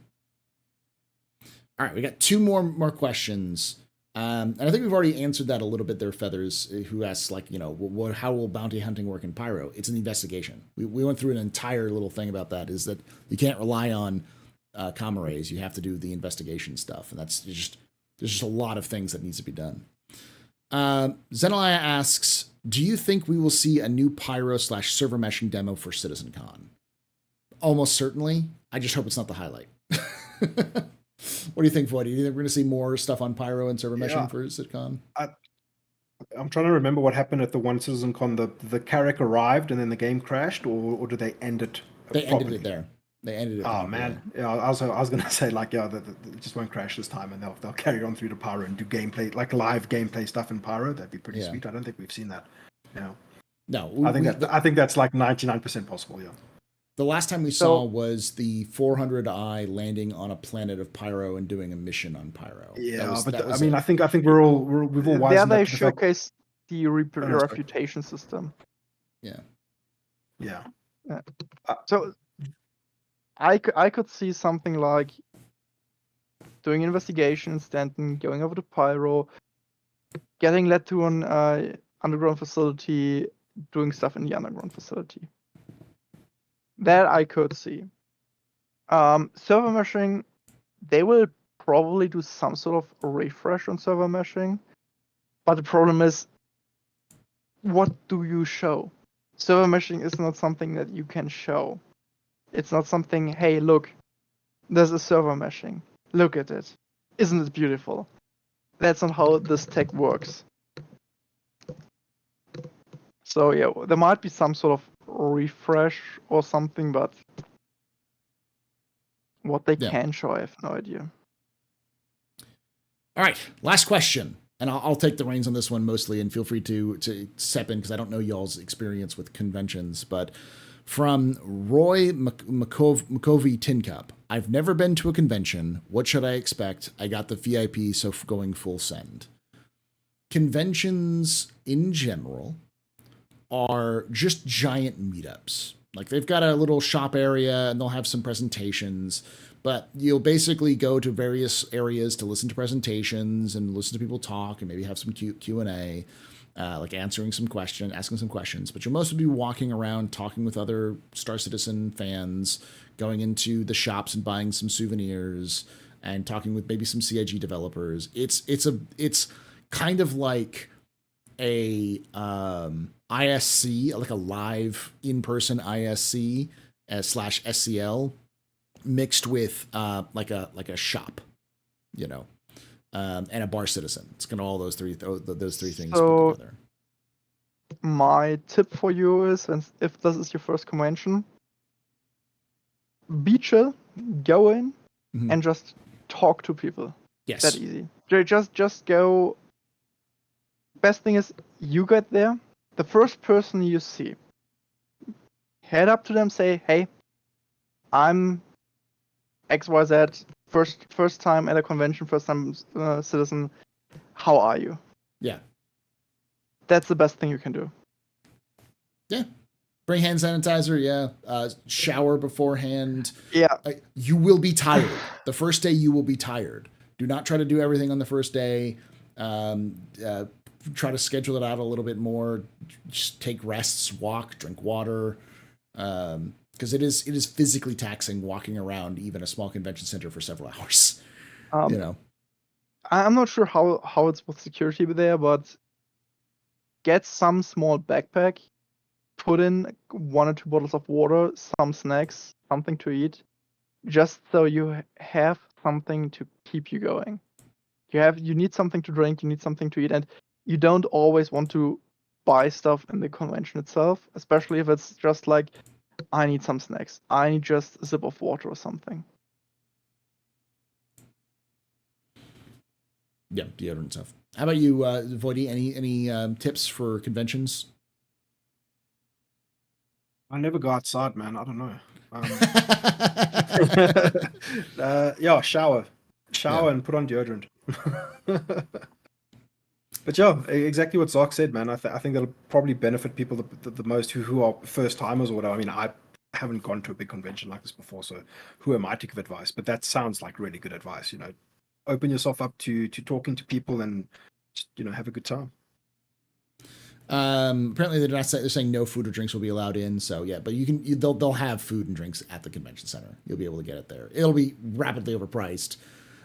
All right, we got two more questions. And I think we've already answered that a little bit there, Feathers, who asks, like, how will bounty hunting work in Pyro? It's an investigation. We went through an entire little thing about that, is that you can't rely on comrades. You have to do the investigation stuff. And there's just a lot of things that needs to be done. Zenalaya asks, do you think we will see a new Pyro/server meshing demo for CitizenCon? Almost certainly. I just hope it's not the highlight. What do you think, Void? Do you think we're going to see more stuff on Pyro and server meshing for CitCon? I'm trying to remember what happened at the one CitizenCon. The Carrack arrived and then the game crashed, or did they end it? They ended it there. They ended it. Oh man, yeah. I was going to say, like, it just won't crash this time, and they'll carry on through to Pyro and do gameplay, like live gameplay stuff in Pyro. That'd be pretty sweet. I don't think we've seen that. No, I think that's like 99% possible. Yeah. The last time we saw was the 400i landing on a planet of Pyro and doing a mission on Pyro. Yeah, I think we've all wisened there up they showcase the reputation system. Yeah. Yeah. So I could see something like doing investigations, then going over to Pyro, getting led to an underground facility, doing stuff in the underground facility. That I could see. Server meshing, they will probably do some sort of refresh on server meshing, but the problem is, what do you show? Server meshing is not something that you can show. It's not something, hey, look, there's a server meshing. Look at it. Isn't it beautiful? That's not how this tech works. So yeah, there might be some sort of refresh or something, but what they can show, I have no idea. All right, last question, and I'll take the reins on this one mostly, and feel free to step in because I don't know y'all's experience with conventions. But from Roy McCovey Tin Cup, I've never been to a convention. What should I expect? I got the VIP, so going full send. Conventions in general are just giant meetups. Like, they've got a little shop area and they'll have some presentations, but you'll basically go to various areas to listen to presentations and listen to people talk and maybe have some Q&A, like asking some questions. But you'll mostly be walking around, talking with other Star Citizen fans, going into the shops and buying some souvenirs and talking with maybe some CIG developers. It's kind of like a ISC, like a live in-person ISC / SCL mixed with like a shop, and a bar citizen. It's kind of all those three things put together. My tip for you is, if this is your first convention, be chill, go in, and just talk to people. Yes. That easy. Just go. Best thing is, you get there, the first person you see, head up to them, say, hey, I'm XYZ, first time at a convention, first time citizen, how are you? Yeah. That's the best thing you can do. Yeah. Bring hand sanitizer, yeah. Shower beforehand. Yeah. You will be tired. The first day you will be tired. Do not try to do everything on the first day. Try to schedule it out a little bit more. Just take rests, walk, drink water. because it is physically taxing walking around even a small convention center for several hours. You know, I'm not sure how it's with security there, but get some small backpack, put in 1 or 2 bottles of water, some snacks, something to eat, just so you have something to keep you going. You need something to drink, you need something to eat, and you don't always want to buy stuff in the convention itself, especially if it's just like, I need some snacks, I need just a sip of water or something. Yeah, deodorant stuff. How about you, Voidy? Any tips for conventions? I never go outside, man. I don't know. Yeah, shower, and put on deodorant. But yeah, exactly what Zark said, man. I think that'll probably benefit people the most who are first timers or whatever. I mean, I haven't gone to a big convention like this before, so who am I to give advice? But that sounds like really good advice. You know, open yourself up to talking to people and just, have a good time. Apparently they're saying no food or drinks will be allowed in. So yeah, but they'll have food and drinks at the convention center. You'll be able to get it there. It'll be rapidly overpriced.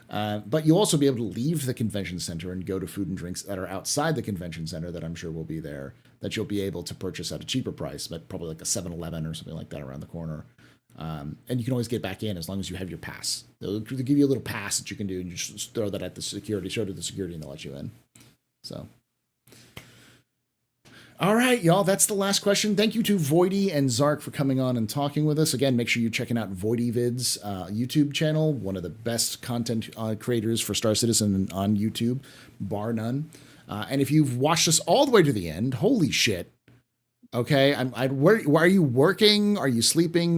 But you'll also be able to leave the convention center and go to food and drinks that are outside the convention center that I'm sure will be there, that you'll be able to purchase at a cheaper price, but probably like a 7-Eleven or something like that around the corner. And you can always get back in as long as you have your pass. They'll give you a little pass that you can do, and you just throw that at the security, show it to the security, and they'll let you in. So. All right, y'all, that's the last question. Thank you to Voidy and Zark for coming on and talking with us. Again, make sure you're checking out Voidy Vids YouTube channel, one of the best content creators for Star Citizen on YouTube, bar none. And if you've watched us all the way to the end, holy shit. Okay, where are you working? Are you sleeping?